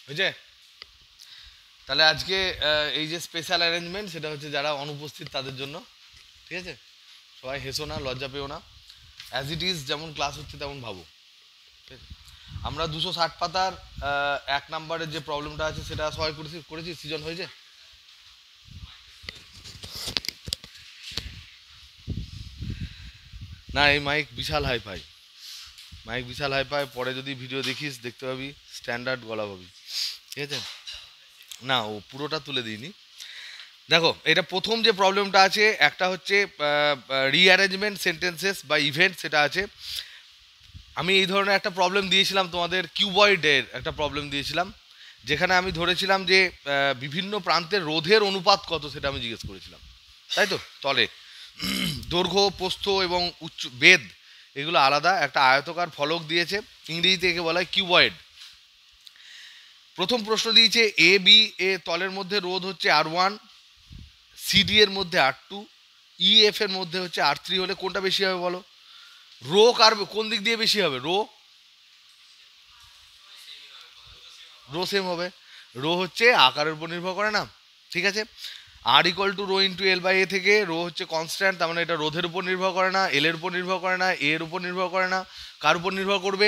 হয়েছে? তাহলে আজকে এই যে স্পেশাল অ্যারেঞ্জমেন্ট সেটা হচ্ছে যারা অনুপস্থিত তাদের জন্য, ঠিক আছে? সবাই হেসো না, লজ্জা পেও না, অ্যাজ ইট ইজ যেমন ক্লাস হচ্ছে তেমন ভাবো, ঠিক আছে? আমরা 260 পাতার 1 নম্বরের যে প্রবলেমটা আছে সেটা সবাই করেছি সৃজন হয়েছে? না, এই মাইক বিশাল হাই পাই, পরে যদি ভিডিও দেখিস দেখতে পাবি স্ট্যান্ডার্ড গলা পাবি, ঠিক আছে? না, ও পুরোটা তুলে দিইনি। দেখো, এটা প্রথম যে প্রবলেমটা আছে একটা হচ্ছে রিঅ্যারেঞ্জমেন্ট সেন্টেন্সেস বা ইভেন্ট, সেটা আছে। আমি এই ধরনের একটা প্রবলেম দিয়েছিলাম তোমাদের, কিউবয়েডের একটা প্রবলেম দিয়েছিলাম, যেখানে আমি ধরেছিলাম যে বিভিন্ন প্রান্তের রোধের অনুপাত কত সেটা আমি জিজ্ঞেস করেছিলাম, তাই তো? তলে দৈর্ঘ্য, প্রস্থ এবং উচ্চ বেদ এগুলো আলাদা, একটা আয়তকার ফলক দিয়েছে, ইংরেজিতে একে বলা হয় কিউবয়েড। প্রথম প্রশ্ন দিয়েছে এ বি এ তলের মধ্যে রোধ হচ্ছে R1, সিডি এর মধ্যে R2, EF এর মধ্যে হচ্ছে R3 হলে কোনটা বেশি হবে বলো? রো কার কোন দিক দিয়ে বেশি হবে? রো সেম হবে। রো হচ্ছে আকারের উপর নির্ভর করে না, ঠিক আছে? R = ρ × L/A থেকে রো হচ্ছে কনস্ট্যান্ট, তার মানে এটা রোধের উপর নির্ভর করে না, এল এর উপর নির্ভর করে না, এর উপর নির্ভর করে না। কার উপর নির্ভর করবে?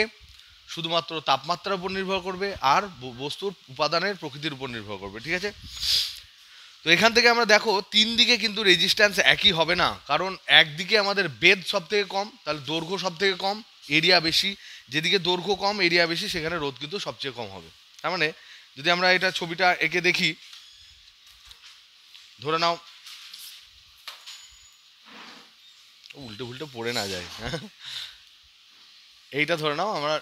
শুধুমাত্র তাপমাত্রার উপর নির্ভর করবে আর বস্তুর উপাদানের প্রকৃতির উপর নির্ভর করবে, ঠিক আছে? তো এখান থেকে আমরা দেখো 3 দিকে কিন্তু রেজিস্ট্যান্স একই হবে না, কারণ একদিকে আমাদের বেদ সব থেকে কম, তাহলে দৈর্ঘ্য সব থেকে কম, এরিয়া বেশি। যেদিকে দৈর্ঘ্য কম এরিয়া বেশি সেখানে রোধ কিন্তু সবচেয়ে কম হবে। তার মানে যদি আমরা এটা ছবিটা এঁকে দেখি, ধরে নাও উল্টে উল্টে পড়ে না যায়, এইটা ধরে নাও আমরা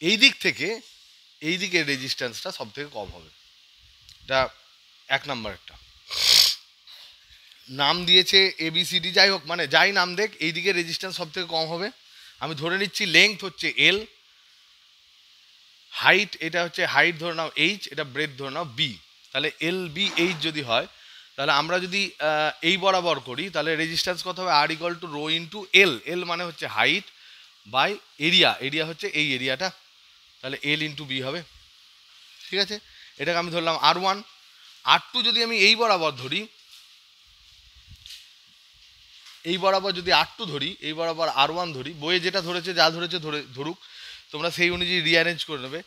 এই দিক থেকে এই দিকের রেজিস্ট্যান্সটা সব থেকে কম হবে। এটা 1 নম্বর একটা নাম দিয়েছে ABCD, যাই হোক, মানে যাই নাম দেখ, এই দিকে রেজিস্ট্যান্স সব থেকে কম হবে। আমি ধরে নিচ্ছি লেংথ হচ্ছে L, হাইট এটা হচ্ছে হাইট ধরে নাও H, এটা ব্রেথ ধরে নাও B। তাহলে LBH যদি হয়, তাহলে আমরা যদি এই বরাবর করি তাহলে রেজিস্ট্যান্স কত হবে? R = ρ × L। L মানে হচ্ছে হাইট বাই এরিয়া হচ্ছে এই এরিয়াটা, তাহলে L × B হবে, ঠিক আছে? এটাকে আমি ধরলাম R1। R2 যদি আমি এই বরাবর ধরি, এই বরাবর যদি R2 ধরি, এই বরাবর R1 ধরি, বইয়ে যেটা ধরেছে যা ধরেছে ধরুক, তোমরা সেই অনুযায়ী রিঅ্যারেঞ্জ করে নেবে।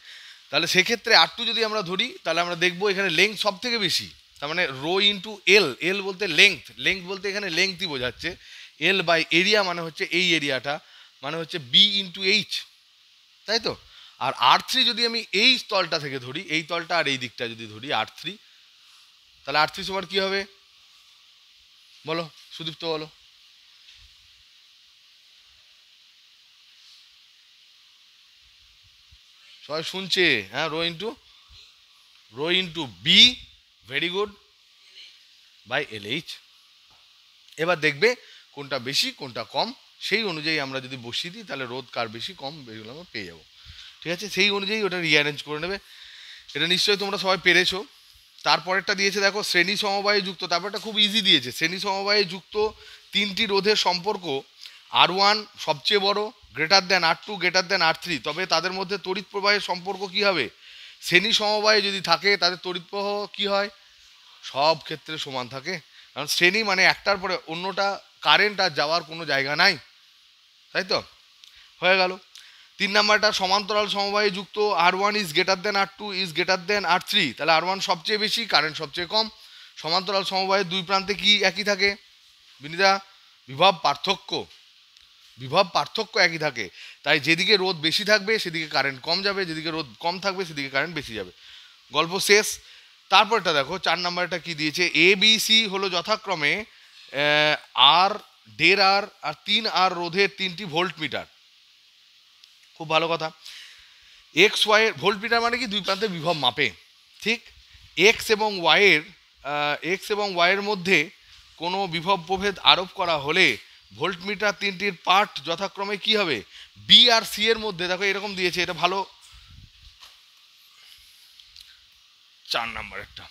তাহলে সেক্ষেত্রে R2 যদি আমরা ধরি তাহলে আমরা দেখবো এখানে লেংথ সব থেকে বেশি, তার মানে ρ × L। L বলতে লেংথ বলতে এখানে লেংথই বোঝাচ্ছে। L বাই এরিয়া মানে হচ্ছে এই এরিয়াটা, মানে হচ্ছে B × H, তাই তো? আর R3 যদি আমি এই তলটা থেকে ধরি, এই তলটা আর এই দিকটা যদি ধরি R3, তাহলে R3 সমান কি হবে বলো? সুদীপ্ত বলো। সবাই শুনছে? হ্যাঁ, ρ × B, very good, by LH। এবার দেখবে কোনটা বেশি কোনটা কম, সেই অনুযায়ী আমরা যদি বসিয়ে দিই তাহলে রোধ কার বেশি কম এগুলো আমরা পেয়ে যাবো, ঠিক আছে? সেই অনুযায়ী ওটা রিঅ্যারেঞ্জ করে নেবে। এটা নিশ্চয়ই তোমরা সবাই পেরেছো। তারপরেরটা দিয়েছে দেখো, শ্রেণী সমবায়ে যুক্ত, তারপরটা খুব ইজি দিয়েছে। শ্রেণী সমবায়ে যুক্ত 3টি রোধের সম্পর্ক, R1 সবচেয়ে বড়, >R2 >R3, তবে তাদের মধ্যে তড়িৎ প্রবাহের সম্পর্ক কি হবে? শ্রেণী সমবায়ে যদি থাকে তাদের তড়িৎ প্রবাহ কি হয়? সব ক্ষেত্রে সমান থাকে, কারণ শ্রেণী মানে একটার পরে অন্যটা কারেন্ট আর যাওয়ার কোনো জায়গা নাই, তাই তো? হয়ে গেল। 3 নম্বরটা সমান্তরাল সমবায়ে যুক্ত, R1 > R2 > R3, তাহলে R1 সবচেয়ে বেশি, কারেন্ট সবচেয়ে কম। সমান্তরাল সমবায়ের দুই প্রান্তে কি একই থাকে বিনিদা? বিভব পার্থক্য একই থাকে, তাই যেদিকে রোধ বেশি থাকবে সেদিকে কারেন্ট কম যাবে, যেদিকে রোধ কম থাকবে সেদিকে কারেন্ট বেশি যাবে। গল্প শেষ। তারপরটা দেখো 4 নম্বরটা কি দিয়েছে, ABC হলো যথাক্রমে আর, R আর 3R রোধের 3টি ভোল্ট মিটার। খুব ভালো কথা। XY এর ভোল্ট মিটার মানে কি? দুই প্রান্তে বিভব মাপে, ঠিক? এক্স এবং ওয়াইয়ের মধ্যে কোনো বিভব প্রভেদ আরোপ করা হলে ভোল্ট মিটার 3টির পার্ট যথাক্রমে কি হবে? বি আর সি এর মধ্যে, দেখো এরকম দিয়েছে, এটা ভালো। 4 নম্বর একটা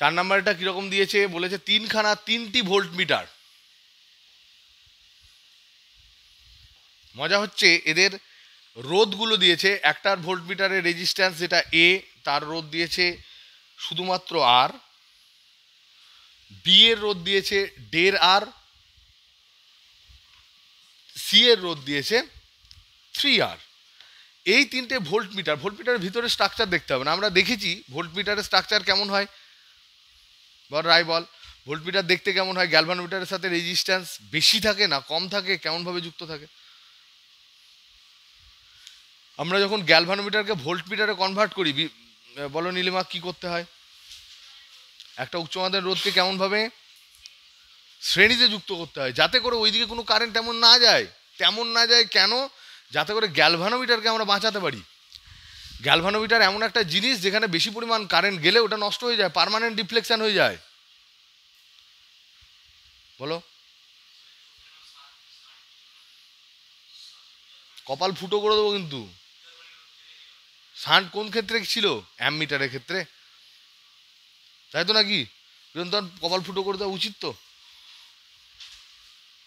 4 নাম্বারটা কীরকম দিয়েছে বলেছে 3খানা 3টি ভোল্ট মিটার। মজা হচ্ছে এদের রোধগুলো দিয়েছে। একটার ভোল্ট মিটারের রেজিস্ট্যান্স যেটা এ, তার রোধ দিয়েছে শুধুমাত্র আর। বি এর রোধ দিয়েছে 1.5 আর। সি এর রোধ দিয়েছে 3 আর। এই 3টে ভোল্ট মিটার, ভোল্ট মিটারের ভিতরে স্ট্রাকচার দেখতে হবে না, আমরা দেখেছি ভোল্ট মিটারের স্ট্রাকচার কেমন হয়। বল রায় বল, ভোল্ট মিটার দেখতে কেমন হয়? গ্যালভানোমিটারের সাথে রেজিস্ট্যান্স বেশি থাকে না কম থাকে, কেমনভাবে যুক্ত থাকে? আমরা যখন গ্যালভানোমিটারকে ভোল্ট মিটারে কনভার্ট করি, বলো নীলিমা কি করতে হয়? একটা উচ্চমানের রোধকে কেমনভাবে শ্রেণীতে যুক্ত করতে হয়, যাতে করে ওইদিকে কোনো কারেন্ট তেমন না যায়। কেন? যাতে করে গ্যালভানোমিটারকে আমরা বাঁচাতে পারি। গ্যালভানোমিটার এমন একটা জিনিস যেখানে বেশি পরিমাণ কারেন্ট গেলে ওটা নষ্ট হয়ে যায়, পার্মানেন্ট ডিফ্লেকশন হয়ে যায়। বলো, কপাল ফুটো করে দেবো কিন্তু। শান্ট কোন ক্ষেত্রে ছিল? অ্যামমিটারের ক্ষেত্রে, তাই তো নাকি? তখন কপাল ফুটো করে দেওয়া উচিত তো।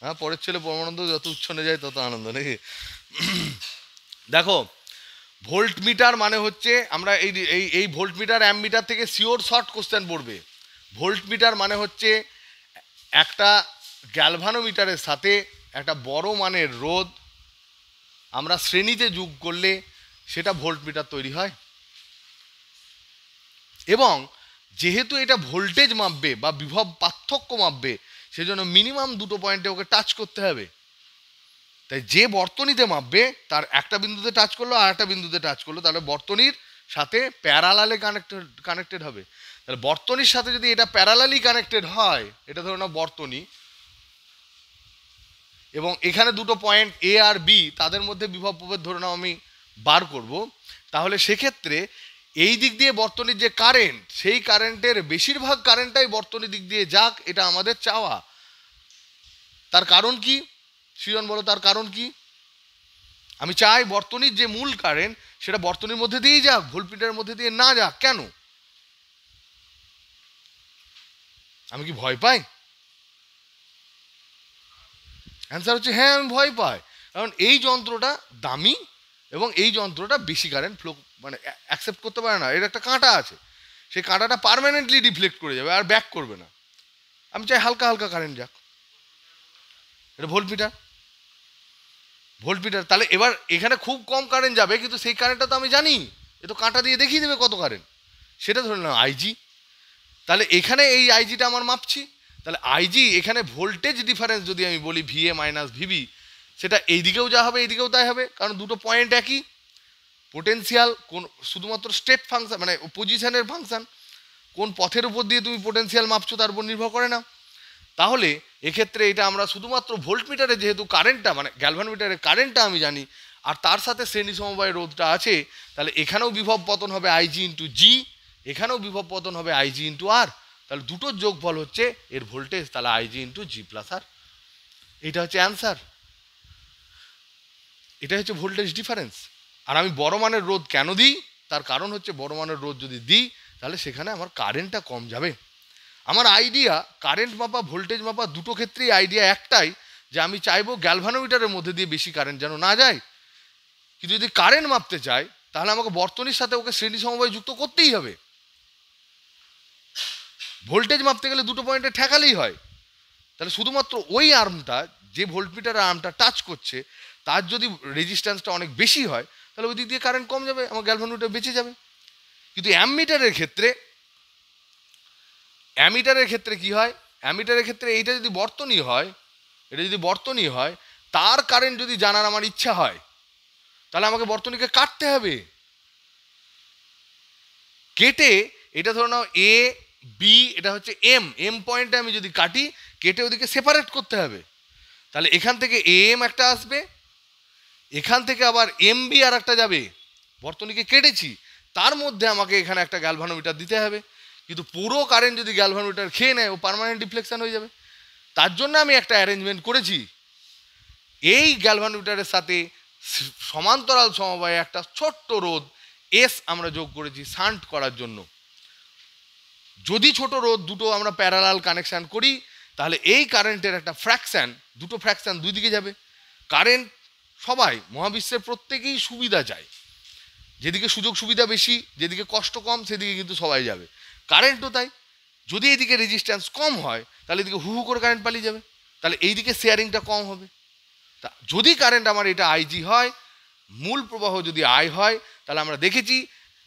হ্যাঁ, পরের ছেলে পরমানন্দ, যত উচ্ছনে যায় তত আনন্দ, নাকি? দেখো, ভোল্ট মিটার মানে হচ্ছে, আমরা এই ভোল্ট মিটার অ্যামমিটার থেকে শিওর শর্ট কোশ্চেন পড়বে। ভোল্ট মিটার মানে হচ্ছে একটা গ্যালভানোমিটারের সাথে একটা বড় মানের রোধ আমরা শ্রেণীতে যোগ করলে সেটা ভোল্ট মিটার তৈরি হয়। এবং যেহেতু এটা ভোল্টেজ মাপবে বা বিভব পার্থক্য মাপবে, সেজন্য মিনিমাম 2টো পয়েন্টে ওকে টাচ করতে হবে। তাই যে বর্তনীতে মাপবে তার একটা বিন্দুতে টাচ করলো আর একটা বিন্দুতে টাচ করলো, তাহলে বর্তনীর সাথে প্যারালালে কানেক্টেড হবে। তাহলে বর্তনীর সাথে যদি এটা প্যারালালি কানেক্টেড হয়, এটা ধরো না বর্তনী, এবং এখানে 2টো পয়েন্ট এ আর বি, তাদের মধ্যে বিভব প্রভেদ ধরে নাও আমি বার করব, তাহলে সেক্ষেত্রে এই দিক দিয়ে বর্তনীর যে কারেন্ট, সেই কারেন্টের বেশিরভাগ কারেন্টটাই বর্তনী দিক দিয়ে যাক, এটা আমাদের চাওয়া। তার কারণ কি সৃজন, বলো তার কারণ কি? আমি চাই বর্তনীর যে মূল কারেন্ট সেটা বর্তনীর মধ্যে দিয়েই যাক, ভোল্টমিটারের মধ্যে দিয়ে না যাক। কেন? আমি কি ভয় পাই? অ্যান্সার হচ্ছে হ্যাঁ, আমি ভয় পাই। কারণ এই যন্ত্রটা দামি এবং এই যন্ত্রটা বেশি কারেন্ট ফ্লো মানে অ্যাকসেপ্ট করতে পারে না। এর একটা কাঁটা আছে, সেই কাঁটাটা পার্মানেন্টলি ডিফ্লেক্ট করে যাবে আর ব্যাক করবে না। আমি চাই হালকা হালকা কারেন্ট যাক। এটা ভোল্টমিটার। তাহলে এবার এখানে খুব কম কারেন্ট যাবে, কিন্তু সেই কারেন্টটা তো আমি জানি, এ তো কাঁটা দিয়ে দেখিয়ে দেবে কত কারেন্ট, সেটা ধরে নাও আইজি। তাহলে এখানে এই আইজিটা আমার মাপছি, তাহলে আইজি এখানে ভোল্টেজ ডিফারেন্স যদি আমি বলি ভিএ মাইনাস ভিবি, সেটা এই দিকেও যা হবে এইদিকেও তাই হবে, কারণ 2টো পয়েন্ট একই। পোটেনশিয়াল কোন শুধুমাত্র স্টেট ফাংশন, মানে পজিশনের ফাংশন, কোন পথের উপর দিয়ে তুমি পোটেনশিয়াল মাপছো তার উপর নির্ভর করে না। তাহলে এক্ষেত্রে এটা আমরা শুধুমাত্র ভোল্টমিটারে যেহেতু কারেন্টটা, মানে গ্যালভানোমিটারের কারেন্টটা আমি জানি, আর তার সাথে শ্রেণী সমবায় রোধটা আছে, তাহলে এখানেও বিভব পতন হবে আইজি ইন্টু জি, এখানেও বিভব পতন হবে আইজি ইন্টু আর। তাহলে দুটোর যোগফল হচ্ছে এর ভোল্টেজ, তাহলে আইজি ইন্টু জি প্লাস আর। এটা হচ্ছে অ্যান্সার। এটা হচ্ছে ভোল্টেজ ডিফারেন্স। আর আমি বড় মানের রোধ কেন দিই? তার কারণ হচ্ছে বড় মানের রোধ যদি দিই তাহলে সেখানে আমার কারেন্টটা কম যাবে। আমার আইডিয়া কারেন্ট মাপা ভোল্টেজ মাপা দুটো ক্ষেত্রেই আইডিয়া একটাই, যে আমি চাইবো গ্যালভানোমিটারের মধ্যে দিয়ে বেশি কারেন্ট যেন না যায়। কিন্তু যদি কারেন্ট মাপতে চাই তাহলে আমাকে বর্তনীর সাথে ওকে শ্রেণী সমবায় যুক্ত করতেই হবে। ভোল্টেজ মাপতে গেলে 2টো পয়েন্টে ঠেকালেই হয়। তাহলে শুধুমাত্র ওই আর্মটা, যে ভোল্টমিটার আর্মটা টাচ করছে, তার যদি রেজিস্ট্যান্সটা অনেক বেশি হয় তাহলে ওই দিক দিয়ে কারেন্ট কম যাবে, আমার গ্যালভানোমিটার বেঁচে যাবে। কিন্তু অ্যামিটারের ক্ষেত্রে কি হয়? অ্যামিটারের ক্ষেত্রে এইটা যদি বর্তনী হয়, তার কারেন্ট যদি জানার আমার ইচ্ছা হয় তাহলে আমাকে বর্তনীকে কাটতে হবে। কেটে এটা ধরে নাও এ বি, এটা হচ্ছে এম পয়েন্টে আমি যদি কাটি, কেটে ওদিকে সেপারেট করতে হবে। তাহলে এখান থেকে এম একটা আসবে, এখান থেকে আবার এম বি আর একটা যাবে। বর্তনীকে কেটেছি, তার মধ্যে আমাকে এখানে একটা গ্যালভানোমিটার দিতে হবে। কিন্তু পুরো কারেন্ট যদি গ্যালভানোমিটার খেয়ে নেয়, ও পার্মানেন্ট ডিফ্লেকশন হয়ে যাবে। তার জন্য আমি একটা অ্যারেঞ্জমেন্ট করেছি, এই গ্যালভানোমিটারের সাথে সমান্তরাল সমবায়ে একটা ছোট্ট রোধ এস আমরা যোগ করেছি শান্ট করার জন্য। যদি ছোট রোধ দুটো আমরা প্যারালাল কানেকশান করি তাহলে এই কারেন্টের একটা ফ্র্যাকশান, দুটো ফ্র্যাকশান দুই দিকে যাবে। কারেন্ট সবাই মহাবিশ্বের প্রত্যেকেই সুবিধা চায়, যেদিকে সুযোগ সুবিধা বেশি, যেদিকে কষ্ট কম, সেদিকে কিন্তু সবাই যাবে। কারেন্টও তাই, যদি এদিকে রেজিস্ট্যান্স কম হয় তাহলে এদিকে হু হু করে কারেন্ট পালিয়ে যাবে, তাহলে এইদিকে শেয়ারিংটা কম হবে। তা যদি কারেন্ট আমার এটা আইজি হয়, মূল প্রবাহ যদি আই হয়, তাহলে আমরা দেখেছি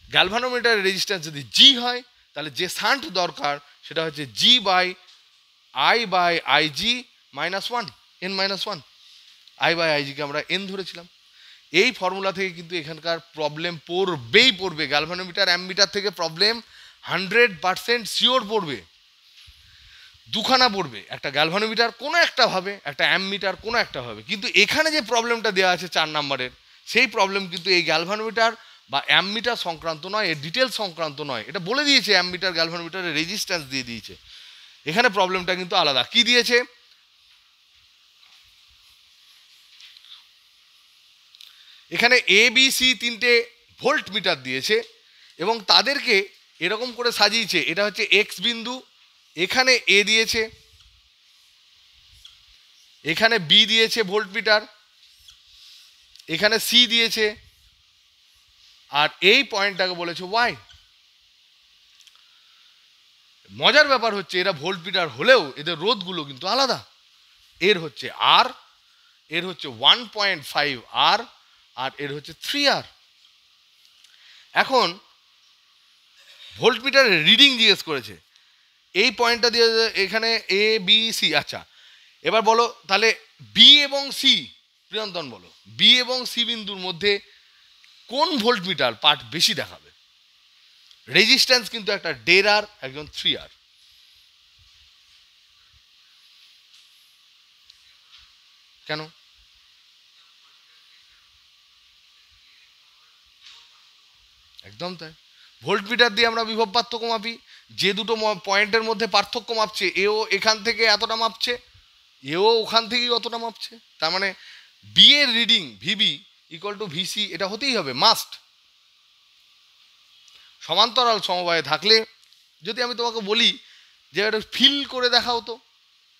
গ্যালভানোমিটারের রেজিস্ট্যান্স যদি জি হয় তাহলে যে শান্ট দরকার সেটা হচ্ছে G by IG -1, n-1। I by আইজিকে আমরা এন ধরেছিলাম। এই ফর্মুলা থেকে কিন্তু এখানকার প্রবলেম পড়বে। গ্যালভানোমিটার অ্যামমিটার থেকে প্রবলেম 100% শিওর পড়বে, দুখানা পড়বে, একটা গ্যালভানোমিটার কোনো একটা হবে, একটা অ্যামমিটার কোনো একটা হবে। কিন্তু এখানে যে প্রবলেমটা দেওয়া আছে 4 নম্বরের, সেই প্রবলেম কিন্তু এই গ্যালভানোমিটার বা অ্যামমিটার সংক্রান্ত নয়, এর ডিটেলস সংক্রান্ত নয়। এটা বলে দিয়েছে অ্যামমিটার গ্যালভানোমিটারের রেজিস্ট্যান্স দিয়ে দিয়েছে। এখানে প্রবলেমটা কিন্তু আলাদা। কি দিয়েছে? এখানে এ বি সি 3টে ভোল্ট মিটার দিয়েছে এবং তাদেরকে এরকম করে সাজিয়েছে। এটা হচ্ছে এক্স বিন্দু, এখানে এ দিয়েছে, এখানে বি দিয়েছে ভোল্ট মিটার, এখানে সি দিয়েছে, আর এই পয়েন্টটাকে বলেছে ওয়াই। মজার ব্যাপার হচ্ছে এরা ভোল্ট মিটার হলেও এদের রোধগুলো কিন্তু আলাদা। এর হচ্ছে আর, এর হচ্ছে 1.5 আর, আর এর হচ্ছে 3 আর। এখন ভোল্ট মিটারের রিডিং জিজ্ঞেস করেছে, এই পয়েন্টটা দিয়ে এখানে এ বি সি। আচ্ছা, এবার বলো তাহলে বি এবং সি, প্রিয়ন্তন বলো, বি এবং সি বিন্দুর মধ্যে কোন ভোল্ট মিটার পার্ট বেশি দেখাবে? রেজিস্ট্যান্স কিন্তু একটা 1.5 আর, একজন 3 আর। কেন? একদম তাই। ভোল্ট মিটার দিয়ে আমরা বিভব পার্থক্য মাপি, যে দুটো পয়েন্টের মধ্যে পার্থক্য মাপছে, এও এখান থেকে এতটা মাপছে, এও ওখান থেকেই অতটা মাপছে। তার মানে বি এর reading VB equal two VC, এটা হতেই হবে, মাস্ট। সমান্তরাল সমবায়ে থাকলে যদি আমি তোমাকে বলি যে এটা ফিল করে দেখাও তো,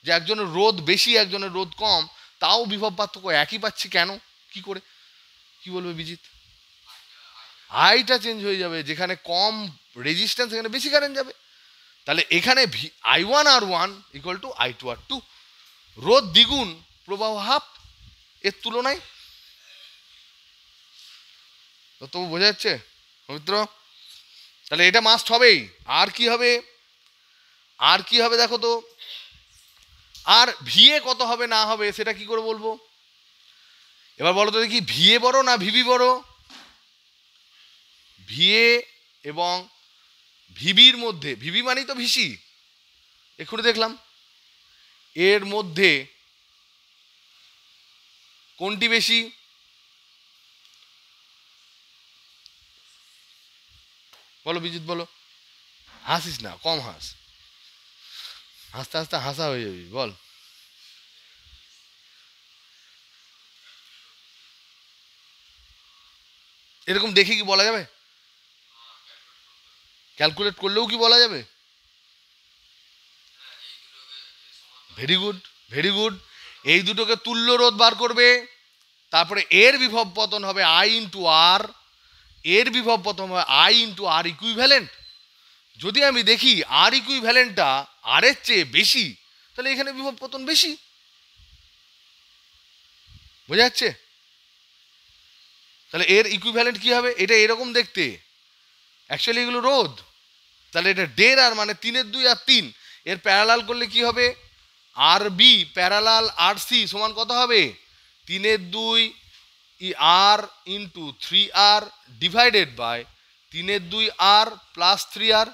যে একজনের রোধ বেশি একজনের রোধ কম, তাও বিভব পার্থক্য একই পাচ্ছি, কেন? কি করে? কি বলবে বিজিত? আইটা চেঞ্জ হয়ে যাবে, যেখানে কম রেজিস্ট্যান্স এখানে বেশি কারেন্ট যাবে। তাহলে এখানে I1 R1 equal to I2 R2, রোধ দ্বিগুণ প্রবাহ হাফ এর তুলনায়। তো বোঝা যাচ্ছে পবিত্র? তাহলে এটা মাস্ট হবেই। আর কি হবে? আর কি হবে দেখো তো, আর ভিএ কত হবে না হবে সেটা কি করে বলবো? এবার বলো তো দেখি, ভিএ বড় না ভিবি বড়? ভিএ এবং ভিবির মধ্যে, ভিবি মানেই তো ভিসি, এক্ষুনি দেখলাম, এর মধ্যে কোনটি বেশি? বলো বিজিত, বলো। হাসিস না, কম হাস, হাসতে হাসতে হাসা হয়ে যাবি, বল। এরকম দেখে কি বলা যাবে? ক্যালকুলেট করলেও কি বলা যাবে? Very good, very good. এই দুটোকে তুল্য রোধ বার করবে, তারপরে এর বিভব পতন হবে আই ইন্টু আর, এর বিভব পতন হবে আই ইন্টু আর ইকুইভ্যালেন্ট। যদি আমি দেখি আর ইকুইভ্যালেন্টটা আর এর চেয়ে বেশি, তাহলে এখানে বিভব পতন বেশি। বোঝা যাচ্ছে? তাহলে এর ইকুইভ্যালেন্ট কি হবে? এটা এরকম দেখতে, অ্যাকচুয়ালি এগুলো রোধ। তাহলে এটা 1.5 আর মানে 3/2 আর 3, এর প্যারালাল করলে কি হবে? R B parallel R C সমান কত হবে? 3/2 R into 3 R divided by 3/2 R plus 3 R.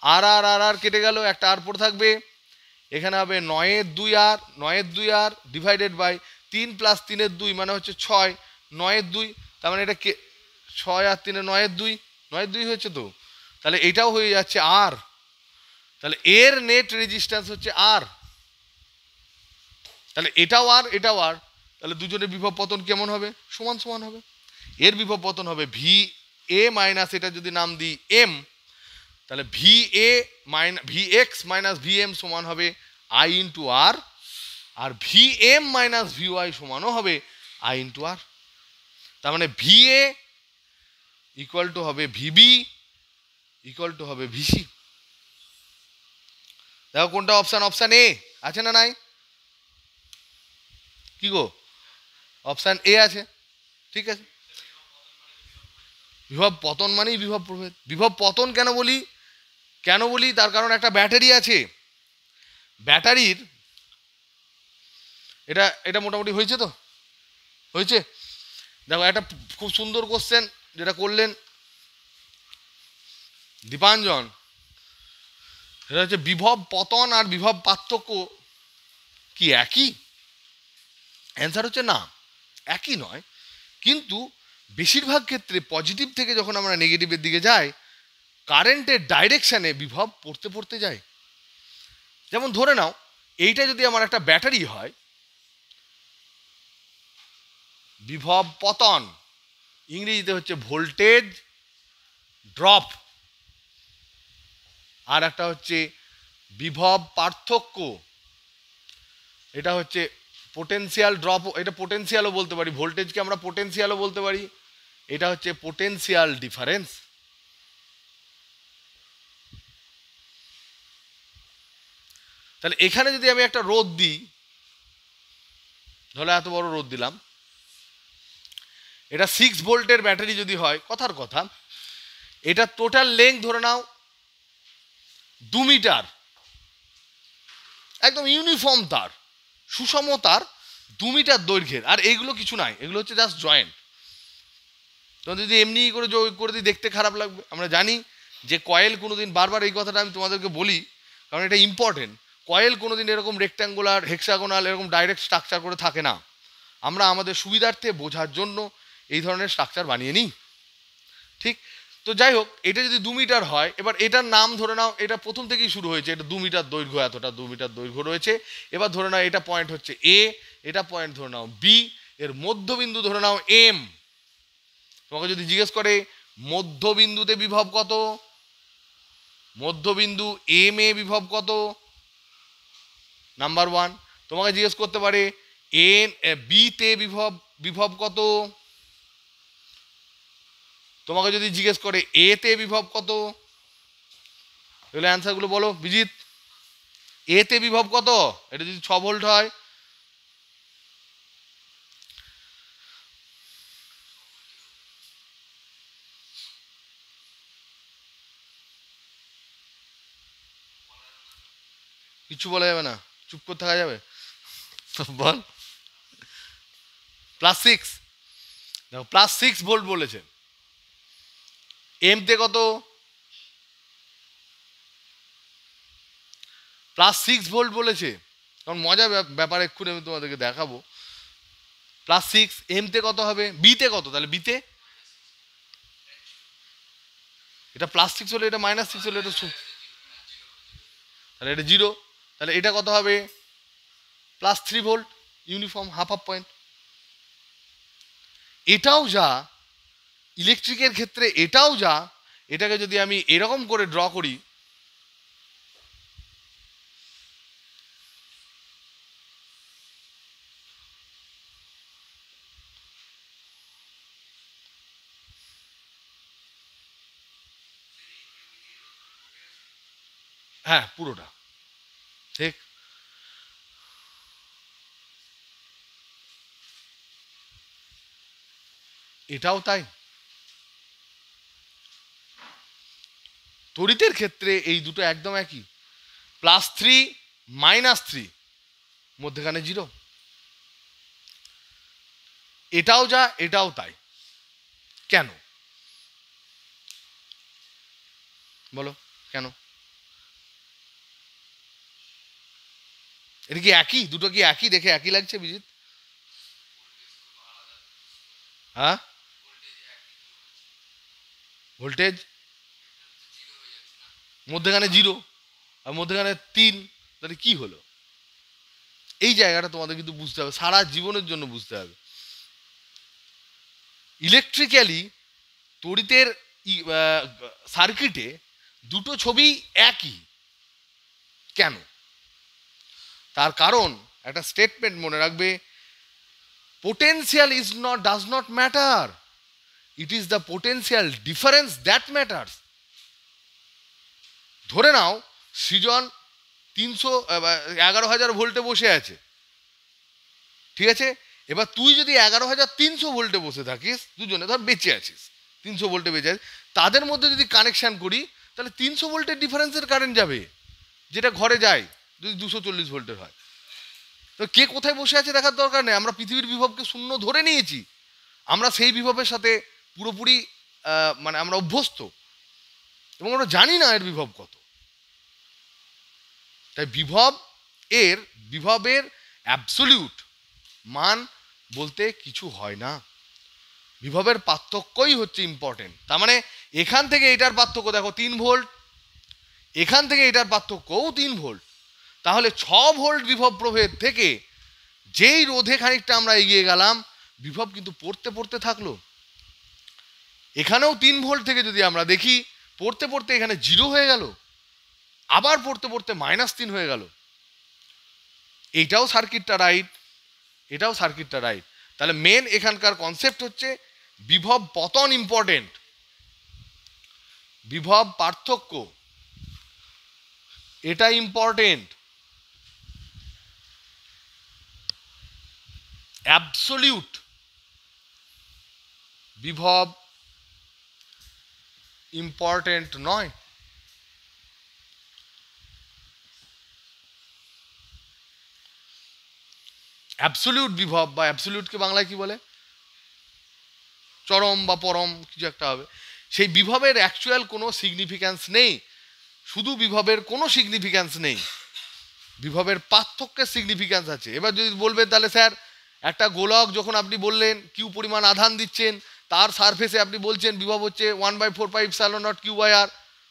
R R R R কেটে গেল, একটা আর পড়ে থাকবে। এখানে হবে 9/2 R, 9/2 R divided by 3 plus 3/2 মানে হচ্ছে 6, 9/2, তার মানে এটা 6 আর 3 9/2, 9/2 হয়েছে তো। তাহলে এটাও হয়ে যাচ্ছে আর। তাহলে এর নেট রেজিস্ট্যান্স হচ্ছে আর। তাহলে এটাও আর, এটাও আর, তাহলে দুজনের বিভব পতন কেমন হবে? সমান সমান হবে। এর বিভব পতন হবে ভি এ মাইনাস, এটা যদি নাম দিই এম, তাহলে V X minus V M সমান হবে আই ইন্টু আর, আর V M minus V Y সমানও হবে আই ইন্টু আর। তার মানে ভি এ ইকুয়াল টু হবে ভিবি ইকুয়াল টু হবে ভিসি। দেখো কোনটা অপশান? অপশান এ আছে না নাই? কি গো, অপশান এ আছে, ঠিক আছে। বিভব পতন মানেই বিভব প্রভেদ। বিভব পতন কেন বলি তার কারণ একটা ব্যাটারি আছে, ব্যাটারির এটা মোটামুটি হয়েছে তো, হয়েছে। দেখো একটা খুব সুন্দর কোশ্চেন যেটা করলেন দীপাঞ্জন, সেটা হচ্ছে বিভব পতন আর বিভব পার্থক্য কি একই? অ্যান্সার হচ্ছে না, একই নয়। কিন্তু বেশিরভাগ ক্ষেত্রে পজিটিভ থেকে যখন আমরা নেগেটিভের দিকে যাই, কারেন্টের ডাইরেকশানে বিভব পড়তে যায়। যেমন ধরে নাও এইটা যদি আমার একটা ব্যাটারি হয়, বিভব পতন ইংরেজিতে হচ্ছে ভোল্টেজ ড্রপ, আর একটা হচ্ছে বিভব পার্থক্য, এটা হচ্ছে পোটেনশিয়াল ড্রপ। এটা পোটেনশিয়ালও বলতে পারি, ভোল্টেজকে আমরা পোটেনশিয়ালও বলতে পারি। এটা হচ্ছে পোটেনশিয়াল ডিফারেন্স। তাহলে এখানে যদি আমি একটা রোধ দিই, ধরো এত বড় রোধ দিলাম, এটা 6 ভোল্টের ব্যাটারি যদি হয়, কথার কথা, এটা টোটাল লেংথ ধরে নাও 2 মিটার, একদম ইউনিফর্ম তার, সুষম তার, 2 মিটার দৈর্ঘ্যের। আর এইগুলো কিছু নাই, এগুলো হচ্ছে জাস্ট জয়েন্ট। তো যদি এমনি করে দিই দেখতে খারাপ লাগবে। আমরা জানি যে কয়েল কোনোদিন, বারবার এই কথাটা আমি তোমাদেরকে বলি কারণ এটা ইম্পর্টেন্ট, কয়েল কোনোদিন এরকম রেক্ট্যাঙ্গুলার, হেক্সাগোনাল এরকম ডাইরেক্ট স্ট্রাকচার করে থাকে না। আমরা আমাদের সুবিধার্থে বোঝার জন্য এই ধরনের স্ট্রাকচার বানিয়ে নিই, ঠিক। তো যাই হোক, এটা যদি 2 মিটার হয়, এবার এটার নাম ধরে নাও, এটা প্রথম থেকেই শুরু হয়েছে, এটা 2 মিটার দৈর্ঘ্য, এতটা 2 মিটার দৈর্ঘ্য রয়েছে। এবার ধরে নাও এটা পয়েন্ট হচ্ছে এ, এটা পয়েন্ট ধরে নাও বি, এর মধ্যবিন্দু ধরে নাও এম। তোমাকে যদি জিজ্ঞেস করে মধ্যবিন্দুতে বিভব কত, মধ্যবিন্দু এম এ বিভব কত, নাম্বার 1। তোমাকে জিজ্ঞেস করতে পারে বি তে বিভব কত, তোমাকে যদি জিজ্ঞেস করে এ তে বিভব কত, এগুলো অ্যান্সারগুলো বলো বিজিৎ। এ তে বিভব কত? এটা যদি 6 ভোল্ট হয়, কিছু বলা যাবে না, চুপ করে থাকা যাবে? বল। +6, দেখো +6 ভোল্ট বলেছে। এম তে কত? +6 ভোল্ট বলেছে। কারণ মজার ব্যাপার এক্ষুনি আমি তোমাদেরকে দেখাবো। +6, এম তে কত হবে? বি তে কত? তাহলে বিতে এটা +6 হলে এটা -6 হলে এটা, তাহলে এটা 0। তাহলে এটা কত হবে? +3 ভোল্ট, ইউনিফর্ম, হাফ পয়েন্ট। এটাও যা ইলেকট্রিকের ক্ষেত্রে, এটাও যা, এটাকে যদি আমি এরকম করে ড্র করি, হ্যাঁ পুরোটা ঠিক। এটাও তাই। তড়িতের ক্ষেত্রে এই দুটো একদম একই, +3 -3, মধ্যখানে 0। এটাও যা, এটাও তাই। কেন বলো, কেন? এটা কি একই? দুটো কি একই? দেখে একই লাগছে বিজিৎ? হ্যাঁ, ভোল্টেজ মধ্যখানে 0 আর মধ্যখানে 3, তাহলে কি হলো? এই জায়গাটা তোমাদের কিন্তু বুঝতে হবে, সারা জীবনের জন্য বুঝতে হবে। ইলেকট্রিক্যালি তড়িতের সার্কিটে দুটো ছবি একই কেন? তার কারণ একটা স্টেটমেন্ট মনে রাখবে, potential does not matter, it is the potential difference that matters. ধরে নাও সৃজন 11,000 ভোল্টে বসে আছে, ঠিক আছে? এবার তুই যদি 11,300 ভোল্টে বসে থাকিস, দুজনে ধর বেঁচে আছিস, 300 ভোল্টে বেঁচে আছিস, তাদের মধ্যে যদি কানেকশন করি তাহলে 300 ভোল্টের ডিফারেন্সের কারেন্ট যাবে, যেটা ঘরে যায় যদি 240 ভোল্টের হয়। তো কে কোথায় বসে আছে দেখার দরকার নেই, আমরা পৃথিবীর বিভবকে শূন্য ধরে নিয়েছি, আমরা সেই বিভবের সাথে পুরোপুরি মানে আমরা অভ্যস্ত এবং আমরা জানি না এর বিভব কত। তাই বিভবের অ্যাবসলিউট মান বলতে কিছু হয় না, বিভবের পার্থক্যই হচ্ছে ইম্পর্টেন্ট। তার মানে এখান থেকে এটার পার্থক্য দেখো 3 ভোল্ট, এখান থেকে এটার পার্থক্যও 3 ভোল্ট, তাহলে 6 ভোল্ট বিভব প্রভেদ থেকে যেই রোধে খানিকটা আমরা এগিয়ে গেলাম, বিভব কিন্তু পড়তে পড়তে থাকলো। এখানেও 3 ভোল্ট থেকে যদি আমরা দেখি, পড়তে পড়তে এখানে 0 হয়ে গেল, আবার পড়তে পড়তে -3 হয়ে গেল। এইটাও সার্কিটটা রাইট, এটাও সার্কিটটা রাইট। তাহলে মেন এখানকার কনসেপ্ট হচ্ছে বিভব পতন ইম্পর্টেন্ট, বিভব পার্থক্য এটা ইম্পর্টেন্ট, অ্যাবসলিউট বিভব ইম্পর্টেন্ট নয়। অ্যাবসলিউট বিভব বা অ্যাবসলিউটকে বাংলায় কি বলে, চরম বা পরম কিছু একটা হবে, সেই বিভবের অ্যাকচুয়াল কোনো সিগনিফিক্যান্স নেই, শুধু বিভবের কোনো সিগনিফিক্যান্স নেই, বিভবের পার্থক্যের সিগনিফিক্যান্স আছে। এবার যদি বলবে তাহলে স্যার একটা গোলক যখন আপনি বললেন কিউ পরিমাণ আধান দিচ্ছেন, তার সারফেসে আপনি বলছেন বিভব হচ্ছে 1/4πε0 Q/R,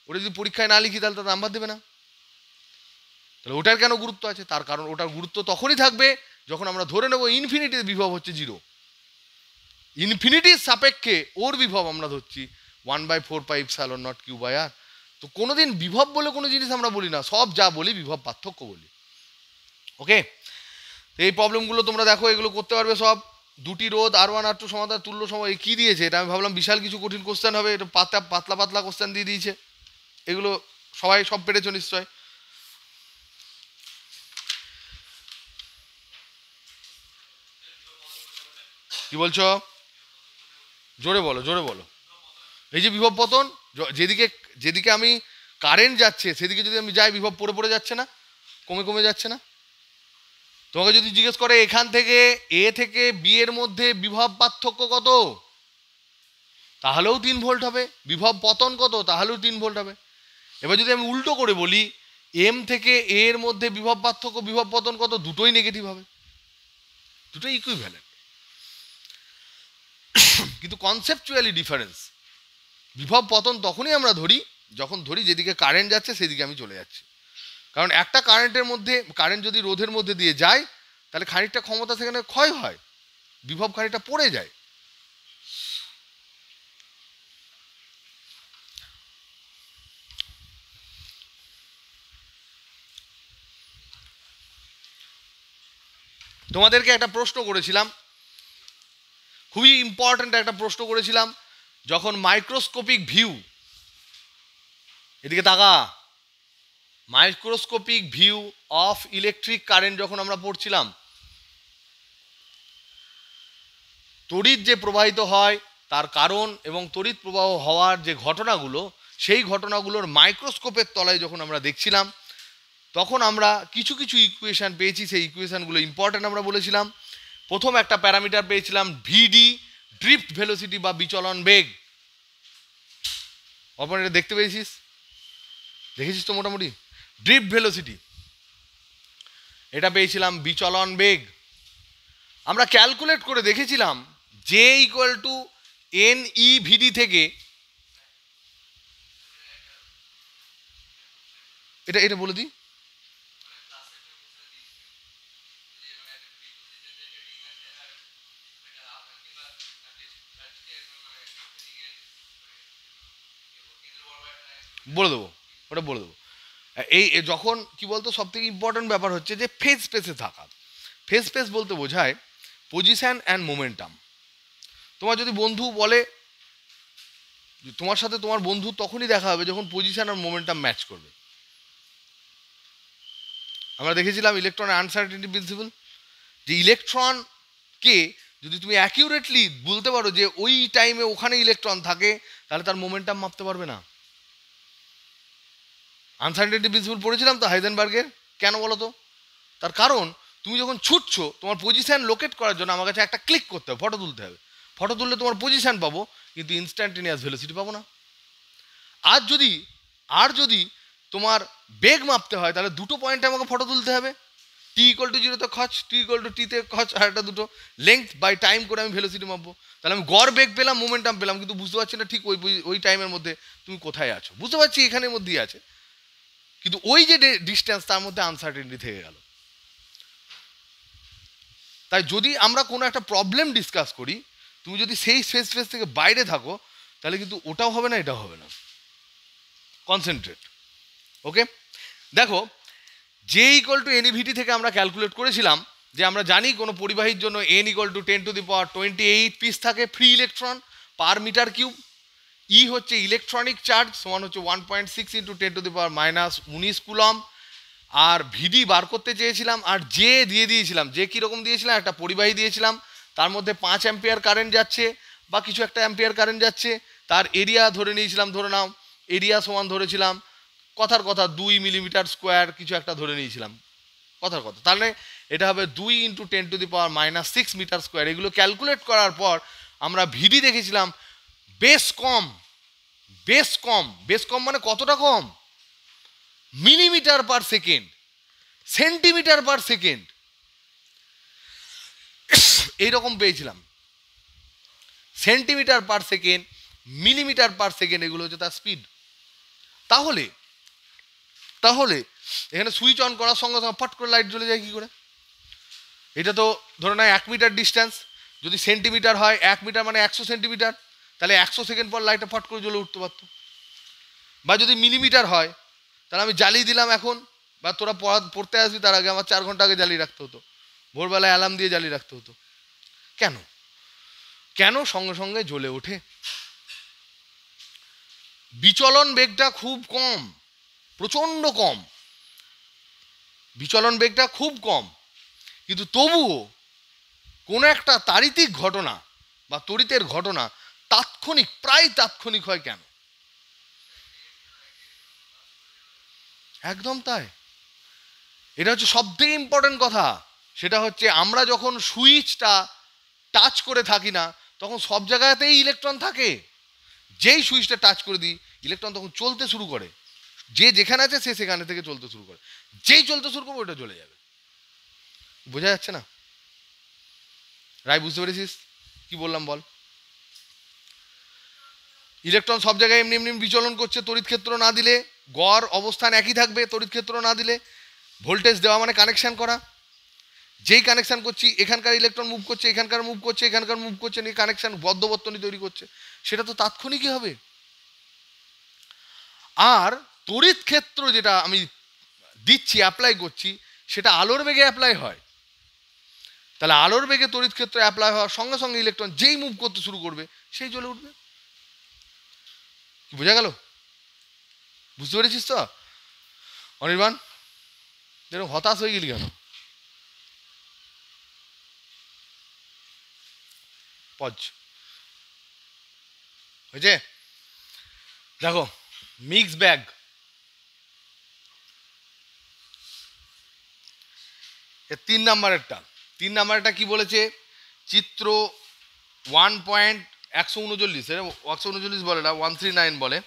ওটা যদি পরীক্ষায় না লিখি তাহলে তার নাম্বার দেবে না। তাহলে ওটার কেন গুরুত্ব আছে? তার কারণ ওটার গুরুত্ব তখনই থাকবে যখন আমরা ধরে নেব ইনফিনিটির বিভব হচ্ছে 0, ইনফিনিটির সাপেক্ষে ওর বিভব আমরা ধরছি 1/4πε0 Q/R। তো কোনোদিন বিভব বলে কোনো জিনিস আমরা বলি না, সব যা বলি বিভব পার্থক্য বলি। ওকে, তো এই প্রবলেমগুলো তোমরা দেখো, এগুলো করতে পারবে সব। দুটি রোধ R1 R2 সমান্তরাল তুল্য সময় কি দিয়েছে, এটা আমি ভাবলাম বিশাল কিছু কঠিন কোশ্চেন হবে, এটা পাতলা পাতলা কোশ্চেন দিয়ে দিয়েছে। এগুলো সবাই সব পেরেছো নিশ্চয়। কি বলছো? জোরে বলো, জোরে বলো। এই যে বিভব পতন, যেদিকে আমি কারেন্ট যাচ্ছে সেদিকে যদি আমি যাই, বিভব পড়ে পড়ে যাচ্ছে না, কমে কমে যাচ্ছে না? তোমাকে যদি জিজ্ঞেস করে এখান থেকে এ থেকে বি এর মধ্যে বিভব পার্থক্য কত, তাহলেও 3 ভোল্ট হবে। বিভব পতন কত, তাহলেও 3 ভোল্ট হবে। এবার যদি আমি উল্টো করে বলি এম থেকে এ এর মধ্যে বিভব পার্থক্য, বিভব পতন কত, দুটোই নেগেটিভ হবে, দুটোই ইকুইভ্যালেন্ট, কিন্তু কনসেপচুয়ালি ডিফারেন্স। বিভব পতন তখনই আমরা ধরি যখন ধরি যেদিকে কারেন্ট যাচ্ছে সেদিকে আমি চলে যাচ্ছি, কারণ একটা কারেন্ট যদি রোধের মধ্যে দিয়ে যায় তাহলে খানিকটা ক্ষমতা সেখানে ক্ষয় হয়, বিভব খানিকটা পড়ে যায়। তোমাদেরকে একটা প্রশ্ন করেছিলাম, খুবই ইম্পর্ট্যান্ট একটা প্রশ্ন করেছিলাম, যখন মাইক্রোস্কোপিক ভিউ, এদিকে তাকা, microscopic view of electric current যখন আমরা পড়ছিলাম, তড়িৎ যে প্রবাহিত হয় তার কারণ এবং তড়িৎ প্রবাহ হওয়ার যে ঘটনাগুলো, সেই ঘটনাগুলোর মাইক্রোস্কোপের তলায় যখন আমরা দেখছিলাম, তখন আমরা কিছু কিছু ইকুয়েশান পেয়েছি। সেই ইকুয়েশানগুলো ইম্পর্ট্যান্ট আমরা বলেছিলাম। প্রথম একটা প্যারামিটার পেয়েছিলাম ভিডি, ড্রিফট ভেলোসিটি বা বিচলন বেগ। অপর এটা দেখতে পেয়েছিস, দেখেছিস তো মোটামুটি, ড্রিফট ভেলোসিটি, এটা পেয়েছিলাম বিচলন বেগ। আমরা ক্যালকুলেট করে দেখেছিলাম J equal to N E VD থেকে, এটা বলে দিই, বলে দেবো। ওটা বলে দেবো। যখন কি বলতো, সব থেকে ইম্পর্টেন্ট ব্যাপার হচ্ছে যে ফেজ স্পেসে থাকা। ফেজ স্পেস বলতে বোঝায় পজিশন অ্যান্ড মোমেন্টাম। তোমার যদি বন্ধু বলে, তোমার সাথে তোমার বন্ধু তখনই দেখা হবে যখন পজিশন আর মোমেন্টাম ম্যাচ করবে। আমরা দেখেছিলাম ইলেকট্রন আনসার্টেনিটি প্রিন্সিপাল, যে ইলেকট্রনকে যদি তুমি অ্যাকিউরেটলি বলতে পারো যে ওই টাইমে ওখানে ইলেকট্রন থাকে, তাহলে তার মোমেন্টাম মাপতে পারবে না। আনসার্টেনিটি প্রিন্সিপাল পড়েছিলাম তো হাইজেনবার্গের। কেন বলো তো? তার কারণ তুমি যখন ছুটছো, তোমার পজিশন লোকেট করার জন্য আমার কাছে একটা ক্লিক করতে হবে, ফটো তুলতে হবে। ফটো তুললে তোমার পজিশন পাবো, কিন্তু ইনস্ট্যান্টেনিয়াস ভেলোসিটি পাবো না। আর যদি তোমার বেগ মাপতে হয়, তাহলে দুটো পয়েন্টে আমাকে ফটো তুলতে হবে। t=0 তে খচ, t=t তে খচ, আর একটা দুটো লেংথ বাই টাইম করে আমি ভেলোসিটি মাপবো। তাহলে আমি গড় বেগ পেলাম, মোমেন্টাম পেলাম, কিন্তু বুঝতে পারছি না ঠিক ওই টাইমের মধ্যে তুমি কোথায় আছো। বুঝতে পারছি এখানের মধ্যেই আছে, কিন্তু ওই যে ডিস্টেন্স, তার মধ্যে আনসার্টেনিটি থেকে গেল। তাই যদি আমরা কোনো একটা প্রবলেম ডিসকাস করি, তুমি যদি সেই স্পেস থেকে বাইরে থাকো, তাহলে কিন্তু ওটাও হবে না, এটাও হবে না। কনসেন্ট্রেট। ওকে, দেখো J=NEVT থেকে আমরা ক্যালকুলেট করেছিলাম যে আমরা জানি কোনো পরিবাহীর জন্য N=10⁻28 পিস থাকে free electron per metre cube. E হচ্ছে ইলেকট্রনিক চার্জ, সমান হচ্ছে 1.6 × 10⁻−19 কুলম। আর ভিডি বার করতে চেয়েছিলাম, আর জে দিয়ে দিয়েছিলাম। যে কীরকম দিয়েছিলাম, একটা পরিবাহী দিয়েছিলাম, তার মধ্যে 5 অ্যাম্পিয়ার কারেন্ট যাচ্ছে বা কিছু একটা অ্যাম্পিয়ার কারেন্ট যাচ্ছে। তার এরিয়া ধরে নিয়েছিলাম, ধরে নাও এরিয়া সমান ধরেছিলাম কথার কথা 2 মিলিমিটার স্কোয়ার, কিছু একটা ধরে নিয়েছিলাম কথার কথা। তাহলে এটা হবে 2 × 10⁻6 মিটার স্কোয়ার। এগুলো ক্যালকুলেট করার পর আমরা ভিডি দেখেছিলাম বেশ কম। বেশ কম মানে কতটা কম? Millimetre per second, centimetre per second, এইরকম পেয়েছিলাম। Centimetre per second, millimetre per second, এগুলো হচ্ছে তার স্পিড। তাহলে এখানে সুইচ অন করার সঙ্গে সঙ্গে ফট করে লাইট জ্বলে যায় কী করে? এটা তো ধরে না 1 মিটার ডিস্টেন্স, যদি সেন্টিমিটার হয় 1 মিটার মানে 100 সেন্টিমিটার, তাহলে 100 সেকেন্ড পর লাইটটা ফট করে জ্বলে উঠতে পারতো। বা যদি মিলিমিটার হয়, তাহলে আমি জ্বালিয়ে দিলাম এখন, বা তোরা পড়তে আসবি তার আগে আমার 4 ঘন্টা আগে জ্বালিয়ে রাখতে হতো, ভোরবেলায় অ্যালার্ম দিয়ে জ্বালিয়ে রাখতে হতো। কেন সঙ্গে সঙ্গে জ্বলে ওঠে? বিচলন বেগটা খুব কম, প্রচণ্ড কম। বিচলন বেগটা খুব কম, কিন্তু তবুও কোনো একটা তাড়িতিক ঘটনা বা তড়িতের ঘটনা তাৎক্ষণিক, প্রায় তাৎক্ষণিক হয়। কেন? একদম তাই। এটা হচ্ছে সব থেকে ইম্পর্টেন্ট কথা। সেটা হচ্ছে আমরা যখন সুইচটা টাচ করে থাকি না, তখন সব জায়গাতেই ইলেকট্রন থাকে। যেই সুইচটা টাচ করে দিই, ইলেকট্রন তখন চলতে শুরু করে। যে যেখানে আছে সে সেখানে থেকে চলতে শুরু করে। যেই চলতে শুরু করবে, ওটা জ্বলে যাবে। বোঝা যাচ্ছে না? রায়, বুঝতে পেরেছিস কি বললাম বল? ইলেকট্রন সব জায়গায় এমনি এমনি বিচলন করছে। তড়িৎ ক্ষেত্র না দিলে গড় অবস্থান একই থাকবে। তড়িৎ ক্ষেত্র না দিলে ভোল্টেজ দেওয়া মানে কানেকশান করা। যেই কানেকশান করছি, এখানকার ইলেকট্রন মুভ করছে, এখানকার মুভ করছে, এখানকার মুভ করছে, নিয়ে কানেকশান বদ্ধবর্তনী তৈরি করছে। সেটা তো তাৎক্ষণিকই হবে। আর তড়িৎ ক্ষেত্র যেটা আমি দিচ্ছি, অ্যাপ্লাই করছি, সেটা আলোর বেগে অ্যাপ্লাই হয়। তাহলে আলোর বেগে তড়িৎ ক্ষেত্র অ্যাপ্লাই হওয়ার সঙ্গে সঙ্গে ইলেকট্রন যেই মুভ করতে শুরু করবে, সেই জ্বলে উঠবে। বোঝা গেল? বুঝতে পেরেছিস তো অনির্বাণ? এরকম হতাশ হয়ে গেলি কেন? পজ হয়েছে? দেখো, মিক্স ব্যাগ। এর 3 নাম্বারেরটা কি বলেছে? চিত্র 1.139 বলে না, 139 বলে।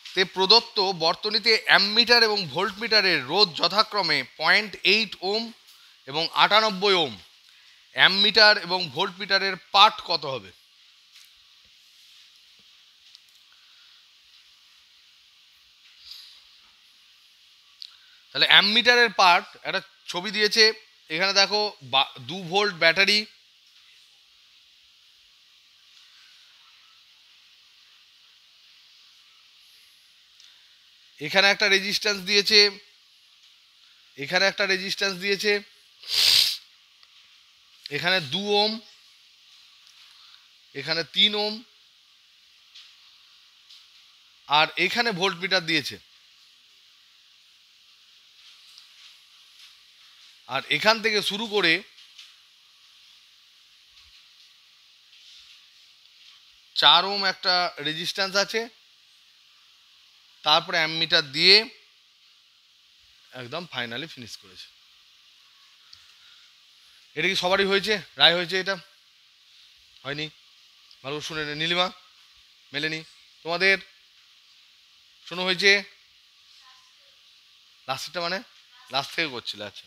তে প্রদত্ত বর্তনীতে অ্যামমিটার এবং ভোল্টমিটারের রোধ যথাক্রমে 0.8 ওম এবং 98 ওম। অ্যামমিটার এবং ভোল্টমিটারের পার্ট কত হবে? তাহলে অ্যামমিটারের পার্ট, একটা ছবি দিয়েছে এখানে দেখো, 2 ভোল্ট ব্যাটারি, এখানে একটা রেজিস্ট্যান্স দিয়েছে, এখানে একটা রেজিস্ট্যান্স দিয়েছে, এখানে 2 ওম, এখানে 3 ওম, আর এখানে ভোল্টমিটার দিয়েছে। আর এখান থেকে শুরু করে 4 ওম একটা রেজিস্ট্যান্স আছে, তারপরে অ্যামমিটার দিয়ে একদম ফাইনালি ফিনিশ করেছে। এটা কি সবারই হয়েছে? রায় হয়েছে? এটা হয়নি? ভালো শুনে নে। নীলিমা, মেলেনি, তোমাদের শোনো হয়েছে? লাস্টটা মানে লাস্ট থেকে করছিল? আচ্ছা,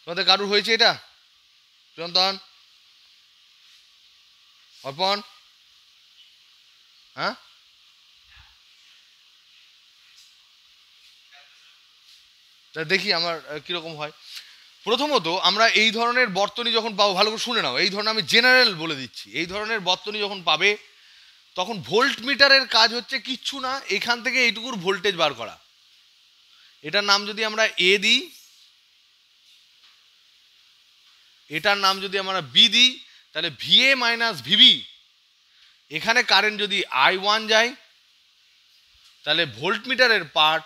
তোমাদের কারুর হয়েছে এটা? চিরন্তন, অর্পণ, হ্যাঁ? দেখি আমার কিরকম হয়। প্রথমত আমরা এই ধরনের বর্তনী যখন পাবো, ভালো করে শুনে নাও, এই ধরনের আমি জেনারেল বলে দিচ্ছি, এই ধরনের বর্তনী যখন পাবে তখন ভোল্ট মিটারের কাজ হচ্ছে কিচ্ছু না, এখান থেকে এইটুকুর ভোল্টেজ বার করা। এটার নাম যদি আমরা এ দিই, এটার নাম যদি আমরা বি দিই, তাহলে ভিএ মাইনাস ভিবি, এখানে কারেন্ট যদি I1 যায় তাহলে ভোল্ট মিটারের পার্ট,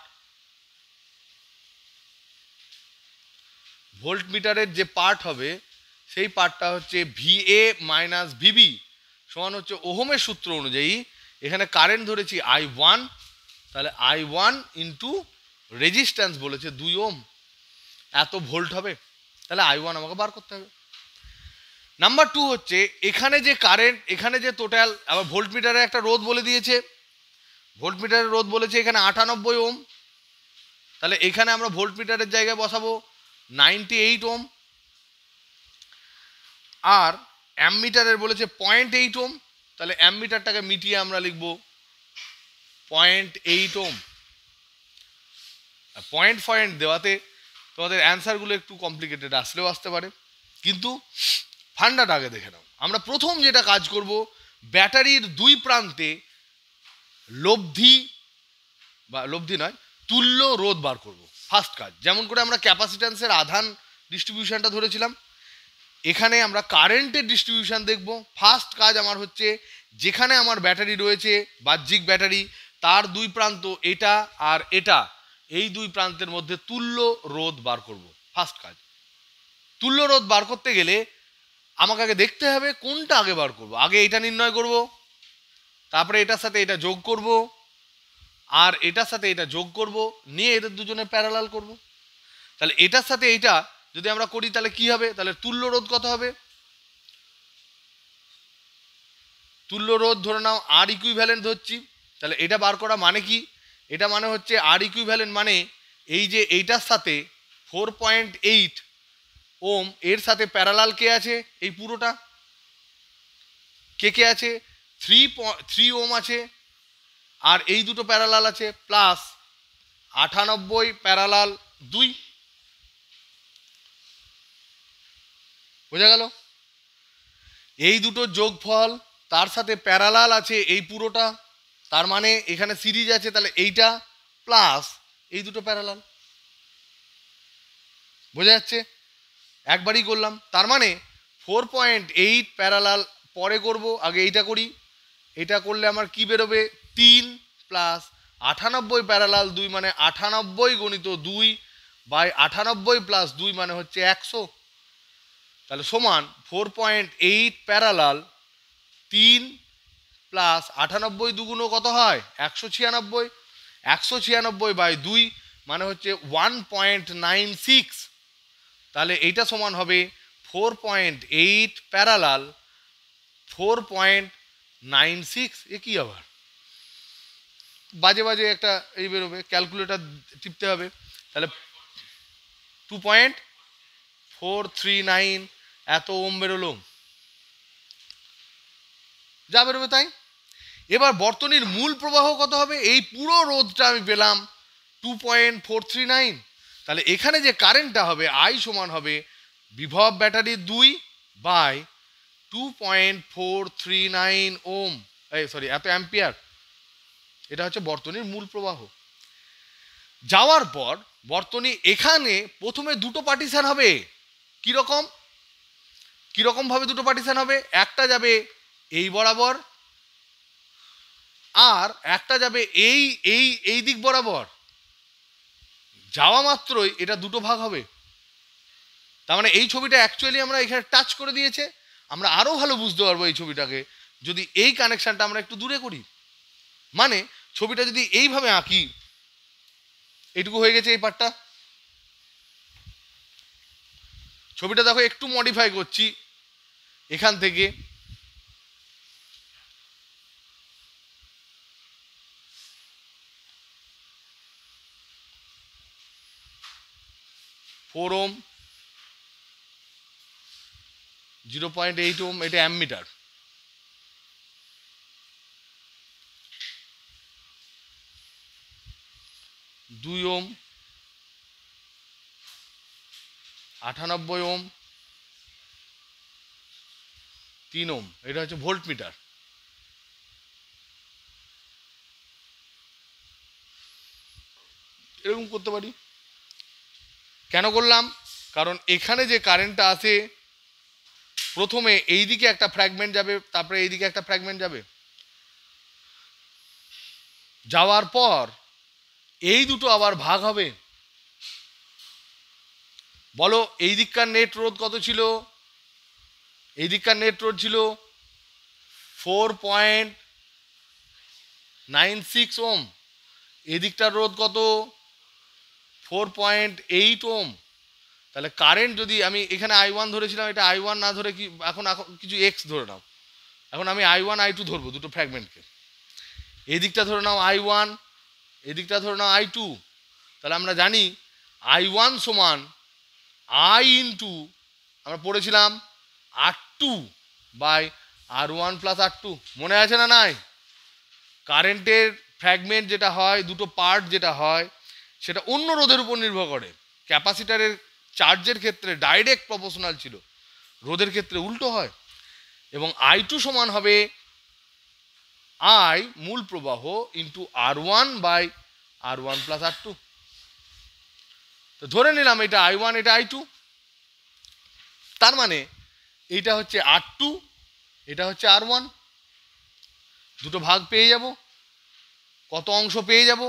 ভোল্ট মিটারের যে পার্ট হবে সেই পার্টটা হচ্ছে ভিএ মাইনাস ভিবি সমান হচ্ছে ওহমের সূত্র অনুযায়ী এখানে কারেন্ট ধরেছি I1, তাহলে I1 ইন্টু রেজিস্ট্যান্স বলেছে 2 ওম, এত ভোল্ট হবে, তাহলে I1 আমাকে বার করতে হবে। নাম্বার 2 হচ্ছে এখানে যে কারেন্ট, এখানে যে টোটাল, আবার ভোল্ট মিটারে একটা রোধ বলে দিয়েছে, ভোল্ট মিটারের রোধ বলেছে এখানে 98 ওম, তাহলে এখানে আমরা ভোল্ট মিটারের জায়গায় বসাবো 98 ওম, আর অ্যামমিটারের বলেছে 0.8 ওম, তাহলে অ্যামমিটারটাকে মিটিয়ে আমরা লিখব 0.8 ওম। পয়েন্ট দেওয়াতে তোমাদের অ্যান্সারগুলো একটু কমপ্লিকেটেড আসলেও আসতে পারে, কিন্তু ফান্ডাটা আগে দেখে নাও। আমরা প্রথম যেটা কাজ করব, ব্যাটারির দুই প্রান্তে লব্ধি বা লব্ধি নয়, তুল্য রোধ বার করব, ফার্স্ট কাজ। যেমন করে আমরা ক্যাপাসিট্যান্সের আধান ডিস্ট্রিবিউশনটা ধরেছিলাম, এখানে আমরা কারেন্টের ডিস্ট্রিবিউশন দেখব। ফার্স্ট কাজ আমার হচ্ছে যেখানে আমার ব্যাটারি রয়েছে, বাহ্যিক ব্যাটারি, তার দুই প্রান্ত এটা আর এটা, এই দুই প্রান্তের মধ্যে তুল্য রোধ বার করব, ফার্স্ট কাজ। তুল্য রোধ বার করতে গেলে আমাকে আগে দেখতে হবে কোনটা আগে বার করব। আগে এটা নির্ণয় করব, তারপরে এটার সাথে এটা যোগ করব, আর এটার সাথে এটা যোগ করব, নিয়ে এদের দুজনে প্যারালাল করব। তাহলে এটার সাথে এইটা যদি আমরা করি তাহলে কি হবে? তাহলে তুল্য রোধ কত হবে? তুল্য রোধ ধরে নাও আর ইকুইভ্যালেন্ট ধরছি, তাহলে এটা বার করা মানে কি? এটা মানে হচ্ছে আর ইকুইভ্যালেন্ট মানে এই যে এইটার সাথে 4.8 ওম এর সাথে প্যারালাল কে আছে? এই পুরোটা কে আছে? 3 ওম আছে, আর এই দুটো প্যারালাল আছে, প্লাস 98 প্যারালাল 2, বোঝা গেল? এই দুটো যোগফল, তার সাথে প্যারালাল আছে এই পুরোটা, তার মানে এখানে সিরিজ আছে, তাহলে এইটা প্লাস এই দুটো প্যারালাল, বোঝা যাচ্ছে? একবারই করলাম, তার মানে 4.8 প্যারালাল পরে করব, আগে এইটা করি। এটা করলে আমার কি বেরোবে? 3 প্লাস 98 প্যারালাল 2 মানে 98 গণিত 2 বাই 98 প্লাস 2 মানে হচ্ছে 100, তাহলে সমান 4.8 প্যারালাল 3 প্লাস 98 দুগুণ কত হয়? 196, 196 বাই 2 মানে হচ্ছে 1.96, তাহলে এইটা সমান হবে 4.8 প্যারালাল 4.96। এ কি আবার বাজে বাজে একটা এই বেরোবে, ক্যালকুলেটর টিপতে হবে। তাহলে 2.439 এত ওম বেরোলো, যা বেরোবে তাই। এবার বর্তনীর মূল প্রবাহ কত হবে? এই পুরো রোধটা আমি পেলাম 2.439, তাহলে এখানে যে কারেন্টটা হবে আই সমান হবে বিভব ব্যাটারির 2 বাই 2.439 ওম, এত অ্যাম্পিয়ার। এটা হচ্ছে বর্তনীর মূল প্রবাহ। যাওয়ার পর বর্তনী এখানে প্রথমে দুটো পার্টিশন হবে। কিরকম কিরকম ভাবে দুটো পার্টিশন হবে? একটা যাবে এই বরাবর, আর একটা যাবে এই এই এই দিক বরাবর। যাওয়া মাত্রই এটা দুটো ভাগ হবে। তার মানে এই ছবিটা অ্যাকচুয়ালি আমরা এখানে টাচ করে দিয়েছে। আমরা আরো ভালো বুঝতে পারবো এই ছবিটাকে যদি এই কানেকশনটা আমরা একটু দূরে করি। মানে ছবিটা যদি এইভাবে আঁকি, এইটুকু হয়ে গেছে এই পার্টটা। ছবিটা দেখো একটু মডিফাই করছি এখান থেকে, ফোর ওম, 0.8 ওম, এটা অ্যামমিটার। দুই ওম, 98 ওম, 3 ওম, এটা হচ্ছে ভোল্ট মিটার। এরকম করতে পারি। কেন করলাম? কারণ এখানে যে কারেন্টটা আছে প্রথমে এই দিকে একটা ফ্র্যাগমেন্ট যাবে, তারপরে এই দিকে একটা ফ্র্যাগমেন্ট যাবে। যাওয়ার পর এই দুটো আবার ভাগ হবে। বলো এই দিককার নেট রোধ কত ছিল? এই দিককার নেট রোধ ছিল 4.96 ওম। এদিকটার রোধ কত? 4.8 ওম। তাহলে কারেন্ট যদি আমি এখানে I1 ধরেছিলাম, এটা I1 না ধরে কি এখন কিছু এক্স ধরে নাও। এখন আমি I1 I2 ধরবো দুটো ফ্র্যাগমেন্টকে। এদিকটা ধরে নাও I1, এদিকটা ধরে নাও I2। তাহলে আমরা জানি I1 সমান I ইন্টু আমরা পড়েছিলাম R2 by R1 plus R2। মনে আছে না? নাই? কারেন্টের ফ্র্যাগমেন্ট যেটা হয়, দুটো পার্ট যেটা হয়, সেটা অন্য রোধের উপর নির্ভর করে। ক্যাপাসিটারের চার্জের ক্ষেত্রে ডাইরেক্ট প্রপোর্শনাল ছিল, রোধের ক্ষেত্রে উল্টো হয়। এবং I2 সমান হবে I মূল প্রবাহ into R1 by R1 plus R2। তো ধরে নিলাম এটা I1, এটা I2। তার মানে এইটা হচ্ছে R2, এটা হচ্ছে R1। দুটো ভাগ পেয়ে যাব। কত অংশ পেয়ে যাব?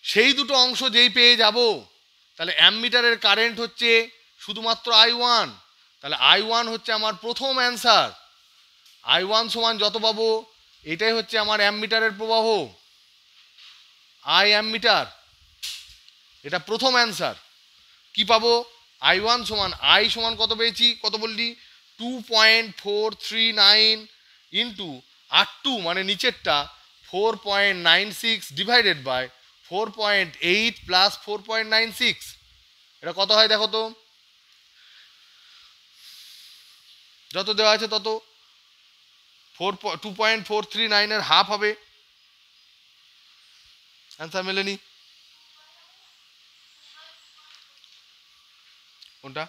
সেই দুটো অংশ যেই পেয়ে যাব, তাহলে অ্যামমিটারের কারেন্ট হচ্ছে শুধুমাত্র I1। তাহলে I1 হচ্ছে আমার প্রথম অ্যান্সার। I1 সমান যত পাবো, এটাই হচ্ছে আমার অ্যামমিটারের প্রবাহ, I অ্যামমিটার। এটা প্রথম অ্যান্সার। কি পাবো? I1 সমান I সমান কত পেয়েছি? কত বললি? 2.439 ইন্টু R2 মানে নিচেরটা 4.96 ডিভাইডেড বাই 4.8 প্লাস 4.96। এটা কত হয় দেখো তো? যত দেওয়া আছে তত। 2.439 এর হাফ হবে। অ্যান্সার মেলেনি। কোনটা?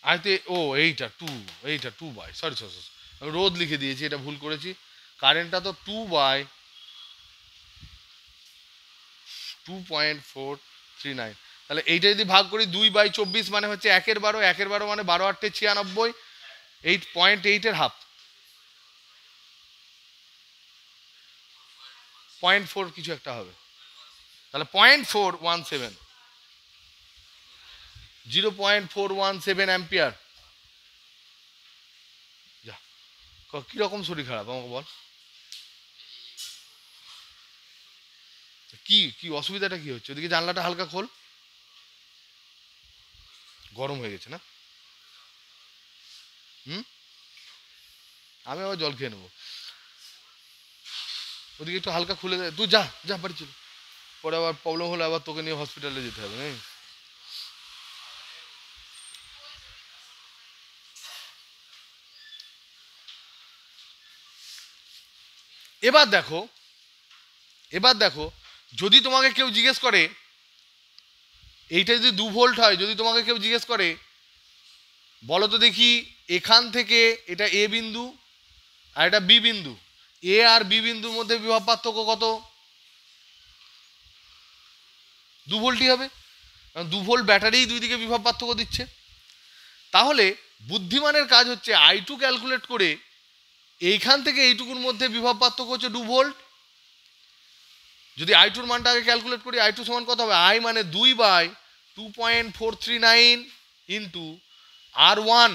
আইতে ও এইটা 2, এইটা 2 বাই, সরি সরি সরি, আমি রোধ লিখে দিয়েছি, এটা ভুল করেছি। কারেন্টটা তো 2 বাই 2.439। তাহলে এইটা যদি ভাগ করি 2/24 মানে হচ্ছে 1/12, 1/12 মানে 12×8 = 96, 8.8 এর হাফ, 0.4 কিছু একটা হবে। তাহলে 0.417, 0.417 অ্যাম্পিয়ার। যা, কিরকম শরীর খারাপ আমাকে বল। কি কি অসুবিধাটা কি হচ্ছে? ওদিকে জানলাটা হালকা খোল। গরম হয়ে গেছে না? আমি আবার জল খেয়ে নেবো। ওদিকে একটু হালকা খুলে দে। তুই যা যা বাড়ি চল, পরে আবার প্রবলেম হলে আবার তোকে নিয়ে হসপিটালে যেতে হবে। হ্যাঁ, এবার দেখো, এবার দেখো, যদি তোমাকে কেউ জিজ্ঞেস করে এইটা যদি 2 ভোল্ট হয়, যদি তোমাকে কেউ জিজ্ঞেস করে বলো তো দেখি, এখান থেকে এটা এ বিন্দু আর এটা বি বিন্দু, এ আর বি বিন্দুর মধ্যে বিভব পার্থক্য কত? 2 ভোল্টই হবে, কারণ 2 ভোল্ট ব্যাটারি দুই দিকে বিভব পার্থক্য দিচ্ছে। তাহলে বুদ্ধিমানের কাজ হচ্ছে I2 ক্যালকুলেট করে এইখান থেকে এইটুকুর মধ্যে বিভব পার্থক্য হচ্ছে 2 ভোল্ট। যদি I2 এর মানটা আগে ক্যালকুলেট করি, I2 সমান কত হবে? I মানে 2/2.439 ইন্টু R1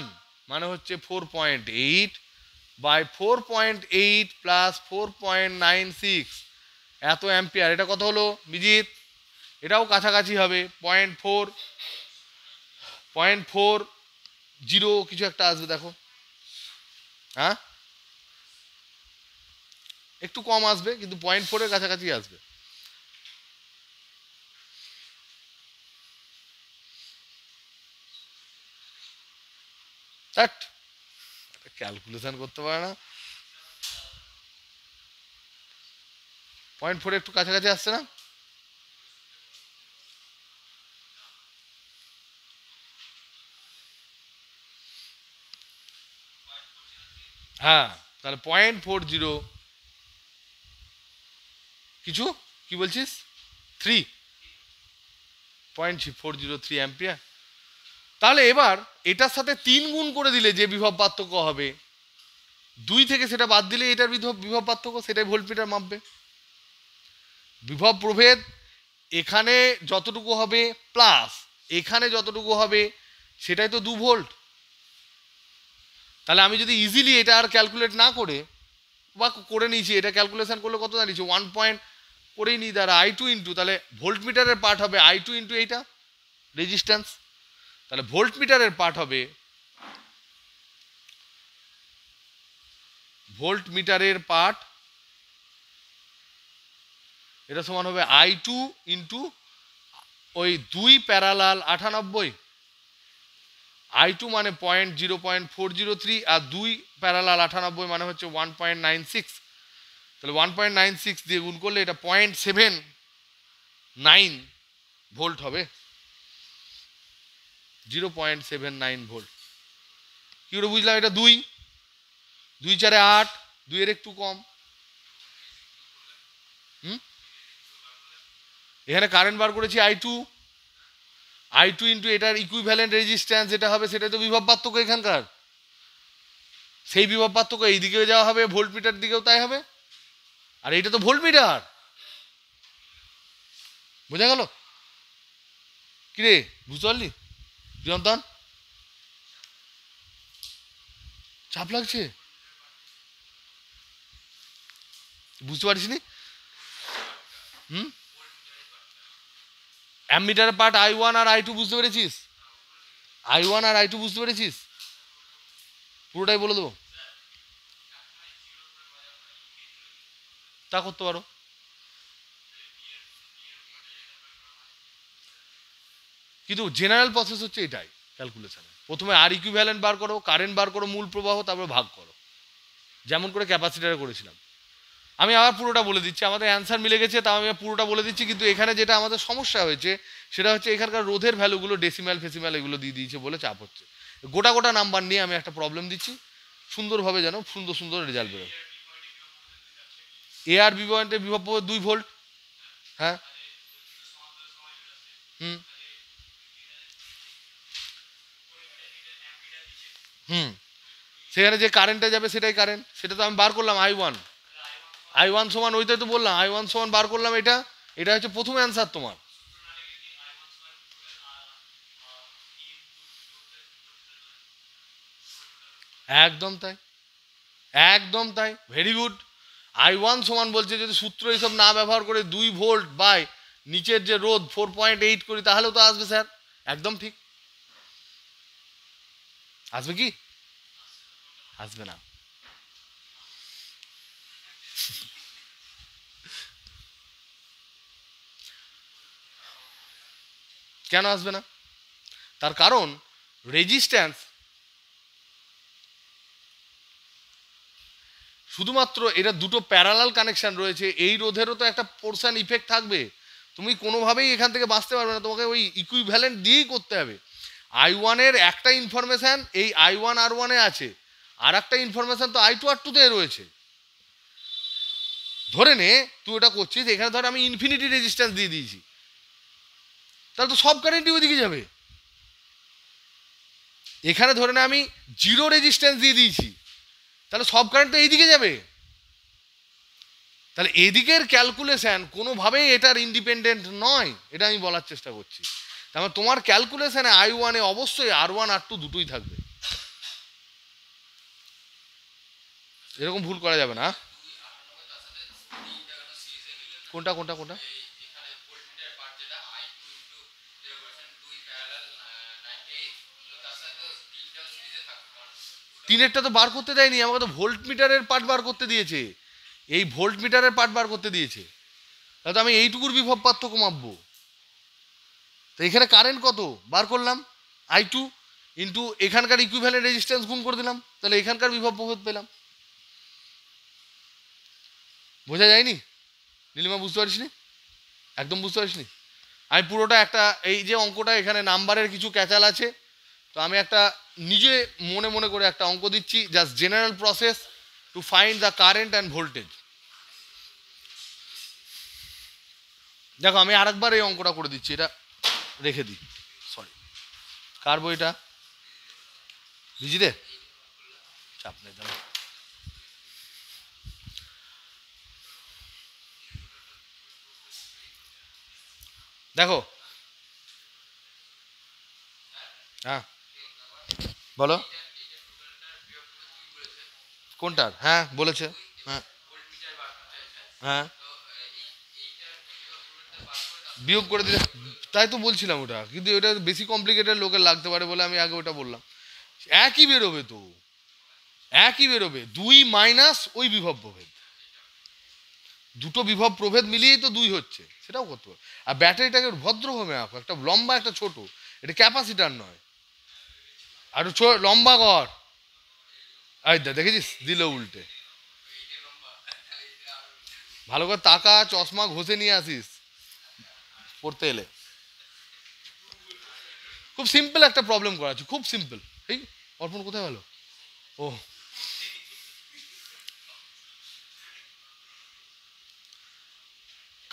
মানে হচ্ছে 4.8 বাই 4.8 প্লাস 4.96 এত অ্যাম্পিয়ার। এটা কত হলো বিজিত? এটাও কাছাকাছি হবে, 0.40 কিছু একটা আসবে, দেখো। হ্যাঁ, একটু কম আসবে, কিন্তু 0.4 এর কাছাকাছি আসবে। ক্যালকুলেশন করতে পারে না। 0.4 একটু কাছাকাছি আসছে না? হ্যাঁ, তাহলে 0.40 কিছু, কি বলছিস? 3.403 অ্যাম্পিয়ার। তাহলে এবার এটার সাথে 3 গুণ করে দিলে যে বিভব পার্থক্য হবে, 2 থেকে সেটা বাদ দিলে এটার বিভব পার্থক্য, সেটাই ভোল্টমিটার মাপবে। বিভব প্রভেদ এখানে যতটুকু হবে প্লাস এখানে যতটুকু হবে সেটাই তো 2 ভোল্ট। তাহলে আমি যদি ইজিলি এটা আর ক্যালকুলেট না করে, বা করে নিয়েছি, এটা ক্যালকুলেশন করলে কত দাঁড়িয়েছে? 1 পয়েন্ট করেই নিই দ্বারা I2 ইন্টু, তাহলে ভোল্টমিটারের পার্ট হবে I2 ইন্টু এইটা রেজিস্ট্যান্স। তাহলে ভোল্টমিটারের পার্ট হবে, ভোল্টমিটারের পার্ট এটা সমান হবে I2 ইন্টু ওই 2 প্যারালাল 98। I2 মানে 0.403 আর 2 প্যারালাল 98 মানে হচ্ছে 1.96। তাহলে 1.96 দিয়ে গুণ করলে এটা 0.79 ভোল্ট হবে, 0.79 ভোল্ট। কি করে বুঝলাম? এটা 2 4 8, 2 এর একটু কম। এখানে কারেন্ট বার করেছি I2 ইন্টু এটার ইকুইভ্যালেন্ট রেজিস্ট্যান্স যেটা হবে সেটা তো বিভব পার্থক্য এখানকার। সেই বিভব পার্থক্য এই দিকেও যাওয়া হবে, ভোল্টমিটার দিকেও তাই হবে। আর এইটা তো ভোল্টমিটার, বোঝা গেল? কিরে, বুঝতে পারলি প্রিয়ন্তন? চাপ লাগছে, বুঝতে পারিস নি? অ্যামিটারের পার্ট I1 আর I2 বুঝতে পেরেছিস? I1 আর I2 বুঝতে পেরেছিস? পুরোটাই বলে দেবো, তা করতে পারো। কিন্তু জেনারেল প্রসেস হচ্ছে এটাই ক্যালকুলেশনে। প্রথমে আর ইকুইভ্যালেন্ট বার করো, কারেন্ট বার করো, মূল প্রবাহ, তারপরে ভাগ করো, যেমন করে ক্যাপাসিটারে করেছিলাম। আমি আবার পুরোটা বলে দিচ্ছি, আমাদের অ্যান্সার মিলে গেছে, তাও আমি পুরোটা বলে দিচ্ছি। কিন্তু এখানে যেটা আমাদের সমস্যা হয়েছে সেটা হচ্ছে এখানকার রোধের ভ্যালুগুলো ডেসিম্যাল ফেসিম্যাল এগুলো দিয়ে দিয়েছে বলে চাপ হচ্ছে। গোটা গোটা নাম্বার নিয়ে আমি একটা প্রবলেম দিচ্ছি, সুন্দরভাবে যেন সুন্দর সুন্দর রেজাল্ট বেরোয়। এ আর বি পয়েন্টে বিভব 2 ভোল্ট। হ্যাঁ, সেখানে যে কারেন্টটা যাবে সেটাই কারেন্ট, সেটা তো আমি বার করলাম I1 সমান, ওইটাই তো বললাম I1 সমান বার করলাম। এটা এটা হচ্ছে প্রথম অ্যান্সার তোমার। একদম তাই, একদম তাই, ভেরি গুড। I1 সমান বলছে যদি সূত্র এইসব না ব্যবহার করে 2 ভোল্ট বাই নিচের যে রোধ 4.8 করি তাহলেও তো আসবে স্যার। একদম ঠিক। আসবে কি? আসবে না। কেন আসবে না? তার কারণ রেজিস্ট্যান্স শুধুমাত্র এটা দুটো প্যারালাল কানেকশন রয়েছে, এই রোধেরও তো একটা পোর্শন ইফেক্ট থাকবে। তুমি কোনোভাবেই এখান থেকে বাঁচতে পারবে না, তোমাকে ওই ইকুইভ্যালেন্ট দিয়েই করতে হবে। I1 এর একটা ইনফরমেশান এই I1R1 এ আছে, আর একটা ইনফরমেশান তো I2R2 তে রয়েছে। ধরে নে তুই ওটা করছিস, এখানে ধর আমি ইনফিনিটি রেজিস্ট্যান্স দিয়ে দিয়েছি, তাহলে তো সব কারেন্টই ওইদিকে যাবে। এখানে ধরে নে আমি জিরো রেজিস্ট্যান্স দিয়ে দিয়েছি, তাহলে সব কারেন্ট তো এইদিকে যাবে। তাহলে এদিকের ক্যালকুলেশন কোনোভাবেই এটার ইন্ডিপেন্ডেন্ট নয়, এটা আমি বলার চেষ্টা করছি। তার মানে তোমার ক্যালকুলেশনে I1-এ অবশ্যই R1 R2 দুটোই থাকবে, এরকম ভুল করা যাবে না। কোনটা কোনটা কোনটা? তিনেরটা তো বার করতে দেয়নি, আমাকে তো ভোল্ট মিটারের পার্ট বার করতে দিয়েছে, এই ভোল্ট মিটারের পার্ট বার করতে দিয়েছে। তাহলে তো আমি এইটুকুর বিভব পার্থক্য মাপবো। তো এখানে কারেন্ট কত বার করলাম, I2 ইন্টু এখানকার ইকুইভ্যালেন্ট রেজিস্ট্যান্স গুণ করে দিলাম, তাহলে এখানকার বিভব প্রভেদ পেলাম। বোঝা যায়নি? নীলিমা বুঝতে পারিস নি? একদম বুঝতে পারিস নি? আমি পুরোটা একটা, এই যে অঙ্কটা এখানে নাম্বারের কিছু ক্যাচাল আছে, তো আমি একটা নিজে মনে মনে করে একটা অঙ্ক দিচ্ছি, just general process to find the current and voltage. দেখো আমি আরেকবার এই অঙ্কটা করে দিচ্ছি, এটা রেখে দিই। সরি, কার বইটা? বিজিদের? চাপ নেই দাঁড়া। দেখো, হ্যাঁ বলো কোনটার? হ্যাঁ বলেছে, হ্যাঁ হ্যাঁ বিয়োগ করে দিলে, তাই তো বলছিলাম ওটা, কিন্তু এটা বেশি কমপ্লিকেটেড লোকের লাগতে পারে বলে আমি আগে ওটা বললাম। একই বেরোবে তো, একই বেরোবে, 2 মাইনাস ওই বিভব প্রভেদ, দুটো বিভব প্রভেদ মিলিয়েই তো 2 হচ্ছে, সেটাও করতে পারে। আর ব্যাটারিটাকে ভদ্রভাবে আঁকো, একটা লম্বা একটা ছোট, এটা ক্যাপাসিটার নয়, আর লম্বা কর। এই দেখেছিস দিল উল্টে, ভালো করে তাকা, চশমা ঘষে নিয়ে আসিস পড়তে এলে। খুব সিম্পল একটা প্রবলেম করা আছে, খুব সিম্পল। এই অর্পণ কোথায় গেল? ও,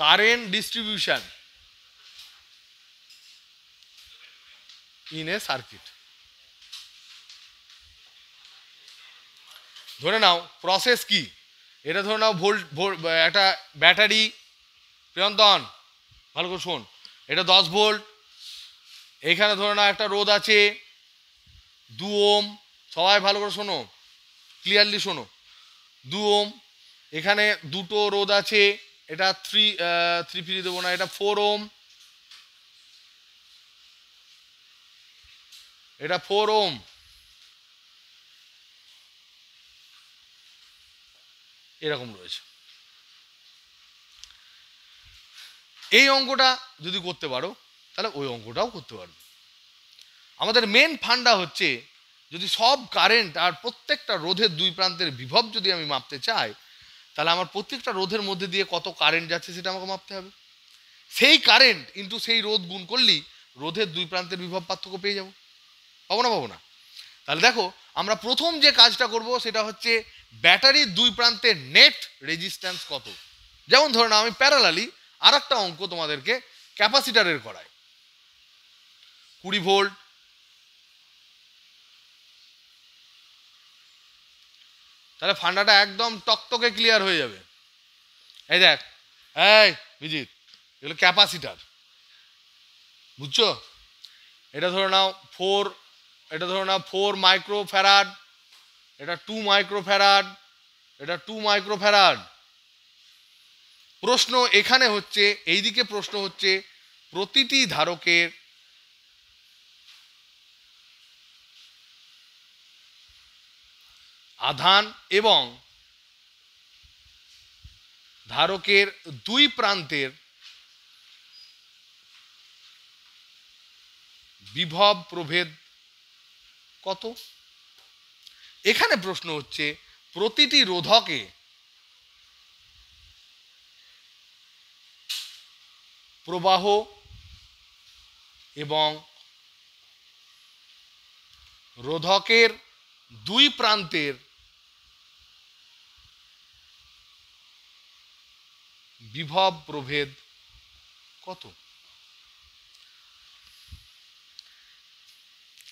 current distribution in a circuit. ধরে নাও প্রসেস কি, এটা ধরে নাও একটা ব্যাটারি, প্রিয়ন্তন ভালো করে শোন, এটা 10 ভোল্ট, এইখানে ধরে নাও একটা রোধ আছে 2 ওম, সবাই ভালো করে শোনো, ক্লিয়ারলি শোনো, 2 ওম, এখানে দুটো রোধ আছে, এটা 3 ফিরে দেবো না, এটা 4 ওম, এটা 4 ওম, এরকম রয়েছে। এই অঙ্কটা যদি করতে পারো তাহলে ওই অঙ্কটাও করতে পারবে। আমাদের মেন ফান্ডা হচ্ছে, যদি সব কারেন্ট আর প্রত্যেকটা রোধের দুই প্রান্তের বিভব যদি আমি মাপতে চাই, তাহলে আমার প্রত্যেকটা রোধের মধ্যে দিয়ে কত কারেন্ট যাচ্ছে সেটা আমাকে মাপতে হবে। সেই কারেন্ট ইন্টু সেই রোধ গুণ করলেই রোধের দুই প্রান্তের বিভব পার্থক্য পেয়ে যাব। পাবো না পাবো না? তাহলে দেখো আমরা প্রথম যে কাজটা করব সেটা হচ্ছে ব্যাটারির দুই প্রান্তের নেট রেজিস্ট্যান্স কত। যেমন ধরো না, আমি প্যারালালি আর একটা অঙ্ক তোমাদেরকে ক্যাপাসিটারের করাই, 20 ভোল্ট, তাহলে ফান্ডাটা একদম টকটকে ক্লিয়ার হয়ে যাবে। এই দেখ, এই বিজিত, এগুলো ক্যাপাসিটার, বুঝছো? এটা ধরে নাও 4, এটা ধরে নাও 4 মাইক্রো ফ্যারাড, এটা 2 মাইক্রো ফ্যারাড, এটা 2 মাইক্রো ফ্যারাড। প্রশ্ন এখানে হচ্ছে, এইদিকে প্রশ্ন হচ্ছে প্রতিটি ধারকের আধান এবং ধারকের দুই প্রান্তের বিভব প্রভেদ কত। এখানে প্রশ্ন হচ্ছে প্রতিটি রোধকে প্রবাহ এবং রোধকের দুই প্রান্তের বিভব প্রভেদ কত?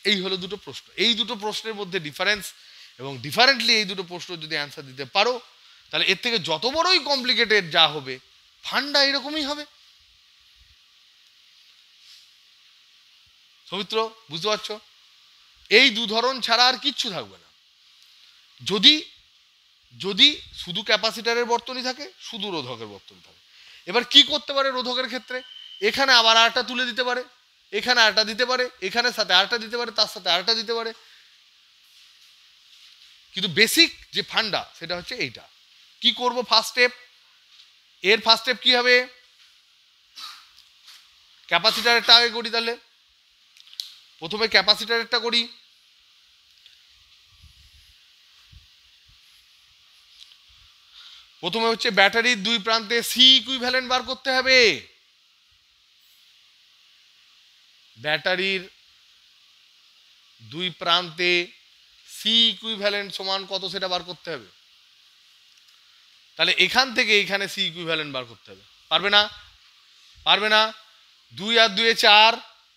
এই হলো দুটো প্রশ্ন। এই দুটো প্রশ্নের মধ্যে ডিফারেন্স, এবং ডিফারেন্টলি এই দুটো প্রশ্ন যদি অ্যান্সার দিতে পারো, তাহলে এর থেকে যত বড়ই কমপ্লিকেটেড যা হবে, ফান্ডা এরকমই হবে। সৌমিত্র, বুঝতে পারছো? এই দু ধরন ছাড়া আর কিচ্ছু থাকবে না। যদি যদি শুধু ক্যাপাসিটারের বর্তনী থাকে, শুধু রোধকের বর্তনী থাকে। এবার কি করতে পারে রোধকের ক্ষেত্রে? এখানে আবার আরটা তুলে দিতে পারে, এখানে আরটা দিতে পারে, এখানে সাথে আরটা দিতে পারে, তার সাথে আরটা দিতে পারে। কিন্তু বেসিক যে ফান্ডা সেটা হচ্ছে এইটা। কি করব ফার্স্ট স্টেপ? এর ফার্স্ট স্টেপ কি হবে? ক্যাপাসিটারেরটা আগে করি। তাহলে প্রথমে ক্যাপাসিটারেরটা করি। প্রথমে হচ্ছে ব্যাটারির দুই প্রান্তে সি ইকুইভ্যালেন্ট বার করতে হবে। ব্যাটারির দুই প্রান্তে সি ইকুইভ্যালেন্ট সমান কত সেটা বার করতে হবে। তাহলে এখান থেকে এখানে সি ইকুইভ্যালেন্ট বার করতে হবে। পারবে না? পারবে না। 2 আর 2 4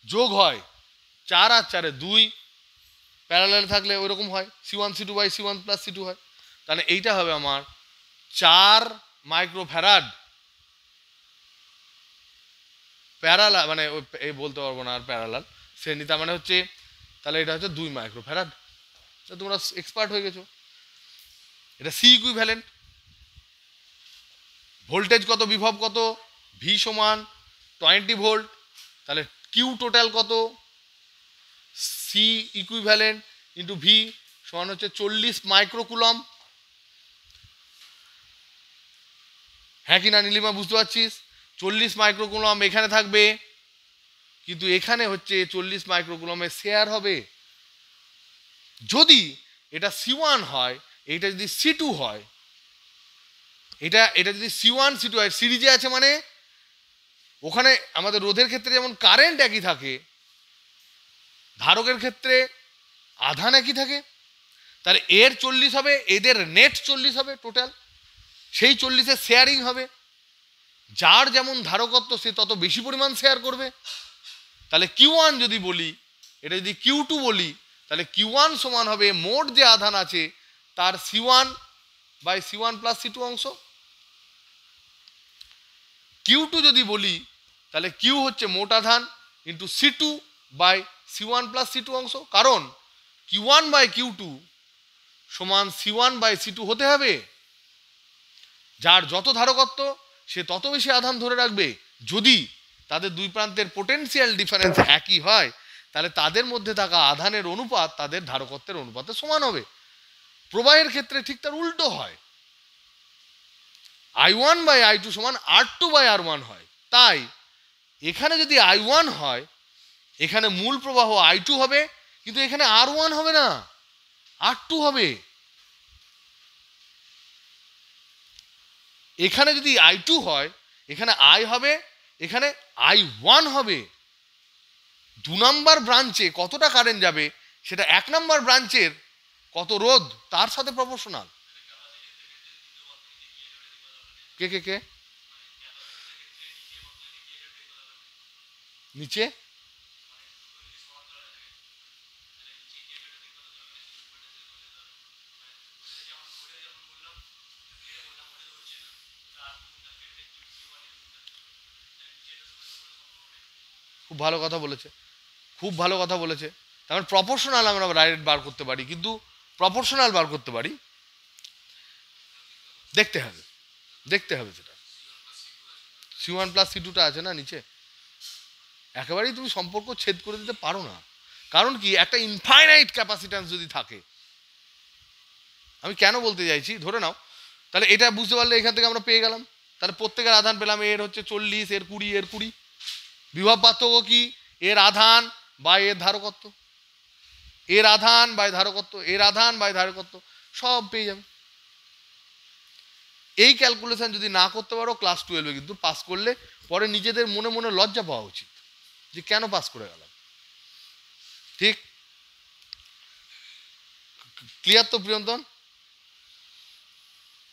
যোগ হয়, 4 আর 4 2, প্যারালাল থাকলে ওইরকম হয়, C1 C2 by C1 plus C2 হয়। তাহলে এইটা হবে আমার 4 মাইক্রোফ্যারাড প্যারালাল, মানে এই বলতে পারবো না আর প্যারালাল শ্রেণী, তার মানে হচ্ছে তাহলে এটা হচ্ছে 2 মাইক্রোফ্যারাড। তোমরা এক্সপার্ট হয়ে গেছো। এটা সি ইকুইভ্যালেন্ট। ভোল্টেজ কত, বিভব কত? ভি সমান 20 ভোল্ট। তাহলে কিউ টোটাল কত? সি ইকুইভ্যালেন্ট ইন্টু ভি সমান হচ্ছে 40 মাইক্রোকুলম। হ্যাঁ কি না নীলিমা, বুঝতে পারছিস? 40 মাইক্রোকুলম এখানে থাকবে, কিন্তু এখানে হচ্ছে 40 মাইক্রোকুলমের শেয়ার হবে। যদি এটা C1 হয়, এটা যদি C2 হয়, এটা যদি C1 C2 হয়, সিরিজে আছে, মানে ওখানে আমাদের রোধের ক্ষেত্রে যেমন কারেন্ট একই থাকে, ধারকের ক্ষেত্রে আধান একই থাকে। তাহলে এর 40 হবে, এদের নেট 40 হবে টোটাল। সেই 40-এর শেয়ারিং হবে। যার যেমন ধারকত্ব সে তত বেশি পরিমাণ শেয়ার করবে। তাহলে Q1 যদি বলি, এটা যদি Q2 বলি, তাহলে Q1 সমান হবে মোট যে আধান আছে তার C1 by C1 plus C2 অংশ। Q2 যদি বলি, তাহলে Q হচ্ছে মোট আধান into C2 by C1 plus C2 অংশ। কারণ Q1 বাই Q2 সমান C1 বাই C2 হতে হবে। যার যত ধারকত্ব সে তত বেশি আধান ধরে রাখবে। যদি তাদের দুই প্রান্তের পোটেনশিয়াল ডিফারেন্স একই হয়, তাহলে তাদের মধ্যে থাকা আধানের অনুপাত তাদের ধারকত্বের অনুপাতে সমান হবে। প্রবাহের ক্ষেত্রে ঠিক তার উল্টো হয়। I1 বাই I2 সমান R2 বাই R1 হয়। তাই এখানে যদি I1 হয়, এখানে মূল প্রবাহ I2 হবে, কিন্তু এখানে R1 হবে না, R2 হবে। এখানে যদি I2 হয়, এখানে I হবে, এখানে I1 হবে। 2 নম্বর ব্রাঞ্চে কতটা কারেন্ট যাবে সেটা 1 নম্বর ব্রাঞ্চের কত রোধ তার সাথে প্রপোর্শনাল। কে কে কে নিচে? খুব ভালো কথা বলেছে, খুব ভালো কথা বলেছে। তার প্রপোর্শনাল আমরা ডাইরেক্ট বার করতে পারি, কিন্তু প্রপোর্শনাল বার করতে পারি, দেখতে হবে, দেখতে হবে সেটা। C1 প্লাস C2টা আছে না নিচে, একেবারেই তুমি সম্পর্ক ছেদ করে দিতে পারো না। কারণ কি, একটা ইনফাইনাইট ক্যাপাসিট্যান্স যদি থাকে, আমি কেন বলতে চাইছি, ধরে নাও, তাহলে এটা বুঝতে পারলে এখান থেকে আমরা পেয়ে গেলাম। তাহলে প্রত্যেকের আধান পেলাম, এর হচ্ছে 40, এর 20, এর 20। বিভব পার্থক্য কি? এর আধান বাই এর ধারকত্ব, এর আধান বাই ধারকত্ব, এর আধান বাই ধারকত্ব, সব পেয়ে যাবে। এই ক্যালকুলেশন যদি না করতে পারো ক্লাস 12-এ কিন্তু পাস করলে পরে নিজেদের মনে মনে লজ্জা পাওয়া উচিত যে কেন পাস করে গেলাম। ঠিক? ক্লিয়ার তো প্রিয়ন্তন?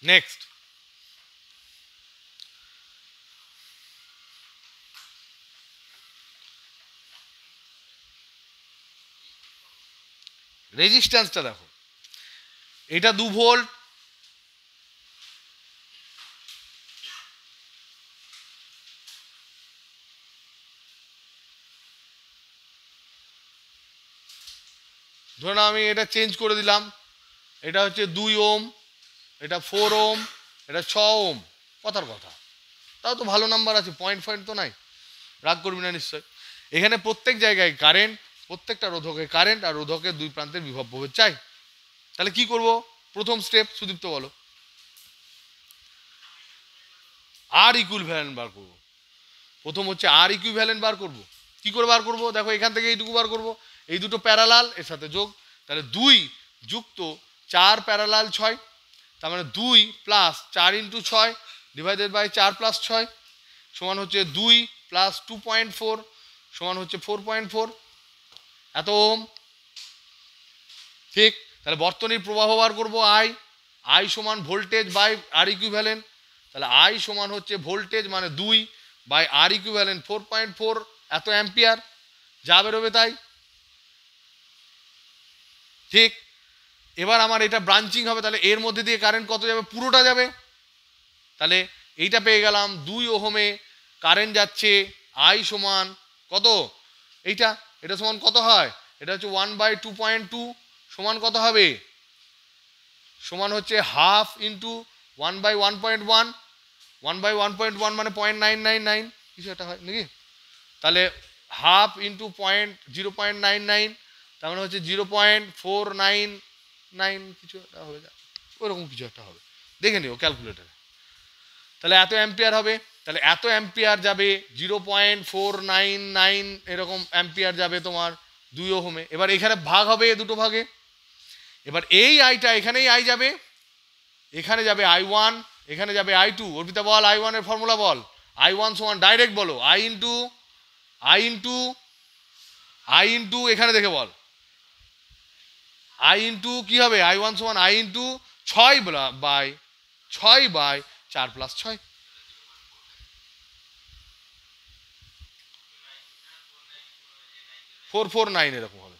নেক্সট, রেজিস্ট্যান্সটা দেখো, এটা 2 ভোল্ট, ধরুন আমি এটা চেঞ্জ করে দিলাম, এটা হচ্ছে 2 ওম, এটা 4 ওম, এটা 6 ওম, কথার কথা, তাও তো ভালো নাম্বার আছে, পয়েন্ট তো নাই, রাগ করবি না নিশ্চয়। এখানে প্রত্যেক জায়গায় কারেন্ট, প্রত্যেকটা রোধকে কারেন্ট আর রোধকের দুই প্রান্তের বিভব প্রভেদ চাই। তাহলে কি করব? প্রথম স্টেপ সুদীপ্ত বলো, আর ইকুইভ্যালেন্ট বার করব। প্রথম হচ্ছে আর ইকুইভ্যালেন্ট বার করব। কি করে বার করব? দেখো এখান থেকে এইটুকু বার করব, এই দুটো প্যারালাল এর সাথে যোগ, তাহলে 2 যুক্ত 4 প্যারালাল 6, তার মানে 2 plus 4 into 6 divided by 4 plus 6 সমান হচ্ছে 2 প্লাস 2.4 সমান হচ্ছে 4.4 এত ওম। ঠিক, তাহলে বর্তনীর প্রবাহ বার করবো আই সমান ভোল্টেজ বাই আর ইকুইভ্যালেন্ট, তাহলে আই সমান হচ্ছে ভোল্টেজ মানে 2 বাই আর ইকুইভ্যালেন্ট 4.4 এত অ্যাম্পিয়ার, যা বেরোবে তাই। ঠিক, এবার আমার এটা ব্রাঞ্চিং হবে, তাহলে এর মধ্যে দিয়ে কারেন্ট কত যাবে? পুরোটা যাবে। তাহলে এইটা পেয়ে গেলাম 2 ওহমে কারেন্ট যাচ্ছে, আই সমান কত? এটা সমান কত হয়? এটা হচ্ছে 1/2.2 সমান কত হবে? সমান হচ্ছে হাফ ইন্টু 1/1.1, 1/1.1 মানে 0.999 কিছু একটা হয় নাকি? তাহলে হাফ ইন্টু 0.99 তার মানে হচ্ছে 0.499 কিছু একটা হবে, ওরকম কিছু একটা হবে, দেখে নিও ক্যালকুলেটারে। তাহলে এত অ্যাম্পিয়ার হবে, তাহলে এত অ্যাম্পিয়ার যাবে 0.499 এরকম অ্যাম্পিয়ার যাবে তোমার 2 ওহমে। এবার এখানে ভাগ হবে দুটো ভাগে, এবার এই আইটা এখানেই আই যাবে, এখানে যাবে I1, এখানে যাবে I2। অর্পিতা বল I1 এর ফর্মুলা বল। I1 সমান ডাইরেক্ট বলো I ইন্টু এখানে দেখে বল, I ইন্টু কি হবে? I1 সমান I into 6 by 4 plus 6, four 449 এরকম হবে,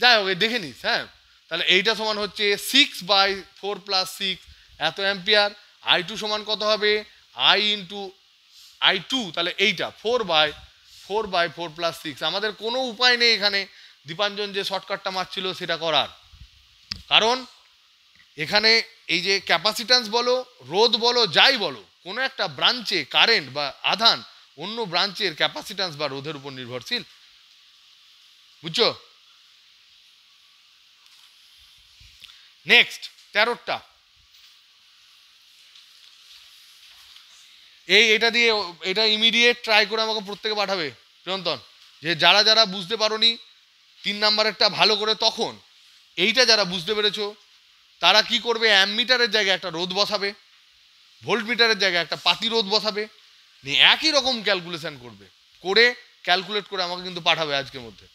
যাই হোক দেখে নিস। হ্যাঁ, তাহলে এইটা সমান হচ্ছে 6/4 প্লাস 6 এত অ্যাম্পিয়ার। I2 সমান কত হবে? I ইন্টু I2, তাহলে এইটা 4/4 প্লাস 6। আমাদের কোনো উপায় নেই এখানে দীপাঞ্জন যে শর্টকাটটা মারছিল সেটা করার, কারণ এখানে এই যে ক্যাপাসিট্যান্স বলো, রোধ বলো, যাই বলো, কোনো একটা ব্রাঞ্চে কারেন্ট বা আধান অন্য ব্রাঞ্চের ক্যাপাসিট্যান্স বা রোধের উপর নির্ভরশীল, বুঝছো? নেক্সট 13টা, এটা দিয়ে এটা ইমিডিয়েট ট্রাই করে আমাকে প্রত্যেকে পাঠাবে প্রিয়ন্তন, যে যারা যারা বুঝতে পারোনি 3 নাম্বারেরটা ভালো করে, তখন এইটা যারা বুঝতে পেরেছো তারা কি করবে? অ্যামমিটারের জায়গায় একটা রোধ বসাবে, ভোল্ট মিটারের জায়গায় একটা পাতি রোধ বসাবে, নিয়ে একই রকম ক্যালকুলেশন করবে, করে ক্যালকুলেট করে আমাকে কিন্তু পাঠাবে আজকের মধ্যে।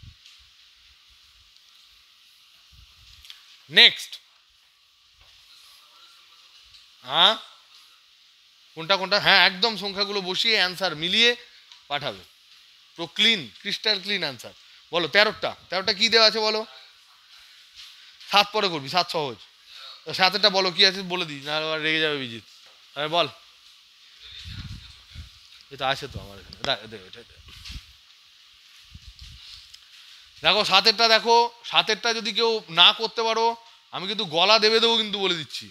নেক্সট, হ্যাঁ কোনটা? হ্যাঁ একদম সংখ্যাগুলো বসিয়ে অ্যান্সার মিলিয়ে পাঠাবে, পুরো ক্লিন, ক্রিস্টাল ক্লিন অ্যান্সার। বলো 13টা কি দেওয়া আছে বলো? 7 পরে করবি, 7 সহজ। 7টা বলো কি আছে বলে দিই, না আবার রেগে যাবে বিজিৎ। হ্যাঁ বল, এটা আছে তো আমার এখানে, দেখো 7টা, দেখো 7টা যদি কেউ না করতে পারো আমি কিন্তু গলা দেবো কিন্তু বলে দিচ্ছি।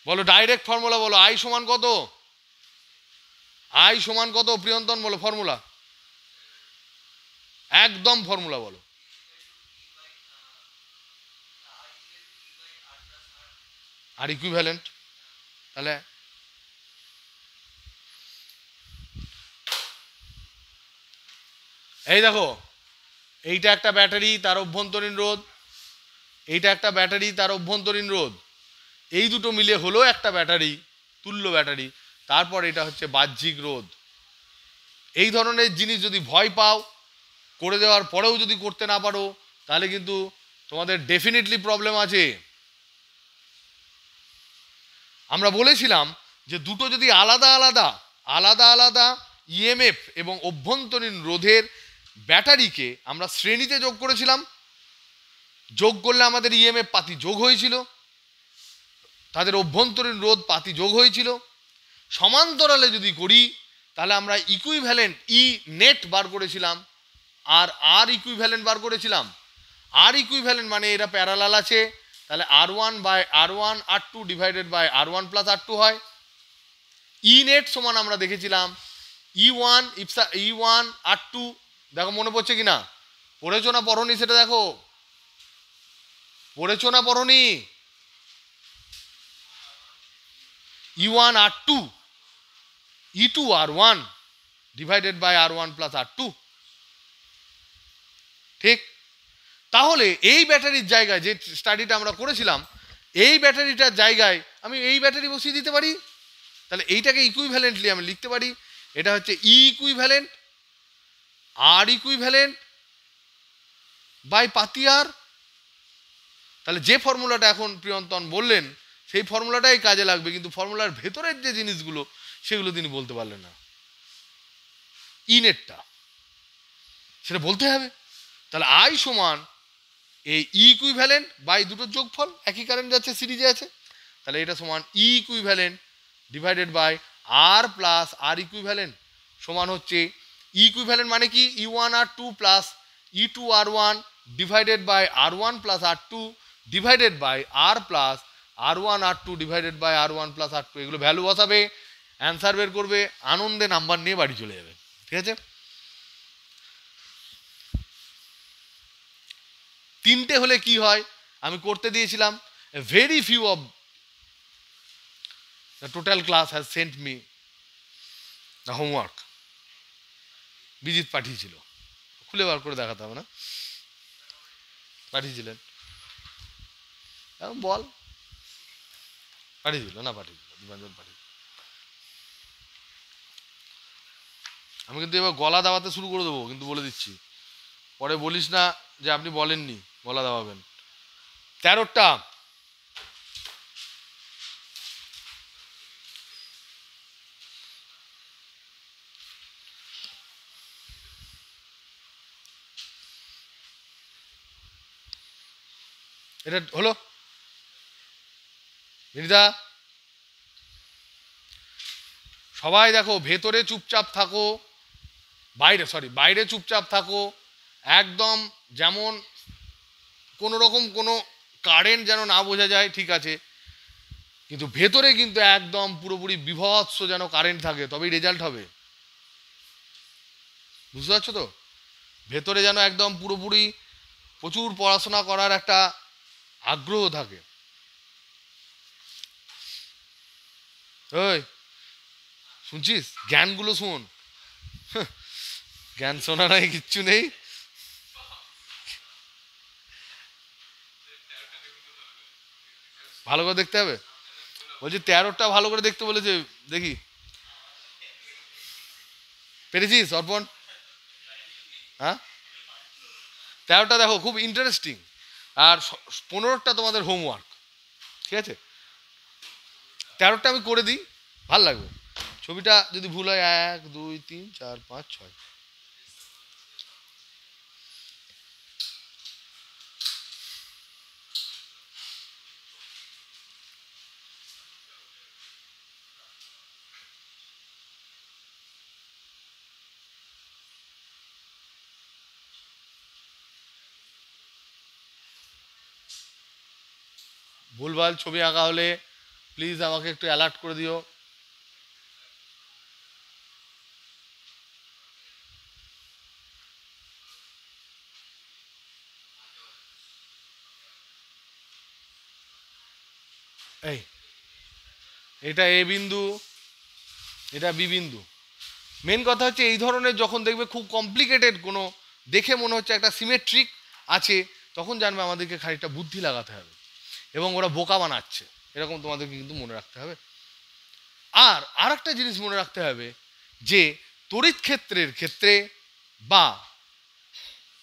বলো ডাইরেক্ট ফর্মুলা বলো, আই সমান কত প্রিয়ন্তন? বলো ফর্মুলা, একদম ফর্মুলা বলো। আর ইকুইভ্যালেন্ট, তাহলে এই দেখো এইটা একটা ব্যাটারি, তার অভ্যন্তরীণ রোধ, এইটা একটা ব্যাটারি, তার অভ্যন্তরীণ রোধ, এই দুটো মিলে হলো একটা ব্যাটারি, তুল্য ব্যাটারি। তারপর এটা হচ্ছে বাহ্যিক রোধ। এই ধরনের জিনিস যদি ভয় পাও, করে দেওয়ার পরেও যদি করতে না পারো, তাহলে কিন্তু তোমাদের ডেফিনেটলি প্রবলেম আছে। আমরা বলেছিলাম যে দুটো যদি আলাদা আলাদা আলাদা আলাদা ইএমএফ এবং অভ্যন্তরীণ রোধের ব্যাটারিকে আমরা শ্রেণীতে যোগ করেছিলাম, যোগ করলে আমাদের ইএমএফ পাতি যোগ হয়েছিল, তাদের অভ্যন্তরীণ রোধ পাতি যোগ হয়েছিল। সমান্তরালে যদি করি তাহলে আমরা ইকুইভ্যালেন্ট ই নেট বার করেছিলাম আর আর ইকুইভ্যালেন্ট বার করেছিলাম। আর ইকুইভ্যালেন্ট মানে এরা প্যারালাল আছে, তাহলে R1 by R1 R2 divided by R1 plus R2 হয়। ই নেট সমান আমরা দেখেছিলাম E1 E1 R2, দেখো মনে পড়ছে কিনা, পড়েছো না পড়নি সেটা দেখো, পড়েছো না পড়নি? E1 R2 E2 R1 divided by R1 plus R2, ঠিক? তাহলে এই ব্যাটারির জায়গায় যে স্টাডিটা আমরা করেছিলাম, এই ব্যাটারিটার জায়গায় আমি এই ব্যাটারি বসিয়ে দিতে পারি। তাহলে এইটাকে ইকুইভ্যালেন্টলি আমি লিখতে পারি, এটা হচ্ছে E equivalent R equivalent by পাতি আর। তাহলে যে ফর্মুলাটা এখন প্রিয়ন্তন বললেন সেই ফর্মুলাটাই কাজে লাগবে, কিন্তু ফর্মুলার ভেতরের যে জিনিসগুলো সেগুলো তিনি বলতে পারলেন না। ই নেটটা সেটা বলতে হবে। তাহলে আই সমান এই ই ইকুইভ্যালেন্ট বাই দুটোর যোগফল, একই কারেন্ট যাচ্ছে, সিরিজে আছে, তাহলে এটা সমান E equivalent divided by R plus R equivalent সমান হচ্ছে ই ইকুইভ্যালেন্ট মানে কি E1 R2 plus E2 R1 divided by R1 plus R2 divided by R plus R1 R2 divided by R1 plus R2। এগুলো value বসাবে, answer বের করবে, আনন্দে number নিয়ে বাড়ি চলে যাবে। ঠিক আছে? তিনটে হলে কি হয় আমি করতে দিয়েছিলাম। Very few of the total class has Saint me the homework. Bijit পাঠিয়েছিল, খুলে বার করে দেখাতে হবে না, পাঠিয়েছিলেন, বল পাঠিয়েছিল না, পাঠিয়েছিল দীপাঞ্জন পাঠিয়েছিল। আমি কিন্তু এবার গলা দাবাতে শুরু করে দেবো, কিন্তু বলে দিচ্ছি, পরে বলিস না যে আপনি বলেননি, গলা দাবাবেন। 13টা এটা হলো বিনিতা, সবাই দেখো ভেতরে চুপচাপ থাকো, বাইরে চুপচাপ থাকো, একদম যেমন কোনো রকম কোনো কারেন্ট যেন না বোঝা যায়, ঠিক আছে, কিন্তু ভেতরে কিন্তু একদম পুরোপুরি বিভৎস যেন কারেন্ট থাকে, তবেই রেজাল্ট হবে। বুঝতে পারছো তো? ভেতরে যেন একদম পুরোপুরি প্রচুর পড়াশোনা করার একটা আগ্রহ থাকে। ওই শুনছিস? জ্ঞানগুলো শোন, জ্ঞান শোনা নাই কিচ্ছু নেই। ভালো করে দেখতে হবে বলছি, 13টা ভালো করে দেখতে বলেছে, দেখি পেরেছিস অর্পণ? হ্যাঁ, 13টা দেখো খুব ইন্টারেস্টিং, আর 15টা তোমাদের হোমওয়ার্ক। ঠিক আছে, 13টা আমি করে দিই, ভাল লাগবে। ছবিটা যদি ভুল হয় 1 2 3 4 5 6। ভুলভাল ছবি আঁকা হলে প্লিজ আমাকে একটু অ্যালার্ট করে দিও। এই এটা এ বিন্দু, এটা বি বিন্দু। মেন কথা হচ্ছে এই ধরনের যখন দেখবে খুব কমপ্লিকেটেড কোনো, দেখে মনে হচ্ছে একটা সিমেট্রিক আছে, তখন জানবে আমাদেরকে খানিকটা বুদ্ধি লাগাতে হবে এবং ওরা বোকা বানাচ্ছে, এরকম তোমাদেরকে কিন্তু মনে রাখতে হবে। আর একটা জিনিস মনে রাখতে হবে যে তড়িৎ ক্ষেত্রের ক্ষেত্রে বা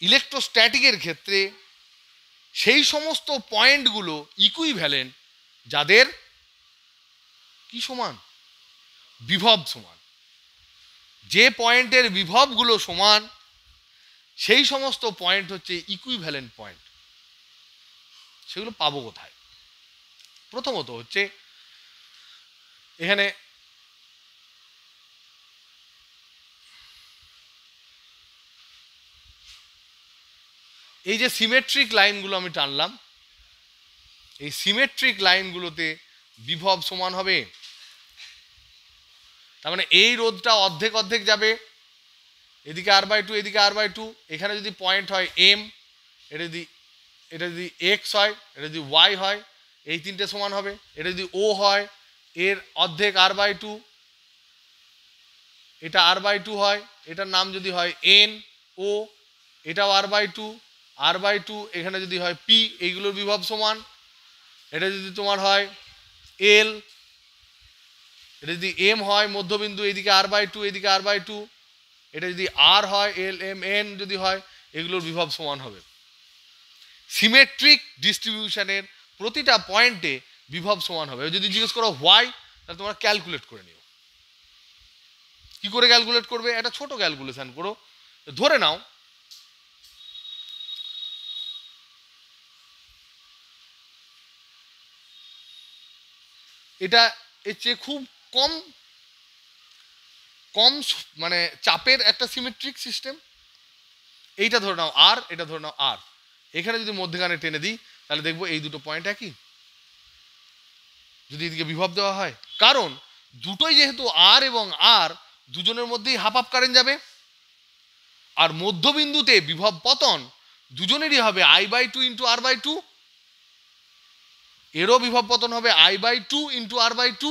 ইলেকট্রোস্ট্যাটিকের ক্ষেত্রে সেই সমস্ত পয়েন্টগুলো ইকুইভ্যালেন্ট যাদের কি সমান, বিভব সমান। যে পয়েন্টের বিভবগুলো সমান সেই সমস্ত পয়েন্ট হচ্ছে ইকুইভ্যালেন্ট পয়েন্ট। সেগুলো পাবো কোথায়? প্রথমত হচ্ছে এখানে এই যে সিমেট্রিক লাইনগুলো আমি টানলাম, এই সিমেট্রিক লাইনগুলোতে বিভব সমান হবে। তার মানে এই রোধটা অর্ধেক অর্ধেক যাবে, এদিকে r/2 এদিকে r/2। এখানে যদি পয়েন্ট হয় m, এটা যদি x হয়, এটা যদি y হয়, এই তিনটে সমান হবে। এটা যদি o হয়, এর অর্ধেক r/2, এটা r/2 হয়, এটার নাম যদি হয় n o, এটাও r/2 এখানে যদি হয় p, এইগুলোর বিভব সমান। এটা যদি তোমার হয় l, এটা যদি m হয় মধ্যবিন্দু, এদিকে r/2 এদিকে r/2, এটা যদি r হয় l m n যদি হয়, এগুলোর বিভব সমান হবে। সিমেট্রিক ডিস্ট্রিবিউশনের প্রতিটা পয়েন্টে বিভব সমান হবে। যদি জিজ্ঞেস করো হোয়াই, তাহলে তোমরা ক্যালকুলেট করে নিও। কি করে ক্যালকুলেট করবে? একটা ছোট ক্যালকুলেশন করো। ধরে নাও এটা এর চেয়ে খুব কম মানে চাপের একটা সিমেট্রিক সিস্টেম। এইটা ধরে নাও আর, এটা ধরে নাও আর। এখানে যদি মধ্যখানে টেনে দিই তাহলে দেখবো এই দুটো পয়েন্ট একই, যদি এদিকে বিভব দেওয়া হয়। কারণ দুটোই যেহেতু আর এবং আর, দুজনের মধ্যেই হাফ হাফ কারেন্ট যাবে। আর মধ্যবিন্দুতে বিভব পতন দুজনেরই হবে I/2 ইন্টু r/2, এরও বিভব পতন হবে I/2 ইন্টু r/2।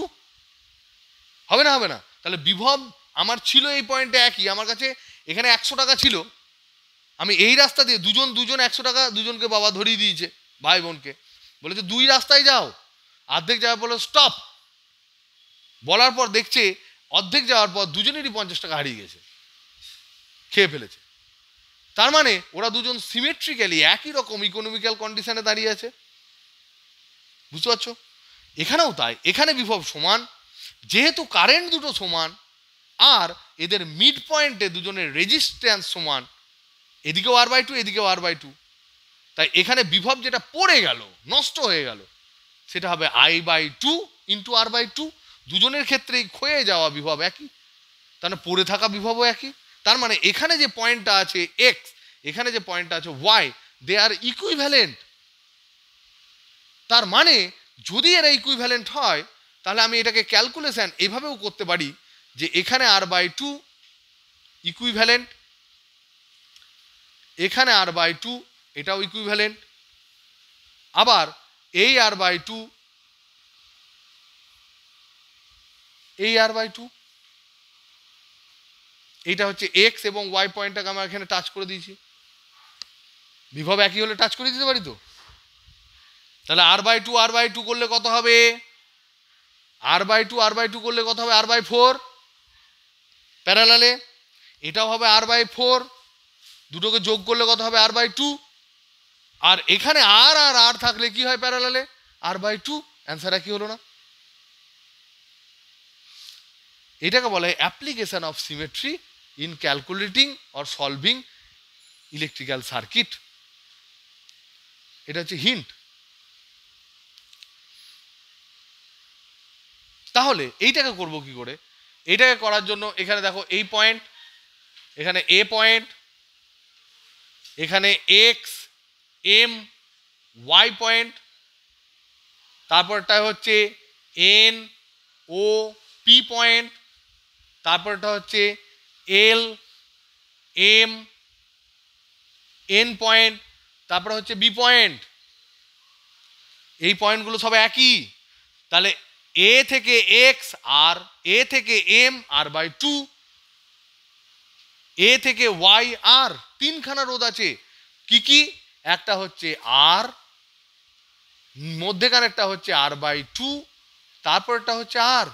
হবে না? হবে না। তাহলে বিভব আমার ছিল এই পয়েন্টে একই। আমার কাছে এখানে 100 টাকা ছিল, আমি এই রাস্তা দিয়ে দুজন 100 টাকা দুজনকে বাবা ধরিয়ে দিয়েছে, ভাই বোনকে বলেছে দুই রাস্তায় যাও। অর্ধেক যাওয়ার পর স্টপ বলার পর দেখছে অর্ধেক যাওয়ার পর দুজনেরই 50 টাকা হারিয়ে গেছে, খেয়ে ফেলেছে। তার মানে ওরা দুজন সিমেট্রিক্যালি একই রকম ইকোনমিক্যাল কন্ডিশনে দাঁড়িয়ে আছে। বুঝতে পারছো? এখানেও তাই, এখানে বিভব সমান, যেহেতু কারেন্ট দুটো সমান আর এদের মিড পয়েন্টে দুজনের রেজিস্ট্যান্স সমান, এদিকেও r/2 এদিকেও r/2, তাই এখানে বিভব যেটা পড়ে গেল, নষ্ট হয়ে গেল, সেটা হবে I/2 ইন্টু r/2। দুজনের ক্ষেত্রেই ক্ষয়ে যাওয়া বিভব একই, তার মানে পড়ে থাকা বিভবও একই। তার মানে এখানে যে পয়েন্টটা আছে x, এখানে যে পয়েন্টটা আছে y, দে আর ইকুইভ্যালেন্ট। তার মানে যদি এরা ইকুইভ্যালেন্ট হয় তাহলে আমি এটাকে ক্যালকুলেশন এভাবেও করতে পারি যে এখানে r/2 ইকুইভ্যালেন্ট, এখানে r/2 এটাও ইকুইভ্যালেন্ট, আবার এই r/2 এই r/2, এইটা হচ্ছে x এবং y পয়েন্টটাকে আমরা এখানে টাচ করে দিয়েছি। বিভব একই হলে টাচ করে দিতে পারি তো। তাহলে r/2 করলে কত হবে? r/2 করলে কত হবে? r/4 প্যারালালে। এটাও হবে r/4, দুটোকে যোগ করলে কত হবে? r/2। আর এখানে আর আর আর থাকলে কি হয় প্যারালালে? r/2। অ্যান্সার একই হলো না? এটাকে বলে application of symmetry in calculating or solving electrical circuit. এটা হচ্ছে হিন্ট। তাহলে এইটাকে করব কি করে? এইটাকে করার জন্য এখানে দেখো এই পয়েন্ট, এখানে এ পয়েন্ট, এখানে এক্স এম ওয়াই পয়েন্ট, তারপরটা হচ্ছে এন ও পি পয়েন্ট, তারপরটা হচ্ছে এল এম এন পয়েন্ট, তারপরে হচ্ছে বি পয়েন্ট। এই পয়েন্টগুলো সব একই। তাহলে এ থেকে এক্স আর, এ থেকে এম r/2, এ থেকে ওয়াই আর, তিনখানা রোধ আছে। কি কি? একটা হচ্ছে আর, মধ্যেখানেরটা হচ্ছে r/2, তারপরটা হচ্ছে আর।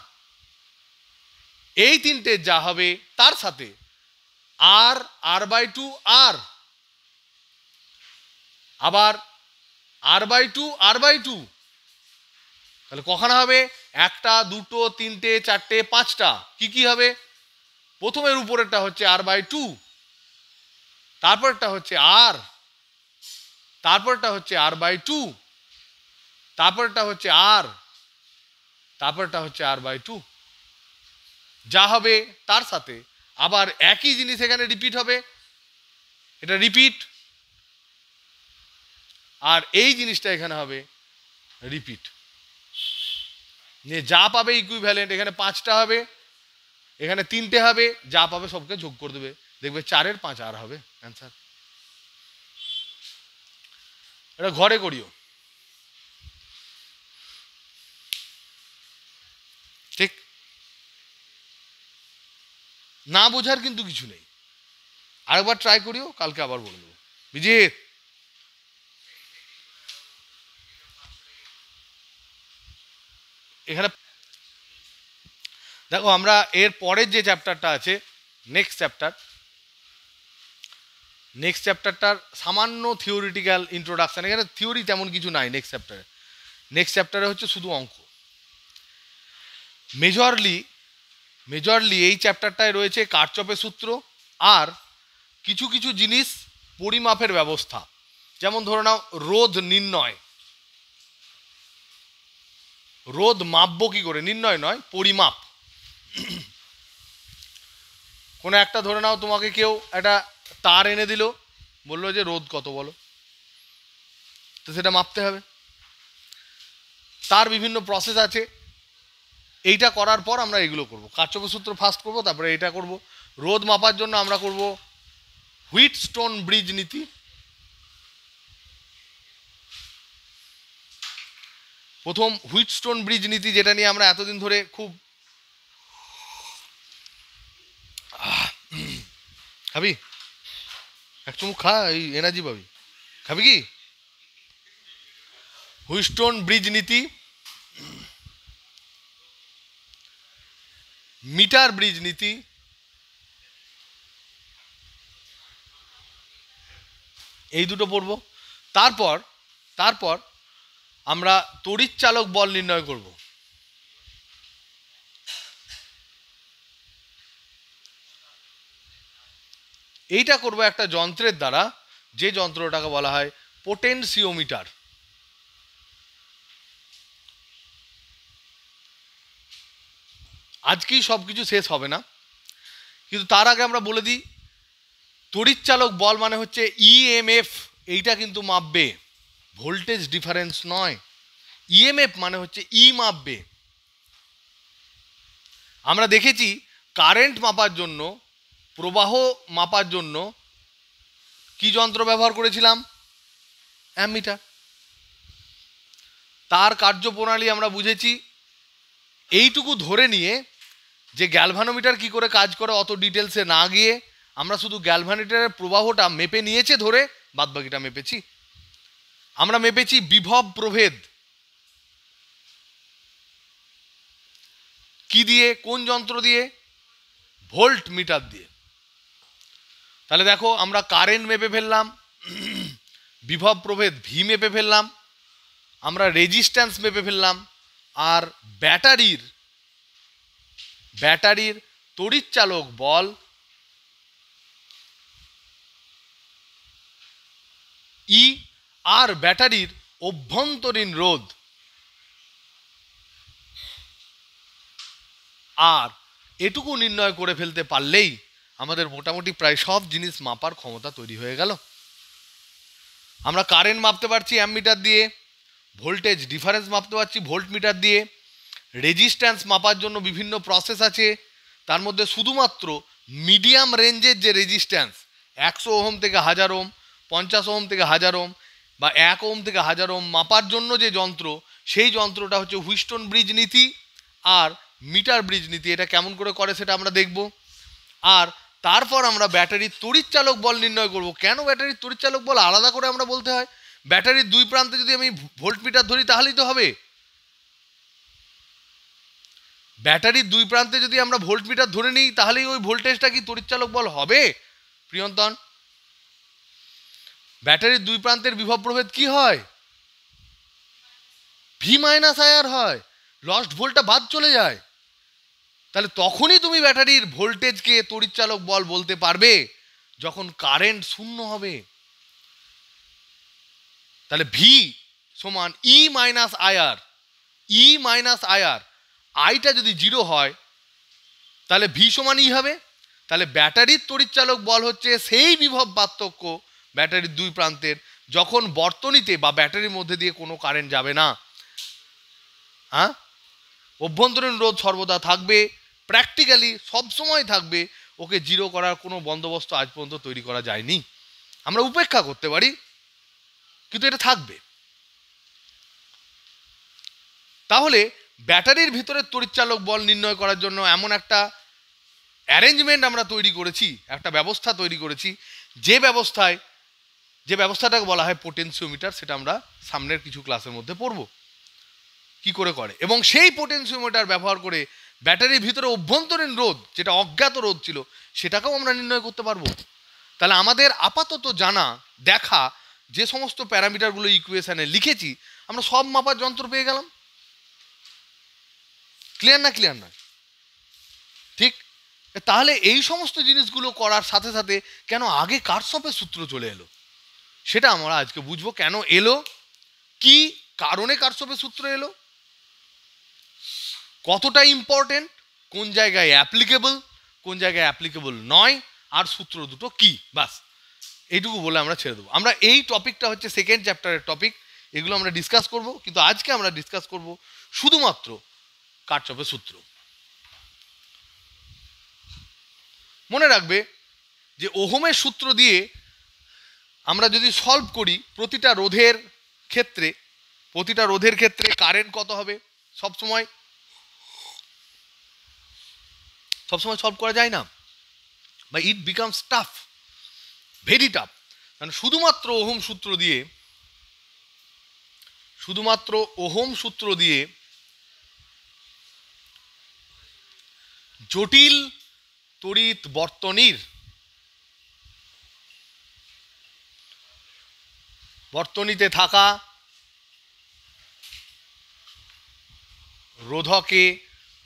এই তিনটে যা হবে তার সাথে আর r/2 আর, আবার R/2 R/2, তাহলে কখানা হবে? একটা, দুটো, তিনটে, চারটে, পাঁচটা। কি কি হবে? প্রথমের উপরেরটা হচ্ছে R/2, তারপরটা হচ্ছে R, তারপরটা হচ্ছে R/2, তারপরটা হচ্ছে R, তারপরটা হচ্ছে R/2। যা হবে তার সাথে আবার একই জিনিস এখানে রিপিট হবে, এটা রিপিট, আর এই জিনিসটা এখানে হবে রিপিট। নিয়ে যা পাবে ইকুইভ্যালেন্ট, এখানে পাঁচটা হবে, এখানে তিনটে হবে, যা পাবে সবকে যোগ করে দেবে, দেখবে 4-এর 5 আর হবে অ্যান্সার। এটা ঘরে করিও, ঠিক? না বোঝার কিন্তু কিছু নেই, আরেকবার ট্রাই করিও, কালকে আবার বলে দেবো। বিজিৎ, এখানে দেখো আমরা এর পরের যে চ্যাপ্টারটা আছে, নেক্সট চ্যাপ্টারটার সামান্য থিওরিটিক্যাল ইন্ট্রোডাকশন, এখানে থিওরি তেমন কিছু নাই নেক্সট চ্যাপ্টারে হচ্ছে শুধু অঙ্ক। মেজরলি এই চ্যাপ্টারটায় রয়েছে কারচপের সূত্র আর কিছু কিছু জিনিস পরিমাপের ব্যবস্থা। যেমন ধরে নাও রোধ নির্ণয়, রোধ মাপবো কি করে, নির্ণয় নয় পরিমাপ। কোনো একটা ধরে নাও তোমাকে কেউ একটা তার এনে দিল, বললো যে রোধ কত বলো, তো সেটা মাপতে হবে, তার বিভিন্ন প্রসেস আছে। এইটা করার পর আমরা এগুলো করব, কারচপের সূত্র ফার্স্ট করব, তারপরে এটা করব। রোধ মাপার জন্য আমরা করব হুইটস্টোন ব্রিজ নীতি, প্রথম হুইটস্টোন ব্রিজ নীতি, যেটা নিয়ে আমরা এতদিন ধরে খুব খাবি, এক চুমুক খা, এই এনার্জি পাবি, খাবি কি? হুইটস্টোন ব্রিজ নীতি, মিটার ব্রিজ নীতি, এই দুটো পড়ব। তারপর আমরা তড়িৎচালক বল নির্ণয় করব। এইটা করব একটা যন্ত্রের দ্বারা, যে যন্ত্রটাকে বলা হয় পোটেনশিওমিটার। আজকেই সব কিছু শেষ হবে না, কিন্তু তার আগে আমরা বলে দিই, তড়িৎচালক বল মানে হচ্ছে ইএমএফ, এইটা কিন্তু মাপবে, ভোল্টেজ ডিফারেন্স নয়। ইএমএফ মানে হচ্ছে ই মাপবে। আমরা দেখেছি কারেন্ট মাপার জন্য, প্রবাহ মাপার জন্য কি যন্ত্র ব্যবহার করেছিলাম? অ্যামমিটার। তার কার্যপ্রণালী আমরা বুঝেছি। এইটুকু ধরে নিয়ে যে গ্যালভানোমিটার কি করে কাজ করে অত ডিটেলসে না গিয়ে, আমরা শুধু গ্যালভানোমিটারের প্রবাহটা মেপে নিয়েছে ধরে, বাদবাকিটা মেপেছি। আমরা মেপেছি বিভব প্রভেদ, কি দিয়ে? কোন যন্ত্র দিয়ে? ভোল্ট মিটার দিয়ে। তাহলে দেখো আমরা কারেন্ট মেপে ফেললাম, বিভব প্রভেদ ভি মেপে ফেললাম, আমরা রেজিস্ট্যান্স মেপে ফেললাম, আর ব্যাটারির তড়িৎচালক বল ই আর ব্যাটারির অভ্যন্তরীণ রোধ আর, এটুকু নির্ণয় করে ফেলতে পারলেই আমাদের মোটামুটি প্রায় সব জিনিস মাপার ক্ষমতা তৈরি হয়ে গেল। আমরা কারেন্ট মাপতে পারছি অ্যামমিটার দিয়ে, ভোল্টেজ ডিফারেন্স মাপতে পারছি ভোল্টমিটার দিয়ে, রেজিস্ট্যান্স মাপার জন্য বিভিন্ন প্রসেস আছে, তার মধ্যে শুধুমাত্র মিডিয়াম রেঞ্জের যে রেজিস্ট্যান্স 100 ওহম থেকে 1000 ওহম, 50 ওহম থেকে 1000 ওহম বা 1 ওহম থেকে 1000 ওহম মাপার জন্য যে যন্ত্র, সেই যন্ত্রটা হচ্ছে হুইটস্টোন ব্রিজ নীতি আর মিটার ব্রিজ নীতি। এটা কেমন করে সেটা আমরা দেখব। আর তারপর আমরা ব্যাটারির তড়িৎচালক বল নির্ণয় করব। কেন ব্যাটারির তড়িৎচালক বল আলাদা করে আমরা বলতে হয়? ব্যাটারির দুই প্রান্তে যদি আমি ভোল্টমিটার ধরি তাহলেই তো হবে। ব্যাটারির দুই প্রান্তে যদি আমরা ভোল্টমিটার ধরে নিই তাহলেই ওই ভোল্টেজটা কি তড়িৎচালক বল হবে? প্রিয়ন্তন, ব্যাটারির দুই প্রান্তের বিভব প্রভেদ কি হয়? ভি মাইনাস আইআর হয়, লস্ট ভোল্টটা বাদ চলে যায়। তাহলে তখনই তুমি ব্যাটারির ভোল্টেজকে তড়িৎচালক বল বলতে পারবে যখন কারেন্ট শূন্য হবে। তাহলে ভি সমান ই মাইনাস আইআর, ই মাইনাস আইআর, আইটা যদি 0 হয় তাহলে ভি সমান ই হবে। তাহলে ব্যাটারির তড়িৎচালক বল হচ্ছে সেই বিভব পার্থক্য ব্যাটারির দুই প্রান্তের, যখন বর্তনীতে বা ব্যাটারির মধ্যে দিয়ে কোনো কারেন্ট যাবে না। হ্যাঁ, অভ্যন্তরীণ রোধ সর্বদা থাকবে, প্র্যাকটিক্যালি সবসময় থাকবে, ওকে 0 করার কোনো বন্দোবস্ত আজ পর্যন্ত তৈরি করা যায়নি। আমরা উপেক্ষা করতে পারি, কিন্তু এটা থাকবে। তাহলে ব্যাটারির ভিতরে তড়িৎচালক বল নির্ণয় করার জন্য এমন একটা অ্যারেঞ্জমেন্ট আমরা তৈরি করেছি, একটা ব্যবস্থা তৈরি করেছি, যে ব্যবস্থাটাকে বলা হয় পোটেনশিওমিটার। সেটা আমরা সামনের কিছু ক্লাসের মধ্যে পড়ব কি করে করে। এবং সেই পোটেনশিওমিটার ব্যবহার করে ব্যাটারির ভিতরে অভ্যন্তরীণ রোধ, যেটা অজ্ঞাত রোধ ছিল, সেটাকেও আমরা নির্ণয় করতে পারবো। তাহলে আমাদের আপাতত জানা দেখা যে সমস্ত প্যারামিটারগুলো ইকুয়েশনে লিখেছি, আমরা সব মাপার যন্ত্র পেয়ে গেলাম। ক্লিয়ার না? ক্লিয়ার নয়? ঠিক। তাহলে এই সমস্ত জিনিসগুলো করার সাথে সাথে কেন আগে কারশফের সূত্র চলে এলো, সেটা আমরা আজকে বুঝবো। কেন এলো, কি কারণে কারশফের সূত্র এলো, কতটা ইম্পর্টেন্ট, কোন জায়গায় অ্যাপ্লিকেবল, কোন জায়গায় অ্যাপ্লিকেবল নয়, আর সূত্র দুটো কি, বাস এইটুকু বলে আমরা ছেড়ে দেবো। আমরা এই টপিকটা হচ্ছে সেকেন্ড চ্যাপ্টারের টপিক, এগুলো আমরা ডিসকাস করব, কিন্তু আজকে আমরা ডিসকাস করব শুধুমাত্র কারশফের সূত্র। মনে রাখবে যে ওহমের সূত্র দিয়ে আমরা যদি সলভ করি প্রতিটা রোধের ক্ষেত্রে কারেন্ট কত হবে, সবসময় সলভ করা যায় না, বা it becomes tough, very tough. কারণ শুধুমাত্র ওহম সূত্র দিয়ে জটিল তড়িৎ বর্তনীতে থাকা রোধকে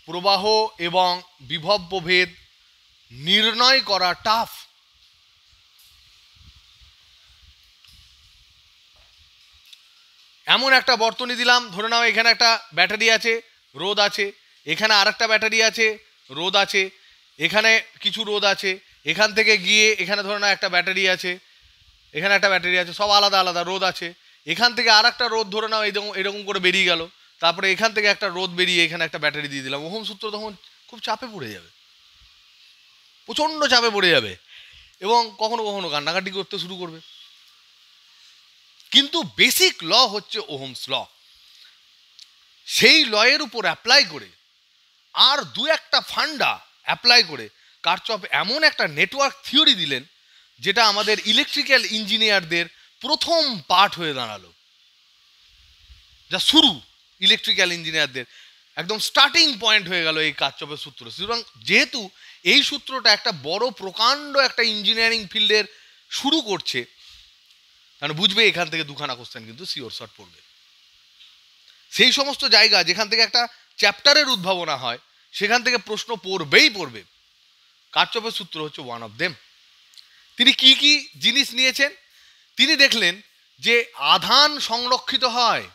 প্রবাহ এবং বিভব প্রভেদ নির্ণয় করা টাফ। এমন একটা বর্তনী দিলাম, ধরে নাও এখানে একটা ব্যাটারি আছে, রোধ আছে, এখানে আর একটা ব্যাটারি আছে, রোধ আছে, এখানে কিছু রোধ আছে, এখান থেকে গিয়ে এখানে ধরে নাও একটা ব্যাটারি আছে, এখানে একটা ব্যাটারি আছে, সব আলাদা আলাদা রোধ আছে। এখান থেকে আর একটা রোধ ধরে নাও এরকম করে বেরিয়ে গেল, তারপরে এখান থেকে একটা রোধ বেরিয়ে এখানে একটা ব্যাটারি দিয়ে দিলাম। ওহম সূত্র তখন খুব চাপে পড়ে যাবে, প্রচণ্ড চাপে পড়ে যাবে, এবং কখনো কখনো কান্নাকাটি করতে শুরু করবে। কিন্তু বেসিক ল হচ্ছে ওহমস ল, সেই লয়ের উপর অ্যাপ্লাই করে আর দু একটা ফান্ডা অ্যাপ্লাই করে কারশফ এমন একটা নেটওয়ার্ক থিওরি দিলেন, যেটা আমাদের ইলেকট্রিক্যাল ইঞ্জিনিয়ারদের প্রথম পাঠ হয়ে দাঁড়ালো, যা শুরু ইলেকট্রিক্যাল ইঞ্জিনিয়ারদের একদম স্টার্টিং পয়েন্ট হয়ে গেল এই কারশফের সূত্র। সুতরাং যেহেতু এই সূত্রটা একটা বড় প্রকাণ্ড একটা ইঞ্জিনিয়ারিং ফিল্ডের শুরু করছে, কারণ বুঝবে এখান থেকে দুখানা কোশ্চেন কিন্তু শিওর শর্ট পড়বে। সেই সমস্ত জায়গা যেখান থেকে একটা চ্যাপ্টারের উদ্ভাবনা হয়, সেখান থেকে প্রশ্ন পড়বে। কারশফের সূত্র হচ্ছে ওয়ান অফ দেম। তিনি কি কি জিনিস নিয়েছেন? তিনি দেখলেন যে আধান সংরক্ষিত হয়,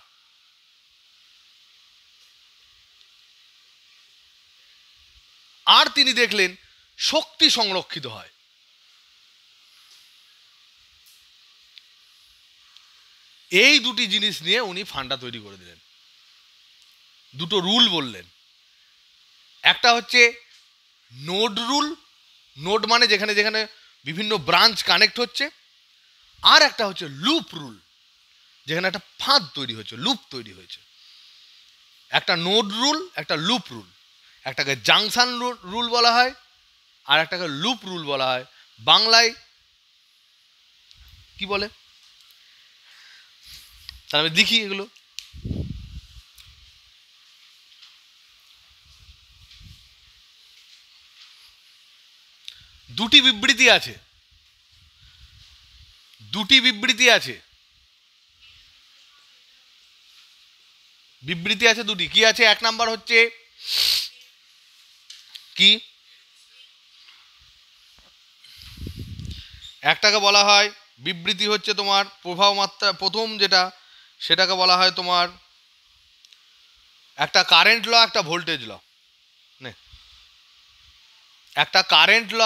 আর তিনি দেখলেন শক্তি সংরক্ষিত হয়। এই দুটি জিনিস নিয়ে উনি ফান্ডা তৈরি করে দিলেন, দুটো রুল বললেন। একটা হচ্ছে নোড রুল, নোড মানে যেখানে যেখানে বিভিন্ন ব্রাঞ্চ কানেক্ট হচ্ছে, আর একটা হচ্ছে লুপ রুল, যেখানে একটা ফাঁদ তৈরি হচ্ছে, লুপ তৈরি হয়েছে। একটা নোড রুল, একটা লুপ রুল, একটাকে জাংশন রুল বলা হয়, আর একটাকে লুপ রুল বলা হয়। বাংলায় কি বলে তাহলে আমি দেখি এগুলো। দুটি বিবৃতি আছে, বিবৃতি আছে দুটি, কি আছে? এক নাম্বার হচ্ছে কি, একটাকে বলা হয় বিবৃতি হচ্ছে তোমার প্রভাব মাত্রা, প্রথম যেটা সেটাকে বলা হয় তোমার একটা কারেন্ট ল, একটা ভোল্টেজ ল। একটা কারেন্ট ল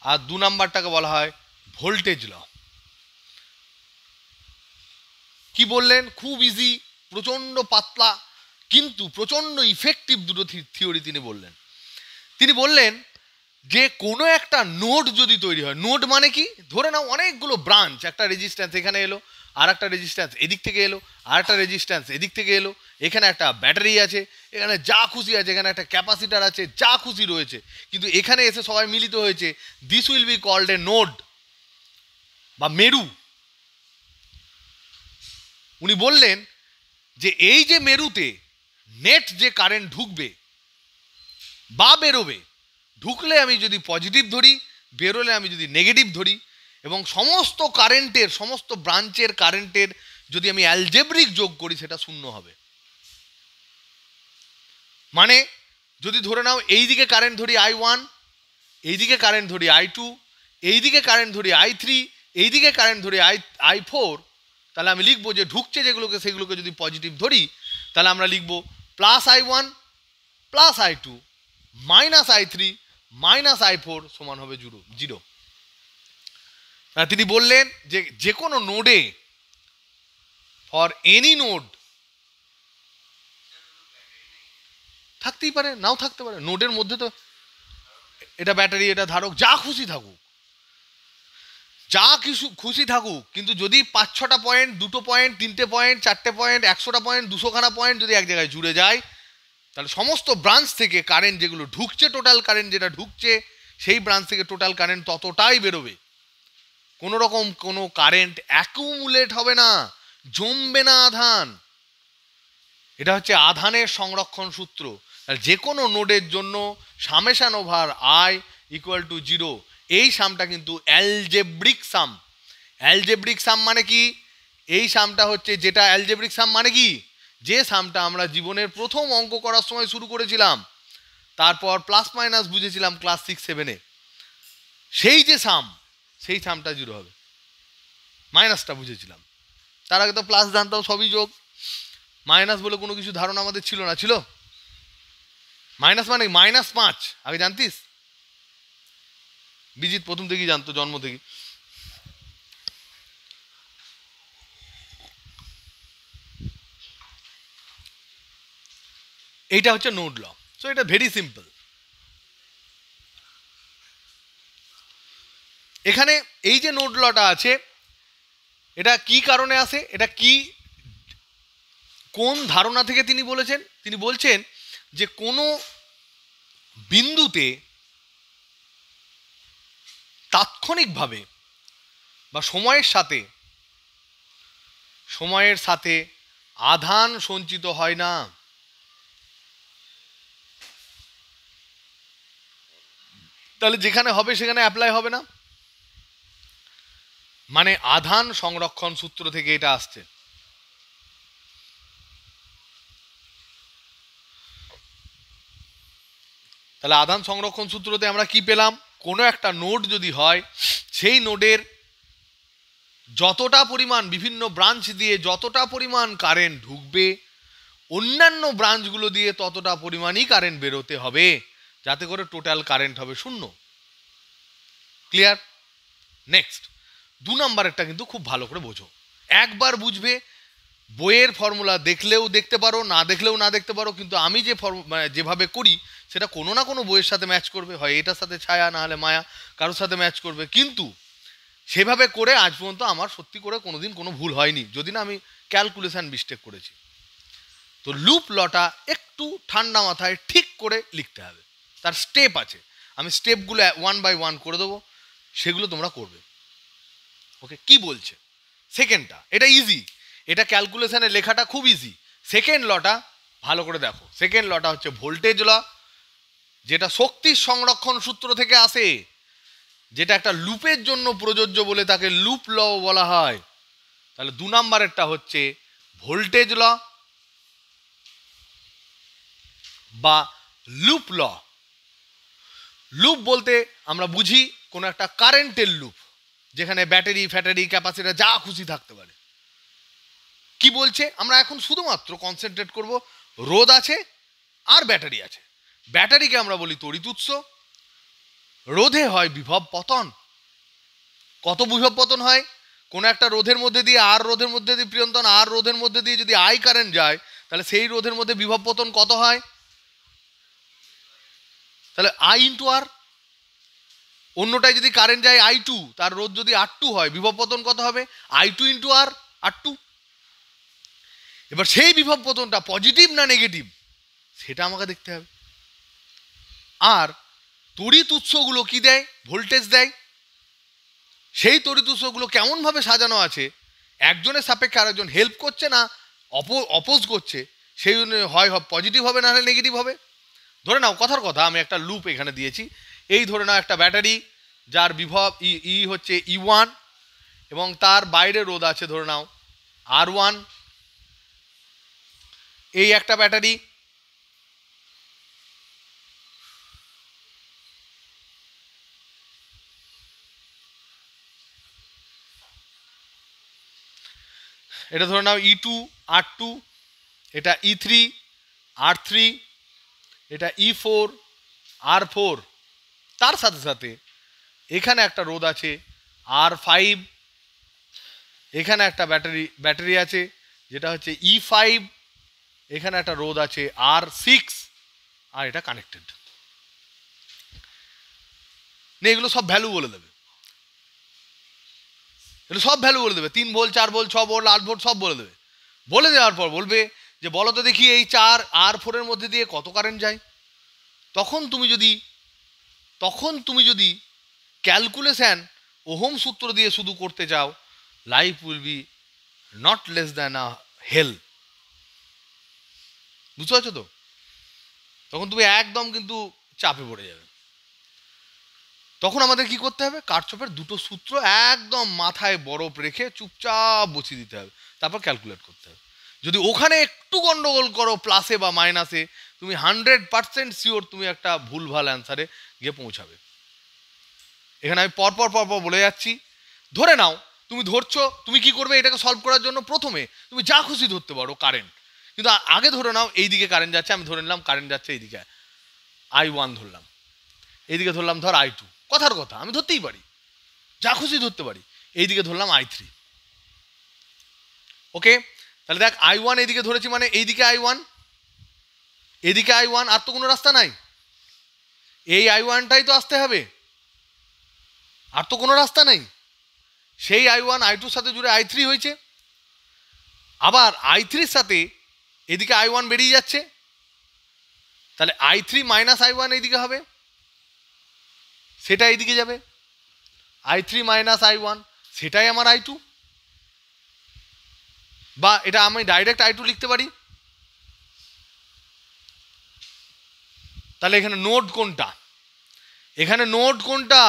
আর দু নাম্বারটাকে বলা হয় ভোল্টেজ ল। কি বললেন? খুব ইজি, প্রচণ্ড পাতলা কিন্তু প্রচণ্ড ইফেক্টিভ দুটো থিওরি তিনি বললেন। তিনি বললেন যে কোনো একটা নোড যদি তৈরি হয়, নোড মানে কি, ধরে নাও অনেকগুলো ব্রাঞ্চ, একটা রেজিস্ট্যান্স এখানে এলো, আর একটা রেজিস্ট্যান্স এদিক থেকে এলো, আর একটা রেজিস্ট্যান্স এদিক থেকে এলো, এখানে একটা ব্যাটারি আছে, এখানে যা খুশি আছে, এখানে একটা ক্যাপাসিটার আছে, যা খুশি রয়েছে, কিন্তু এখানে এসে সবাই মিলিত হয়েছে। This will be called a node বা মেরু। উনি বললেন যে এই যে মেরুতে নেট যে কারেন্ট ঢুকবে বা বেরোবে, ঢুকলে আমি যদি পজিটিভ ধরি, বেরোলে আমি যদি নেগেটিভ ধরি, এবং সমস্ত কারেন্টের, সমস্ত ব্রাঞ্চের কারেন্টের যদি আমি অ্যালজেব্রিক যোগ করি, সেটা শূন্য হবে। মানে যদি ধরে নাও এই দিকে কারেন্ট ধরি I1, এই দিকে কারেন্ট ধরি I2, এই দিকে কারেন্ট ধরি I3, এই দিকে কারেন্ট ধরি I4, তাহলে আমি লিখবো যে ঢুকছে যেগুলোকে, সেগুলোকে যদি পজিটিভ ধরি, তাহলে আমরা লিখবো +I1 +I2 -I3 -I4 সমান হবে 0। তিনি বললেন যে যে কোনো নোডে, ফর এনি নোড, থাকতেই পারে, নাও থাকতে পারে, নোডের মধ্যে তো এটা ব্যাটারি, এটা ধারক, যা খুশি থাকুক, যা কিছু খুশি থাকুক, কিন্তু যদি 5-6টা পয়েন্ট, 2টো পয়েন্ট, 3টে পয়েন্ট, 4টে পয়েন্ট, 100টা পয়েন্ট, 200খানা পয়েন্ট যদি এক জায়গায় জুড়ে যায়, তাহলে সমস্ত ব্রাঞ্চ থেকে কারেন্ট যেগুলো ঢুকছে, টোটাল কারেন্ট যেটা ঢুকছে, সেই ব্রাঞ্চ থেকে টোটাল কারেন্ট ততটাই বেরোবে। কোনো রকম কোনো কারেন্ট অ্যাকুমুলেট হবে না, জমবে না আধান। এটা হচ্ছে আধানের সংরক্ষণ সূত্র। যে কোনো নোডের জন্য সামেশন ওভার I = 0, এই সামটা কিন্তু অ্যালজেব্রিক সাম। অ্যালজেব্রিক সাম মানে কি? এই সামটা হচ্ছে যেটা অ্যালজেব্রিক সাম মানে কি, যে সামটা আমরা জীবনের প্রথম অঙ্ক করার সময় শুরু করেছিলাম, তারপর প্লাস মাইনাস বুঝেছিলাম ক্লাস 6-7-এ, সেই যে সাম, সেই সামটা 0 হবে। মাইনাসটা বুঝেছিলাম, তার আগে তো প্লাস জানতাম, সবই যোগ। মাইনাস বলে কোনো কিছু ধারণা আমাদের ছিল না, ছিল? মাইনাস মানে -5 আগে জানতিস? বিজিৎ প্রথম থেকেই জানতো, জন্ম থেকে। এইটা হচ্ছে নোড ল। সো এটা ভেরি সিম্পল। এখানে এই যে নোড লটা আছে, এটা কি কারণে আসে, এটা কি, কোন ধারণা থেকে তিনি বলেছেন? তিনি বলছেন যে কোনো বিন্দুতে তাৎক্ষণিকভাবে বা সময়ের সাথে আধান সঞ্চিত হয় না। তাহলে যেখানে হবে সেখানে অ্যাপ্লাই হবে না, মানে আধান সংরক্ষণ সূত্র থেকে এটা আসছে। তাহলে আধান সংরক্ষণ সূত্রতে আমরা কি পেলাম? কোনো একটা নোড যদি হয়, সেই নোডের যতটা পরিমাণ, বিভিন্ন ব্রাঞ্চ দিয়ে যতটা পরিমাণ কারেন্ট ঢুকবে, অন্যান্য ব্রাঞ্চগুলো দিয়ে ততটা পরিমাণই কারেন্ট বেরোতে হবে, যাতে করে টোটাল কারেন্ট হবে 0। ক্লিয়ার? নেক্সট, 2 নাম্বারেরটা কিন্তু খুব ভালো করে বোঝো। একবার বুঝবে, বইয়ের ফর্মুলা দেখলেও দেখতে পারো, না দেখলেও না দেখতে পারো, কিন্তু আমি যে যেভাবে করি সেটা কোনো না কোনো বইয়ের সাথে ম্যাচ করবে, হয় এটার সাথে ছায়া, না হলে মায়া, কারোর সাথে ম্যাচ করবে। কিন্তু সেভাবে করে আজ পর্যন্ত আমার সত্যি করে কোনোদিন কোনো ভুল হয়নি, যদি না আমি ক্যালকুলেশন মিস্টেক করেছি। তো লুপ লটা একটু ঠান্ডা মাথায় ঠিক করে লিখতে হবে, তার স্টেপ আছে, আমি স্টেপগুলো 1 by 1 করে দেবো, সেগুলো তোমরা করবে। ওকে, কি বলছে সেকেন্ডটা? এটা ইজি, এটা ক্যালকুলেশনে লেখাটা খুব ইজি। সেকেন্ড লটা ভালো করে দেখো। সেকেন্ড লটা হচ্ছে ভোল্টেজ ল, যেটা শক্তির সংরক্ষণ সূত্র থেকে আসে। যেটা একটা লুপের জন্য প্রযোজ্য বলে তাকে লুপ ল বলা হয়। তাহলে 2 নম্বরেরটা হচ্ছে ভোল্টেজ ল বা লুপ ল। লুপ বলতে আমরা বুঝি কোনো একটা কারেন্টের লুপ, যেখানে ব্যাটারি ফ্যাটারি ক্যাপাসিটর যা খুশি থাকতে পারে। কি বলছে, আমরা এখন শুধুমাত্র কনসেন্ট্রেট করব রোধ আছে আর ব্যাটারি আছে। ব্যাটারিকে আমরা বলি তড়িৎ উৎস, রোধে হয় বিভব পতন। কত বিভব পতন হয়? কোনো একটা রোধের মধ্যে দিয়ে আর রোধের মধ্যে দিয়ে প্রিয়ন্তন আর রোধের মধ্যে দিয়ে যদি আই কারেন্ট যায়, তাহলে সেই রোধের মধ্যে বিভব পতন কত হয়? তাহলে আই ইন্টু আর। অন্যটায় যদি কারেন্ট যায় I2, তার রোধ যদি R2 হয়, বিভব পতন কত হবে? I2 ইন্টু আর, R2। এবার সেই বিভব পতনটা পজিটিভ না নেগেটিভ সেটা আমাকে দেখতে হবে। আর তড়িৎ উৎসগুলো কি দেয়? ভোল্টেজ দেয়। সেই তড়িৎ উৎসগুলো কেমনভাবে সাজানো আছে, একজনের সাপেক্ষে আরেকজন হেল্প করছে না অপোজ করছে, সেই হয় পজিটিভ হবে না হলে নেগেটিভ হবে। ধরে নাও, কথার কথা, আমি একটা লুপ এখানে দিয়েছি। এই ধরে নাও একটা ব্যাটারি যার বিভব ই হচ্ছে E1 এবং তার বাইরে রোধ আছে ধরে নাও R1। এই একটা ব্যাটারি, এটা ধরে নাও E2 R2, এটা E3 R3, এটা E4 R4। তার সাথে সাথে এখানে একটা রোধ আছে R5, এখানে একটা ব্যাটারি আছে যেটা হচ্ছে E5, এখানে একটা রোধ আছে R6, আর এটা কানেক্টেড। এগুলো সব ভ্যালু বলে দেবে, এগুলো সব ভ্যালু বলে দেবে, 3 ভোল্ট 4 ভোল্ট 6 ভোল্ট 8 ভোল্ট সব বলে দেবে। বলে দেওয়ার পর বলবে যে বলো তো দেখি এই 4 R4 এর মধ্যে দিয়ে কত কারেন্ট যায়। তখন তুমি যদি ক্যালকুলেশন ওহম সূত্র দিয়ে শুধু করতে চাও, life will be not less than a hell. বুঝতে পারছো তো? তখন তুমি একদম কিন্তু চাপে পড়ে যাবে। তখন আমাদের কি করতে হবে? কারচপের দুটো সূত্র একদম মাথায় বরফ রেখে চুপচাপ বসিয়ে দিতে হবে, তারপর ক্যালকুলেট করতে হবে। যদি ওখানে একটু গন্ডগোল করো প্লাসে বা মাইনাসে, তুমি 100% শিওর তুমি একটা ভুলভাল অ্যান্সারে গিয়ে পৌঁছাবে। এখানে আমি পরপর বলে যাচ্ছি। ধরে নাও তুমি ধরছো, তুমি কি করবে এটাকে সলভ করার জন্য? প্রথমে তুমি যা খুশি ধরতে পারো কারেন্ট, কিন্তু আগে ধরে নাও এইদিকে কারেন্ট যাচ্ছে, আমি ধরে নিলাম কারেন্ট যাচ্ছে এইদিকে I1 ধরলাম, এইদিকে ধরলাম ধর I2। কথার কথা, আমি ধরতেই পারি, যা খুশি ধরতে পারি। এইদিকে ধরলাম I3। ওকে, তাহলে দেখ I1 এইদিকে ধরেছি মানে এইদিকে I1, এদিকে I1, আর তো কোনো রাস্তা নাই। এই I1টাই তো আসতে হবে, আর তো কোনো রাস্তা নেই। সেই I1 I2 সাথে জুড়ে I3 হয়েছে, আবার I3-র সাথে এদিকে I1 বেরিয়ে যাচ্ছে, তাহলে I3 মাইনাস I1 এইদিকে হবে, সেটা এইদিকে যাবে। I3 মাইনাস I1 সেটাই আমার I2, বা এটা আমি ডাইরেক্ট I2 লিখতে পারি। তাহলে এখানে নোড কোনটা? এখানে নোড কোনটা?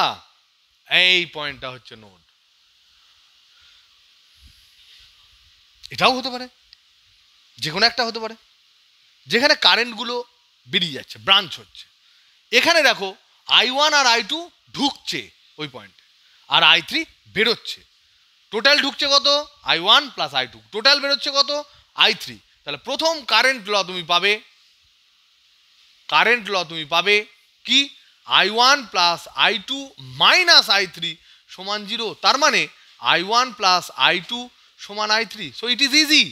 এই পয়েন্টটা হচ্ছে নোড। এটাও হতে পারে, যে কোনো একটা হতে পারে, যেখানে কারেন্টগুলো বেরিয়ে যাচ্ছে, ব্রাঞ্চ হচ্ছে। এখানে দেখো I1 আর I2 ঢুকছে ওই পয়েন্টে, আর I3 বেরোচ্ছে। টোটাল ঢুকছে কত? I1 প্লাস I2, টোটাল বেরোচ্ছে কত? I3। তাহলে প্রথম কারেন্ট ল তুমি পাবে কি? I1 plus I2 minus I3 সমান 0। তার মানে I1 প্লাস I2 সমান I3। So it is easy,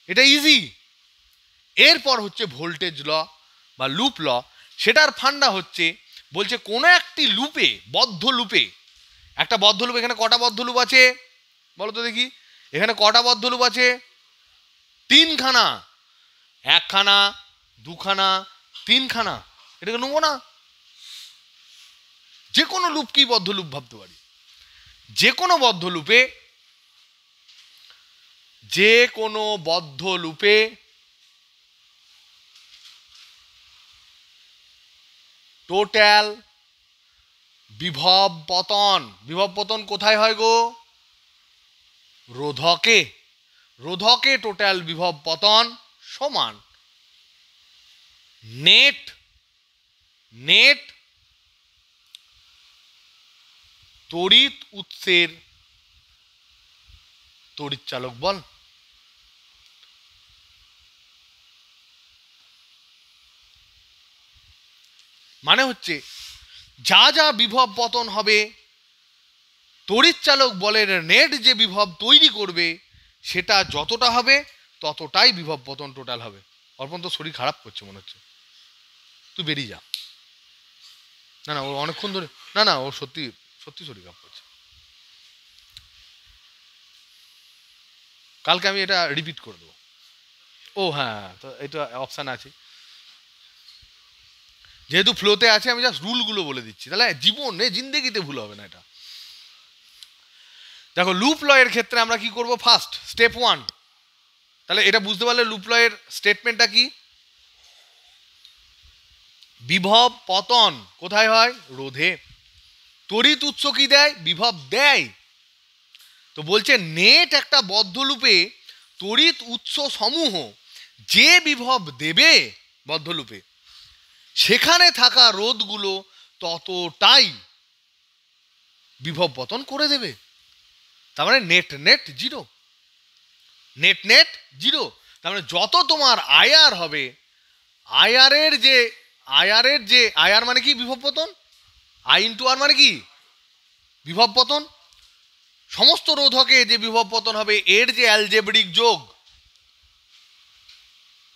এটা ইজি। এরপর হচ্ছে ভোল্টেজ ল বা লুপ ল। সেটার ফান্ডা হচ্ছে, বলছে কোনো একটি লুপে, বদ্ধ লুপে, একটা বদ্ধ লুপ, এখানে কটা বদ্ধ লুপ আছে বলো তো দেখি? এখানে কটা বদ্ধ লুপ আছে? 3খানা। 1খানা, 2খানা, 3খানা। এটাকে নেবো না? যে কোনো লুপকেই বদ্ধ লুপ ভাবতে পারি। যে কোনো বদ্ধ লুপে টোটাল বিভব পতন। বিভব পতন কোথায় হয় গো? রোধকে। রোধকে টোটাল বিভব পতন সমান নেট নেট তড়িৎ উৎসের তড়িৎ চালক বল। মানে হচ্ছে যা যা বিভব পতন হবে তড়িৎ চালক বলের নেট যে বিভব তৈরি করবে সেটা যতটা হবে ততটাই বিভব পতন টোটাল হবে। অর্পণ তো শরীর খারাপ করছে মনে হচ্ছে, তুই বেরিয়ে যা। না না ও অনেকক্ষণ ধরে, না না ও সত্যি সত্যি শরীর খারাপ করছে। কালকে আমি এটা রিপিট করে দেবো। ও হ্যাঁ, তো এটা অপশান আছে, যেহেতু ফ্লোতে আছে আমি জাস্ট রুলগুলো বলে দিচ্ছি, তাহলে জীবনে জিন্দেগিতে ভুল হবে না এটা। দেখো লুপ লয়ের ক্ষেত্রে আমরা কি করব? ফার্স্ট স্টেপ 1, তাহলে এটা বুঝতে পারলে লুপ লয়ের স্টেটমেন্টটা কি? বিভব পতন কোথায় হয়? রোধে। তড়িৎ উৎস কি দেয়? বিভব দেয়। তো বলছে নেট একটা বদ্ধ লুপে তড়িৎ উৎস সমূহ যে বিভব দেবে বদ্ধ লুপে, সেখানে থাকা রোধগুলো ততটাই বিভব পতন করে দেবে। তার মানে net net zero, net net zero. তার মানে যত তোমার আইআর হবে, আইআরের যে আইআর মানে কি? বিভব পতন। আই ইন্টু আর মানে কি? বিভব পতন। সমস্ত রোধকে যে বিভব পতন হবে এর যে অ্যালজেব্রিক যোগ,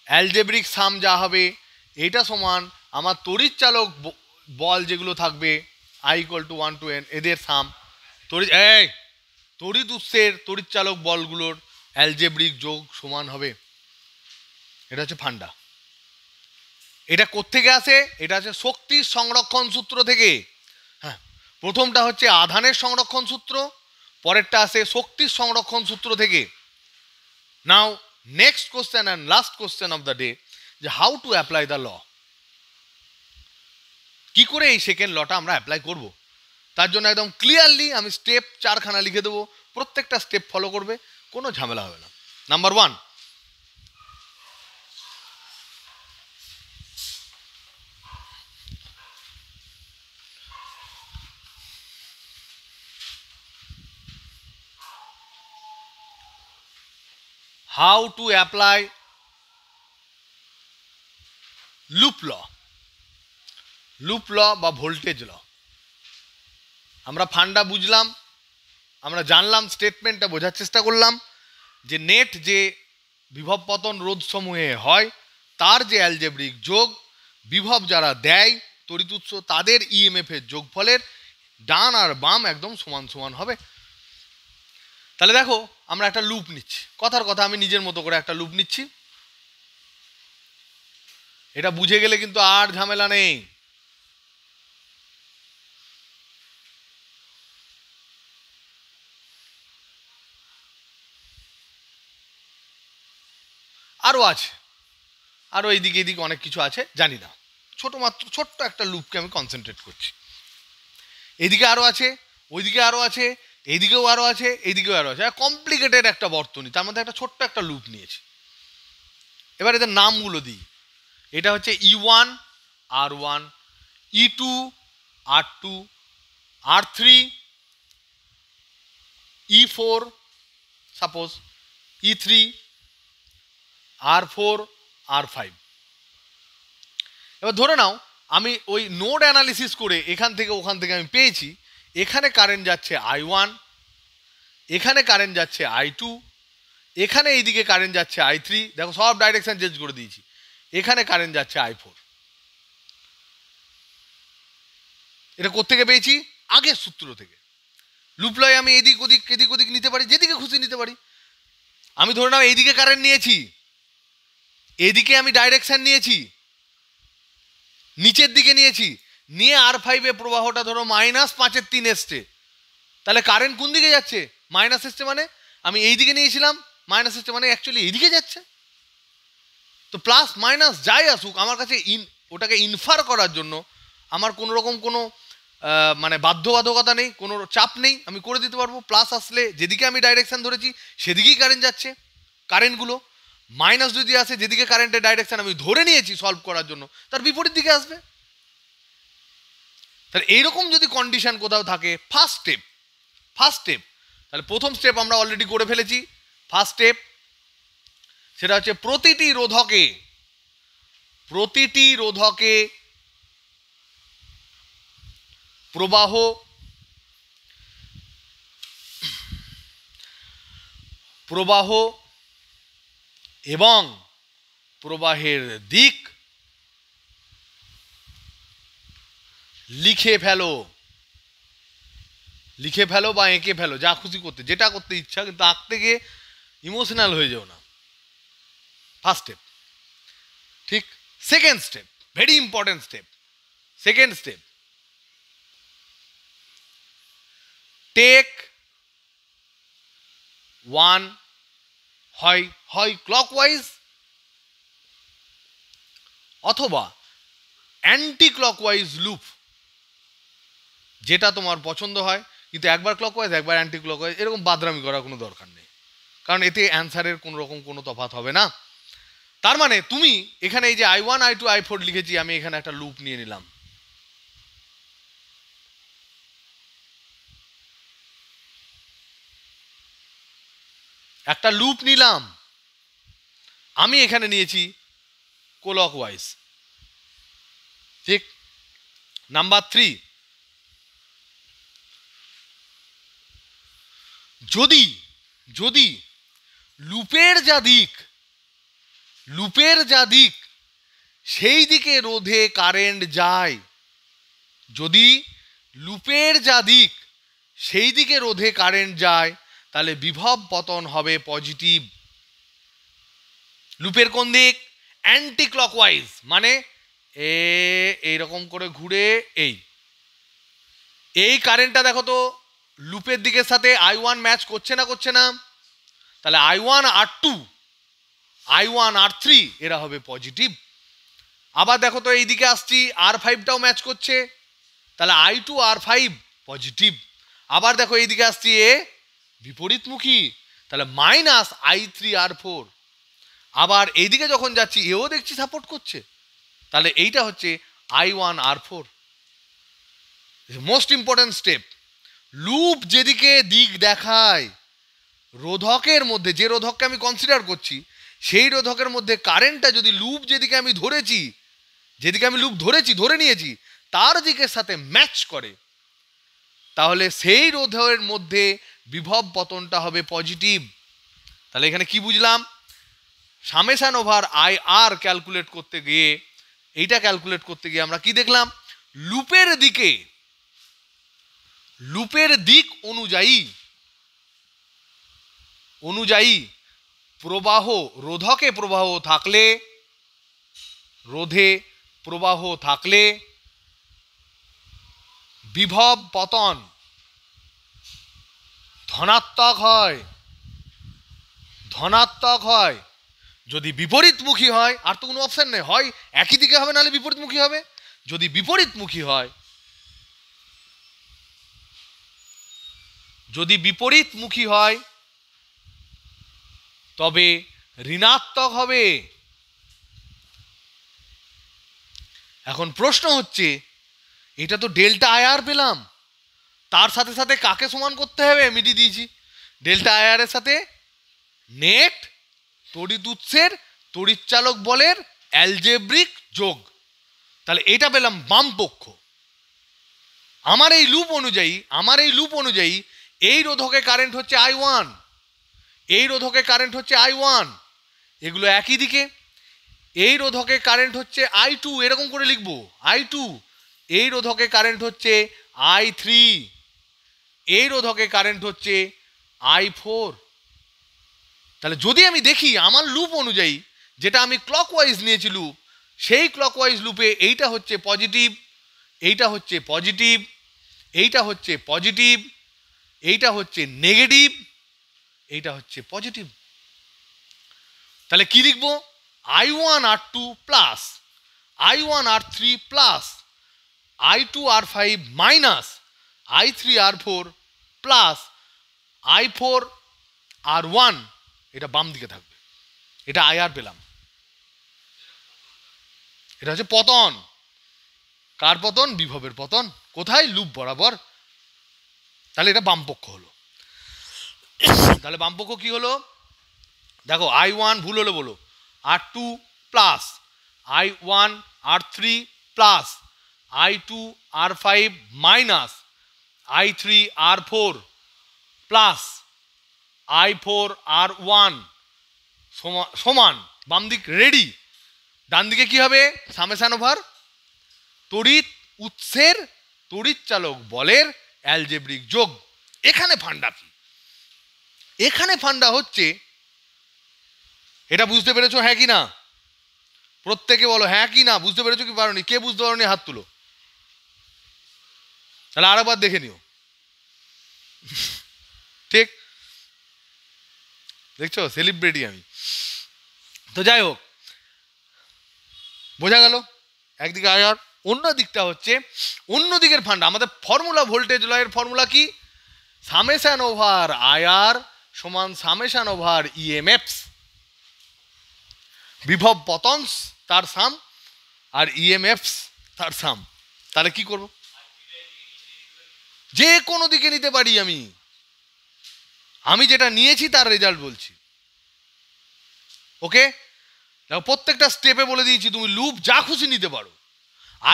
অ্যালজেব্রিক সাম যা হবে, এটা সমান আমার তড়িৎ চালক বল যেগুলো থাকবে I equal to 1 to n, এদের সাম। তড়িৎ উৎসের তড়িৎ চালক বলগুলোর অ্যালজেব্রিক যোগ সমান হবে। এটা হচ্ছে ফান্ডা। এটা কোত্থেকে আসে? এটা আছে শক্তির সংরক্ষণ সূত্র থেকে। হ্যাঁ, প্রথমটা হচ্ছে আধানের সংরক্ষণ সূত্র, পরেরটা আসে শক্তির সংরক্ষণ সূত্র থেকে। Now next question and last question of the day, যে how to apply the law. কি করে এই সেকেন্ড লটা আমরা অ্যাপ্লাই করব, তার জন্য একদম ক্লিয়ারলি আমি স্টেপ 4খানা লিখে দেবো, প্রত্যেকটা স্টেপ ফলো করবে, কোনো ঝামেলা হবে না। Number 1, how to apply loop law. Loop law বা ভোল্টেজ ল। আমরা ফান্ডা বুঝলাম, আমরা জানলাম, স্টেটমেন্টটা বোঝার চেষ্টা করলাম যে নেট যে বিভব পতন রোধ সমূহে হয় তার যে অ্যালজেব্রিক যোগ, বিভব যারা দেয় তড়িৎ উৎস তাদের ইএমএফ এর যোগফলের ডান আর বাম একদম সমান সমান হবে। তাহলে দেখো আমরা একটা লুপ নিচ্ছি, কথার কথা আমি নিজের মতো করে একটা লুপ নিচ্ছি। এটা বুঝে গেলে কিন্তু আর ঝামেলা নেই। আরও আছে, আরও এইদিকে এদিকে অনেক কিছু আছে, জানি না, ছোট্ট একটা লুপকে আমি কনসেন্ট্রেট করছি। এদিকে আরও আছে, ওইদিকে আরও আছে, এইদিকেও আরও আছে, এইদিকেও আরও আছে, কমপ্লিকেটেড একটা বর্তনী, তার মধ্যে একটা ছোট্ট একটা লুপ নিয়েছি। এবার এদের নামগুলো দিই। এটা হচ্ছে E1 R1, E2 R2, R3 E4 suppose, E3 R4 R5। এবার ধরে নাও আমি ওই নোড অ্যানালিসিস করে এখান থেকে ওখান থেকে আমি পেয়েছি এখানে কারেন্ট যাচ্ছে I1, এখানে কারেন্ট যাচ্ছে I2, এখানে এইদিকে কারেন্ট যাচ্ছে I3, দেখো সব ডাইরেকশন চেঞ্জ করে দিয়েছি, এখানে কারেন্ট যাচ্ছে I4। এটা কোত্থেকে পেয়েছি? আগের সূত্র থেকে। লুপ লয় আমি এদিক ওদিক নিতে পারি, যেদিকে খুশি নিতে পারি। আমি ধরে নাও এইদিকে কারেন্ট নিয়েছি, এদিকে আমি ডাইরেকশন নিয়েছি, নিচের দিকে নিয়েছি, নিয়ে R5 প্রবাহটা ধরো -5/3 এসছে, তাহলে কারেন্ট কোন দিকে যাচ্ছে? মাইনাস এসছে, মানে আমি এই দিকে নিয়েছিলাম, মাইনাস এসছে মানে অ্যাকচুয়ালি এইদিকে যাচ্ছে। তো প্লাস মাইনাস যাই আসুক আমার কাছে ওটাকে ইনফার করার জন্য আমার কোনো রকম কোনো মানে বাধ্যবাধকতা নেই, কোনো চাপ নেই, আমি করে দিতে পারবো। প্লাস আসলে যেদিকে আমি ডাইরেকশন ধরেছি সেদিকেই কারেন্ট যাচ্ছে, কারেন্টগুলো মাইনাস যদি আসে যেদিকে কারেন্টের ডাইরেকশন আমি ধরে নিয়েছি সলভ করার জন্য তার বিপরীত দিকে আসবে। তাহলে এইরকম যদি কন্ডিশন কোথাও থাকে, ফার্স্ট স্টেপ তাহলে প্রথম স্টেপ আমরা অলরেডি করে ফেলেছি। ফার্স্ট স্টেপ সেটা হচ্ছে প্রতিটি রোধকে প্রবাহ এবং প্রবাহের দিক লিখে ফেলো বা এঁকে ফেলো, যা খুশি করতে, যেটা করতে ইচ্ছা, কিন্তু আঁকতে গিয়ে ইমোশনাল হয়ে যাও না। First step. ঠিক। Second step, very important step. Second step, take one, হয় ক্লকওয়াইজ অথবা অ্যান্টি ক্লকওয়াইজ লুপ, যেটা তোমার পছন্দ হয়, কিন্তু একবার ক্লকওয়াইজ একবার অ্যান্টি ক্লকওয়াইজ এরকম বাদরামি করার কোনো দরকার নেই, কারণ এতে অ্যান্সারের কোনো রকম কোনো তফাৎ হবে না। তার মানে তুমি এখানে এই যে I1 I2 I4 লিখেছি, আমি এখানে একটা লুপ নিয়ে নিলাম। একটা লুপ নিলাম, আমি এখানে নিয়েছি ক্লকওয়াইজ। ঠিক। নাম্বার 3, যদি লুপের যা দিক সেই দিকে রোধে কারেন্ট যায়, যদি লুপের যা দিক সেই দিকে রোধে কারেন্ট যায়, তাহলে বিভব পতন হবে পজিটিভ। লুপের কোন দিক? অ্যান্টি ক্লকওয়াইজ, মানে এইরকম করে ঘুরে এই কারেন্টটা দেখো তো লুপের দিকের সাথে I1 ম্যাচ করছে না? তাহলে I1 R2 I1 R3 এরা হবে পজিটিভ। আবার দেখো তো এইদিকে আসছি, R5টাও ম্যাচ করছে, তাহলে I2 R5 পজিটিভ। আবার দেখো এইদিকে আসছি বিপরীতমুখী, তাহলে মাইনাস I3 R4। আবার এইদিকে যখন যাচ্ছি এও দেখছি সাপোর্ট করছে, তাহলে এইটা হচ্ছে I1 R4। Most important step, loop যেদিকে দিক দেখায়, রোধকের মধ্যে যে রোধককে আমি কনসিডার করছি সেই রোধকের মধ্যে কারেন্টটা যদি লুপ যেদিকে আমি লুপ ধরে নিয়েছি তার দিকের সাথে ম্যাচ করে, তাহলে সেই রোধের মধ্যে বিভব পতনটা হবে পজিটিভ। তাহলে এখানে কি বুঝলাম? সামেশন ওভার IR ক্যালকুলেট করতে গিয়ে আমরা কি দেখলাম? লুপের দিক অনুযায়ী রোধে প্রবাহ থাকলে বিভব পতন ধনাত্মক হয়। যদি বিপরীতমুখী হয়, আর তো কোনো অপশন নেই, হয় একই দিকে হবে নাহলে বিপরীতমুখী হবে। যদি বিপরীতমুখী হয় তবে ঋণাত্মক হবে। এখন প্রশ্ন হচ্ছে, এটা তো ডেল্টা IR পেলাম, তার সাথে সাথে কাকে সমান করতে হবে? মিডি দিয়েছি, ডেল্টা IR এর সাথে নেট তড়িৎ উৎসের তড়িৎচালক বলের অ্যালজেব্রিক যোগ। তাহলে এটা পেলাম বাম পক্ষ। আমার এই লুপ অনুযায়ী এই রোধকে কারেন্ট হচ্ছে I1, এই রোধকে কারেন্ট হচ্ছে I1, এগুলো একই দিকে। এই রোধকে কারেন্ট হচ্ছে I2, এরকম করে লিখবো I2। এই রোধকে কারেন্ট হচ্ছে I3, এই রোধকে কারেন্ট হচ্ছে I4। তাহলে যদি আমি দেখি আমার লুপ অনুযায়ী, যেটা আমি ক্লকওয়াইজ নিয়েছি লুপ, সেই ক্লকওয়াইজ লুপে এইটা হচ্ছে পজিটিভ, এইটা হচ্ছে পজিটিভ, এইটা হচ্ছে পজিটিভ, এইটা হচ্ছে নেগেটিভ, এইটা হচ্ছে পজিটিভ। তাহলে কি লিখবো? I1 R2 plus I1 R3 plus I2R5 minus I3R4 plus I4R1, এটা বাম দিকে থাকবে। এটা IR পেলাম, এটা হচ্ছে পতন। কার পতন? বিভবের পতন। কোথায়? লুপ বরাবর। তাহলে এটা বামপক্ষ হলো। তাহলে বামপক্ষ কি হলো? দেখো I1 ভুল হলো বলো, R2 plus I1 R3 plus I2 R5 minus I3 R4 plus I4 R1 সমান বাম দিক রেডি। ডান দিকে কি হবে? সামেশন ওভার তড়িৎ উৎসের তড়িৎ চালক বলের অ্যালজেব্রিক যোগ। এখানে ফান্ডা কি? এখানে ফান্ডা হচ্ছে, এটা বুঝতে পেরেছো হ্যাঁ কি না? প্রত্যেকে বলো হ্যাঁ কি না। বুঝতে পেরেছো কি পারোনি? কে বুঝতে পারোনি হাত তুলো, তাহলে আরেকবার দেখে নিও। ঠিক দেখছো, সেলিব্রিটি আমি। তো যাই হোক, বোঝা গেল একদিকে আয়ার, অন্য দিকটা হচ্ছে অন্য দিকের ফান্ডা। আমাদের ফর্মুলা, ভোল্টেজ লয়ের ফর্মুলা কি? সামেশন ওভার আয়ার সমান সামেশন ওভার ইএমএফস। বিভব পতনস তার সাম আর ইএমএফস তার সাম। তাহলে কি করব? যে কোনো দিকে নিতে পারি আমি। আমি যেটা নিয়েছি তার রেজাল্ট বলছি। ওকে, প্রত্যেকটা স্টেপে বলে দিয়েছি তুমি লুপ যা খুশি নিতে পারো।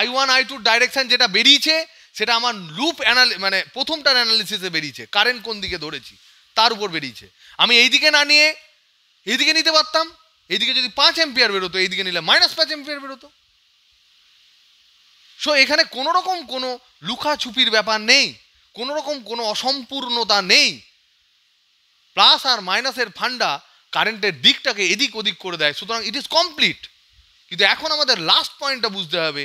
I1 I2 ডাইরেকশন যেটা বেরিয়েছে সেটা আমার লুপ মানে প্রথমটার অ্যানালিসিসে বেরিয়েছে। কারেন্ট কোন দিকে ধরেছি তার উপর বেরিয়েছে। আমি এই দিকে না নিয়ে এইদিকে নিতে পারতাম। এইদিকে যদি 5 অ্যাম্পিয়ার বেরোতো, এইদিকে নিলে -5 অ্যাম্পিয়ার বেরোতো। সো এখানে কোনো রকম কোনো লুকাছুপির ব্যাপার নেই, কোনো রকম কোনো অসম্পূর্ণতা নেই। প্লাস আর মাইনাসের ফান্ডা কারেন্টের দিকটাকে এদিক ওদিক করে দেয়, সুতরাং ইট ইজ কমপ্লিট। কিন্তু এখন আমাদের লাস্ট পয়েন্টটা বুঝতে হবে।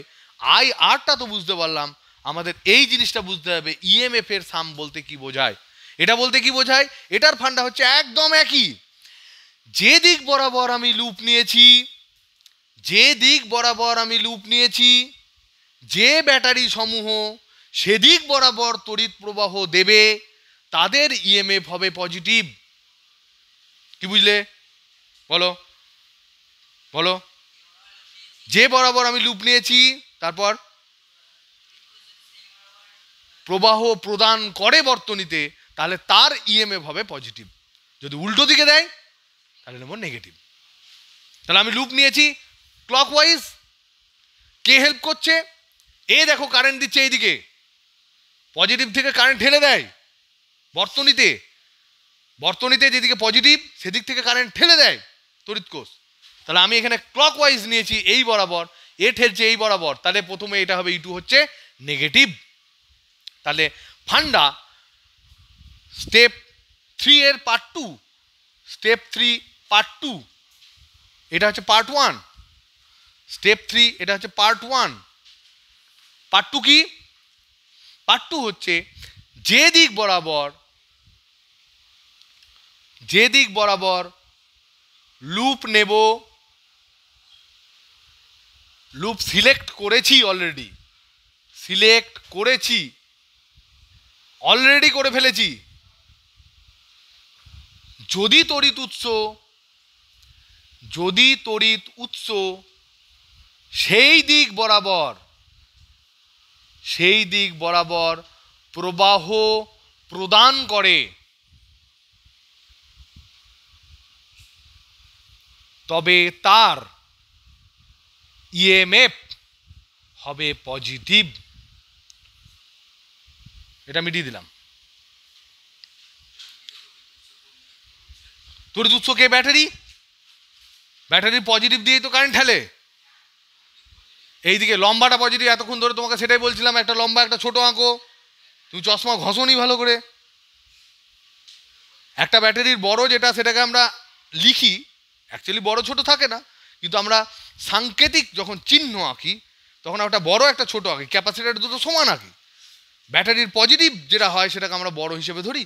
IRটা তো বুঝতে পারলাম, আমাদের এই জিনিসটা বুঝতে হবে ইএমএফ এর সাম বলতে কি বোঝায়। এটা বলতে কি বোঝায়? এটার ফান্ডা হচ্ছে একদম একই। যে দিক বরাবর আমি লুপ নিয়েছি, যে দিক বরাবর আমি লুপ নিয়েছি, যে ব্যাটারি সমূহ সেদিক বরাবর তড়িৎ প্রবাহ দেবে তাদের ইএমএফ হবে পজিটিভ। কি বুঝলে? বলো বলো। যে বরাবর আমি লুপ নিয়েছি তারপর প্রবাহ প্রদান করে বর্তনীতে, তাহলে তার ইএমএফ হবে পজিটিভ। যদি উল্টো দিকে দেয় তাহলে নেব নেগেটিভ। তাহলে আমি লুপ নিয়েছি ক্লকওয়াইজ। কে হেল্প করছে? এ দেখো কারেন্ট দিচ্ছে এইদিকে, পজিটিভ থেকে কারেন্ট ঠেলে দেয় বর্তনীতে। বর্তনীতে যেদিকে পজিটিভ সেদিক থেকে কারেন্ট ঠেলে দেয় তড়িৎ কোষ। তাহলে আমি এখানে ক্লকওয়াইজ নিয়েছি এই বরাবর, এ ঠেলছে এই বরাবর, তাহলে প্রথমে এটা হবে E2 হচ্ছে নেগেটিভ। তাহলে ফান্ডা স্টেপ 3 এর পার্ট 2, স্টেপ 3 পার্ট 2, এটা হচ্ছে পার্ট 1। স্টেপ 3 এটা হচ্ছে পার্ট 1। পার্ট 2 কি? পার্ট 2 হচ্ছে যে দিক বরাবর লুপ নেব, লুপ সিলেক্ট করেছি অলরেডি, অলরেডি করে ফেলেছি। যদি তড়িৎ উৎস সেই দিক বরাবর প্রবাহ প্রদান করে, তবে তার ইএমএফ হবে পজিটিভ। এটা মিটিয়ে দিলাম। তড়িৎ উৎস কে? ব্যাটারির পজিটিভ দিয়েই তো কারেন্ট ঠেলে। এইদিকে লম্বাটা পজিটিভ, এতক্ষণ ধরে তোমাকে সেটাই বলছিলাম, একটা লম্বা একটা ছোট আঁকো। তুমি চশমা ঘষোনি ভালো করে। একটা ব্যাটারির বড় যেটা, সেটাকে আমরা লিখি, অ্যাকচুয়ালি বড় ছোট থাকে না, কিন্তু আমরা সাংকেতিক যখন চিহ্ন আঁকি তখন একটা বড় একটা ছোট আঁকি, ক্যাপাসিটর দুটো সমান আঁকি। ব্যাটারির পজিটিভ যেটা হয় সেটাকে আমরা বড় হিসেবে ধরি।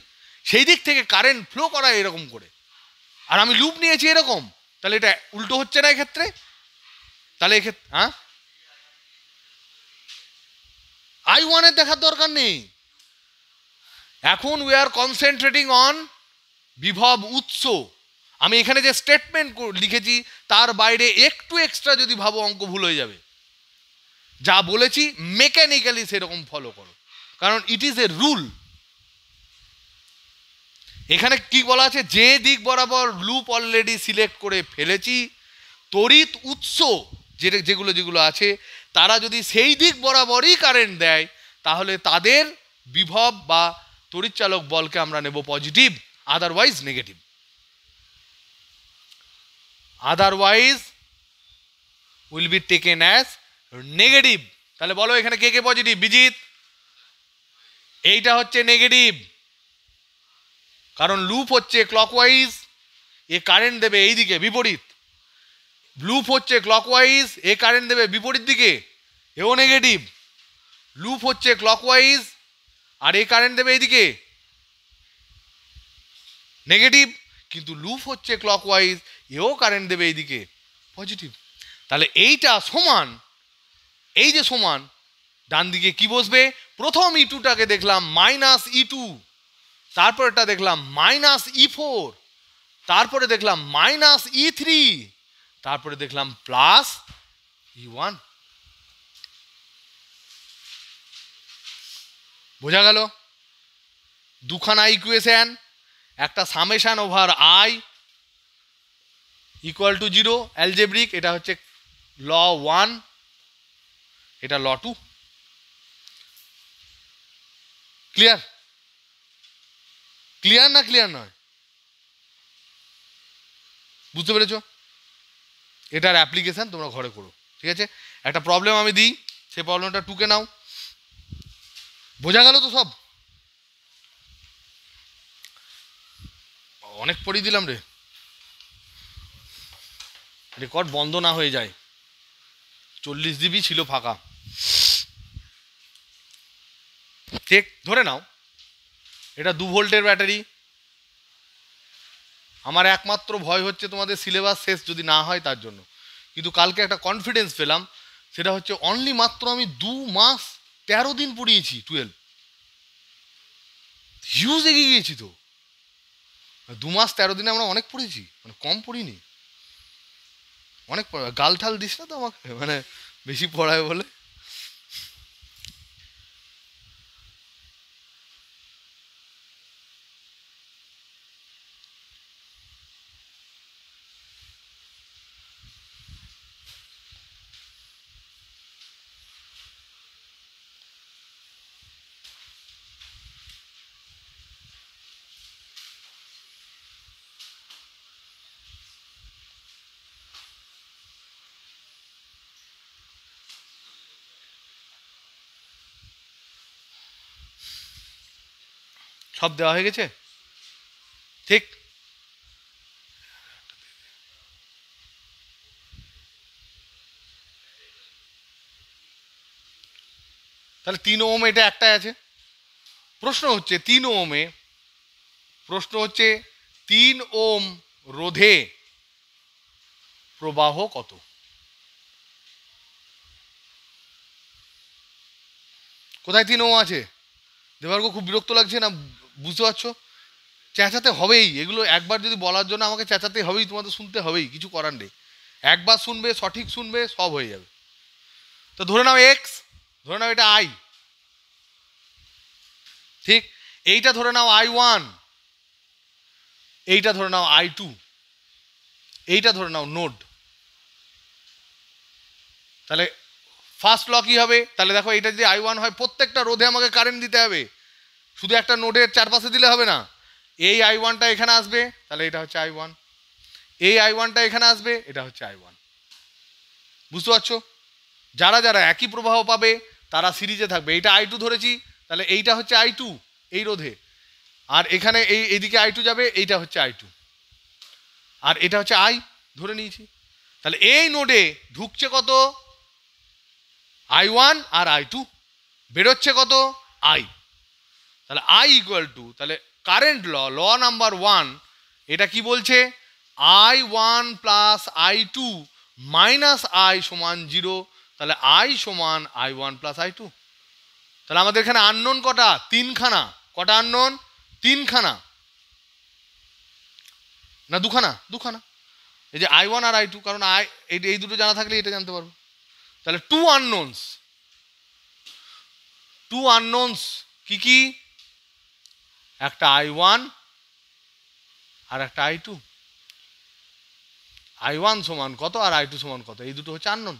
সেই দিক থেকে কারেন্ট ফ্লো করা এরকম করে। আর আমি লুপ নিয়েছি এরকম, তাহলে এটা উল্টো হচ্ছে না এক্ষেত্রে? তাহলে এক্ষেত্রে I1 এর দেখার দরকার নেই। এখন উই আর কনসেন্ট্রেটিং অন বিভব উৎস। আমি এখানে যে স্টেটমেন্ট লিখেছি তার বাইরে একটু এক্সট্রা যদি ভাবো অঙ্ক ভুল হয়ে যাবে। যা বলেছি মেকানিক্যালি সেরকম ফলো করো, কারণ ইট ইজ এ রুল। এখানে কি বলা আছে, যে দিক বরাবর লুপ অলরেডি সিলেক্ট করে ফেলেছি, তড়িৎ উৎস যেগুলো যেগুলো আছে তারা যদি সেই দিক বরাবরই কারেন্ট দেয়, তাহলে তাদের বিভব বা তড়িৎচালক বলকে আমরা নেব positive, otherwise negative. Otherwise will be taken as negative. তাহলে বলো এখানে কে কে পজিটিভ? বিজিত, এইটা হচ্ছে নেগেটিভ, কারণ লুপ হচ্ছে ক্লকওয়াইজ, এ কারেন্ট দেবে এই দিকে বিপরীত। লুপ হচ্ছে ক্লকওয়াইজ, এ কারেন্ট দেবে বিপরীত দিকে, এও নেগেটিভ। লুপ হচ্ছে ক্লকওয়াইজ আর এ কারেন্ট দেবে এইদিকে, নেগেটিভ। কিন্তু লুপ হচ্ছে ক্লকওয়াইজ, এও কারেন্ট দেবে এইদিকে, পজিটিভ। তাহলে এইটা সমান, এই যে সমান, ডান দিকে কি বসবে? প্রথম E2টাকে দেখলাম -E2, তারপর এটা দেখলাম -E4, তারপরে দেখলাম -E3, তারপরে দেখলাম +E1। বোঝা গেল? দুখানা ইকুয়েশন, একটা summation over I equal to 0 algebraic, এটা হচ্ছে ল 1, এটা ল 2। ক্লিয়ার? ক্লিয়ার না ক্লিয়ার নয়? বুঝতে পেরেছো? এটার অ্যাপ্লিকেশন তোমরা ঘরে করো, ঠিক আছে? একটা প্রবলেম আমি দিই, সেই প্রবলেমটা টুকে নাও। বোঝা গেল তো সব? অনেক পড়িয়ে দিলাম রে, রেকর্ড বন্ধ না হয়ে যায়। 40 GB ছিল ফাঁকা। ঠিক ধরে নাও এটা 2 ভোল্টের ব্যাটারি। আমার একমাত্র ভয় হচ্ছে তোমাদের সিলেবাস শেষ যদি না হয় তার জন্য, কিন্তু কালকে একটা কনফিডেন্স পেলাম, সেটা হচ্ছে অনলি মাত্র আমি 2 মাস 13 দিন পড়িয়েছি 12। হিউজ এগিয়ে গিয়েছি তো। 2 মাস 13 দিনে আমরা অনেক পড়েছি, মানে কম পড়িনি, অনেক। গাল ঠাল দিস না তো আমাকে, মানে বেশি পড়ায় বলে। সব দেওয়া হয়ে গেছে, ঠিক? তাহলে 3 ওহম এটা একটাই আছে। প্রশ্ন হচ্ছে 3 ওহমে, প্রশ্ন হচ্ছে 3 ওহম রোধে প্রবাহ কত? কোথায় 3 ওহম আছে? দেবার্গ খুব বিরক্ত লাগছে না? বুঝতে পারছো? চেঁচাতে হবেই, এগুলো একবার যদি বলার জন্য আমাকে চেঁচাতে হবেই, তোমাদের শুনতে হবেই, কিছু করার নেই। একবার শুনবে, সঠিক শুনবে, সব হয়ে যাবে। তো ধরে নাও এক্স, ধরে নাও এটা আই, ঠিক? এইটা ধরে নাও I1, এইটা ধরে নাও I2, এইটা ধরে নাও নোড। তাহলে ফার্স্ট ল কি হবে? তাহলে দেখো এটা যদি I1 হয়, প্রত্যেকটা রোধে আমাকে কারেন্ট দিতে হবে, শুধু একটা নোডের চারপাশে দিলে হবে না। এই I1টা এখানে আসবে, তাহলে এটা হচ্ছে I1। এই I1টা এখানে আসবে, এটা হচ্ছে I1। বুঝতে পারছো? যারা যারা একই প্রবাহ পাবে তারা সিরিজে থাকবে। এইটা I2 ধরেছি, তাহলে এইটা হচ্ছে I2 এই রোধে, আর এখানে এইদিকে I2 যাবে, এইটা হচ্ছে I2, আর এটা হচ্ছে I ধরে নিয়েছি। তাহলে এই নোডে ঢুকছে কত? I1 আর I2, বেরোচ্ছে কত? I। তাহলে I ইকুয়াল টু, তাহলে কারেন্ট ল নাম্বার 1 এটা কি বলছে? I1 plus I2 minus I সমান 0। তাহলে I সমান I1 প্লাস I2। তাহলে আমাদের এখানে আননোন কটা? 3খানা। কটা আননোন? 3খানা না 2খানা? 2খানা। এই যে I1 আর I2, কারণ এই দুটো জানা থাকলে এটা জানতে পারবো। তাহলে 2 আননোনস। 2 আননোনস কি কি? একটা I1 আর একটা I2। I1 সমান কত আর I2 সমান কত, এই দুটো হচ্ছে আননোন।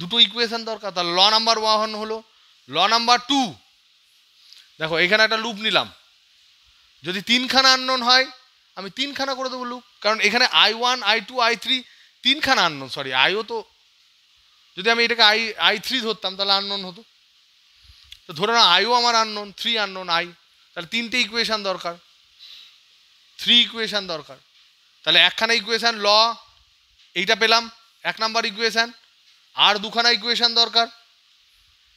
দুটো ইকুয়েশন দরকার। তাহলে ল নাম্বার 1 হলো। ল নাম্বার 2, দেখো এখানে একটা লুপ নিলাম। যদি 3খানা আননোন হয় আমি 3খানা করে দেবো লুপ, কারণ এখানে I1 I2 I3 3খানা unknown. Sorry, আইও তো, যদি আমি এটাকে I3 ধরতাম তাহলে আননোন হতো। তো ধরে না আইও আমার আননোন, 3 আননোন আই, তাহলে 3টে ইকুয়েশন দরকার, 3 ইকুয়েশন দরকার। তাহলে একখানা ইকুয়েশন ল এইটা পেলাম 1 নাম্বার ইকুয়েশন, আর 2খানা ইকুয়েশন দরকার।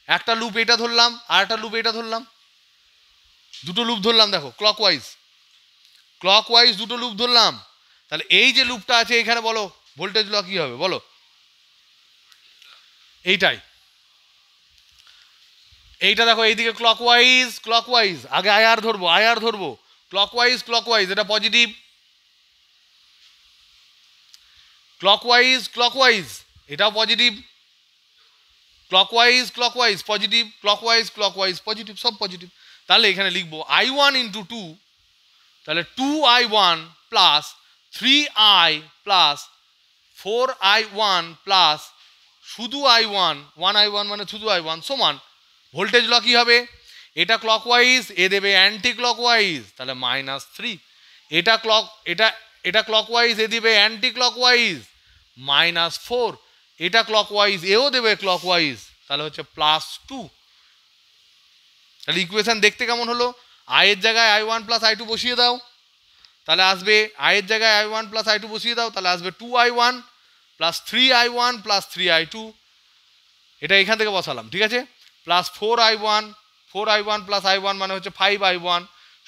একটা লুপ এটা ধরলাম আর একটা লুপ এটা ধরলাম, দুটো লুপ ধরলাম। দেখো ক্লকওয়াইজ দুটো লুপ ধরলাম। তাহলে এই যে লুপটা আছে এখানে বলো ভোল্টেজ ল কি হবে বলো? এইটা দেখো, এইদিকে ক্লকওয়াইজ আগে আইআর ধরবো ক্লকওয়াইজ এটা পজিটিভ। ক্লকওয়াইজ এটাও positive. Clockwise positive, clockwise positive, সব পজিটিভ। তাহলে এখানে লিখবো I1 ইন্টু 2, তাহলে 2I1 plus 3I plus 4I1 plus শুধু I1, 1I1 মানে শুধু I1 সমান ভোল্টেজ ল কি হবে? এটা ক্লকওয়াইজ, এ দেবে অ্যান্টি ক্লকওয়াইজ, তাহলে -3। এটা ক্লকওয়াইজ, এ দিবে অ্যান্টি ক্লকওয়াইজ, -4। এটা ক্লকওয়াইজ, এও দেবে ক্লকওয়াইজ, তাহলে হচ্ছে +2। তাহলে ইকুয়েশন দেখতে কেমন হলো? I এর জায়গায় I1 প্লাস I2 বসিয়ে দাও, তাহলে আসবে I এর জায়গায় I1 প্লাস I2 বসিয়ে দাও, তাহলে আসবে 2I1 plus 3I1 plus 3I2। এটা এখান থেকে বসালাম, ঠিক আছে? প্লাস 4I1 প্লাস I1 মানে হচ্ছে 5I1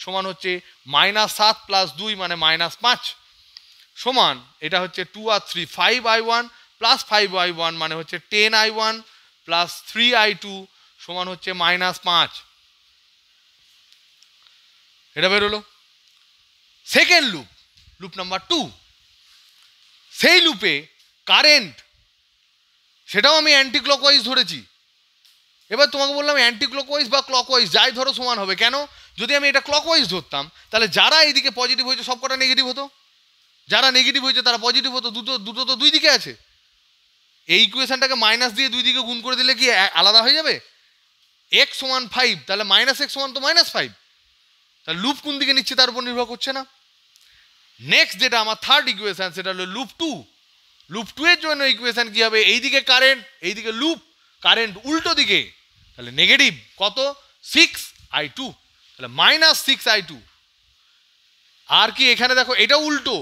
সমান হচ্ছে -7 প্লাস 2 মানে -5 সমান এটা হচ্ছে 2 আর 3 5I1 প্লাস 5I1 মানে হচ্ছে 10I1 প্লাস 3I2 সমান হচ্ছে -5। এটা বেরোলো। সেকেন্ড লুপ নাম্বার 2, সেই লুপে কারেন্ট সেটাও আমি অ্যান্টি ক্লকওয়াইজ ধরেছি। এবার তোমাকে বললাম অ্যান্টি ক্লকওয়াইজ বা ক্লকওয়াইজ যাই ধরো সমান হবে। কেন? যদি আমি এটা ক্লকওয়াইজ ধরতাম তাহলে যারা এইদিকে পজিটিভ হয়েছে সব কটা নেগেটিভ হতো, যারা নেগেটিভ হয়েছে তারা পজিটিভ হতো। দুটো তো দুই দিকে আছে। এই ইকুয়েশনটাকে মাইনাস দিয়ে দুই দিকে গুণ করে দিলে কি আলাদা হয়ে যাবে? x সমান 5, তাহলে -x সমান তো -5। তাহলে লুপ কোন দিকে নিচ্ছে তার উপর নির্ভর করছে না। নেক্সট যেটা আমার থার্ড ইকুয়েশন সেটা হলো লুপ 2। লুপ 2 এর জন্য ইকুয়েশন কি হবে? এইদিকে কারেন্ট, এইদিকে লুপ, কারেন্ট উল্টো দিকে, তাহলে নেগেটিভ কত? 6I2, তাহলে -6I2। আর কি এখানে দেখো এটা উল্টো,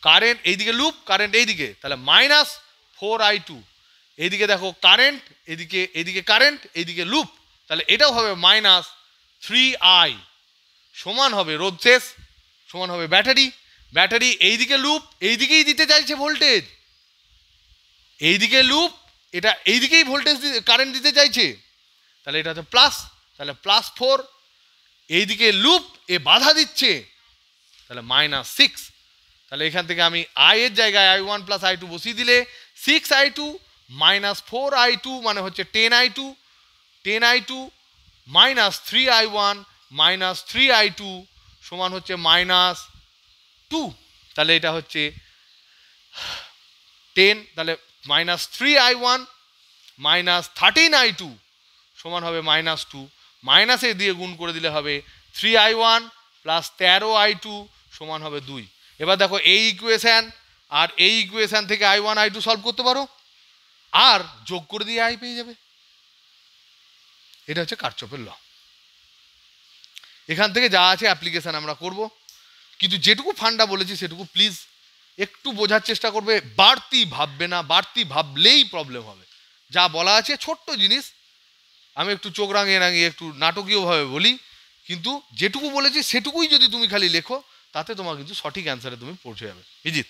কারেন্ট এইদিকে লুপ, কারেন্ট এইদিকে, তাহলে -4I2। এইদিকে দেখো কারেন্ট, এদিকে কারেন্ট, এইদিকে লুপ, তাহলে এটাও হবে -3I সমান হবে রোধ শেষ, সমান হবে ব্যাটারি এইদিকে লুপ, এইদিকেই দিতে চাইছে ভোল্টেজ, এইদিকে লুপ, এটা এইদিকেই ভোল্টেজ কারেন্ট দিতে চাইছে, তাহলে এটা হচ্ছে প্লাস, তাহলে +4। এইদিকে লুপ, এ বাধা দিচ্ছে, তাহলে -6। তাহলে এখান থেকে আমি I এর জায়গায় I1 প্লাস I2 বসিয়ে দিলে 6I2 -4I2 মানে হচ্ছে 10I2 -3I1 -3I2 সমান হচ্ছে -2। তাহলে এটা হচ্ছে 10, তাহলে -3I1 -13I2 সমান হবে -2। মাইনাসে দিয়ে গুণ করে দিলে হবে 3I1 প্লাস 13I2 সমান হবে 2। এবার দেখো এই ইকুয়েশন আর এই ইকুয়েশন থেকে I1 I2 সলভ করতে পারো, আর যোগ করে দিয়ে I পেয়ে যাবে। এটা হচ্ছে কারচপের ল। এখান থেকে যা আছে অ্যাপ্লিকেশন আমরা করব, কিন্তু যেটুকু ফান্ডা বলেছি সেটুকু প্লিজ একটু বোঝার চেষ্টা করবে। বাড়তি ভাববে না, বাড়তি ভাবলেই প্রবলেম হবে। যা বলা আছে ছোট্ট জিনিস, আমি একটু চোখ রাঙিয়ে একটু নাটকীয়ভাবে বলি, কিন্তু যেটুকু বলেছি সেটুকুই যদি তুমি খালি লেখো তাতে তোমার কিন্তু সঠিক অ্যান্সারে তুমি পৌঁছে যাবে। বিজিত।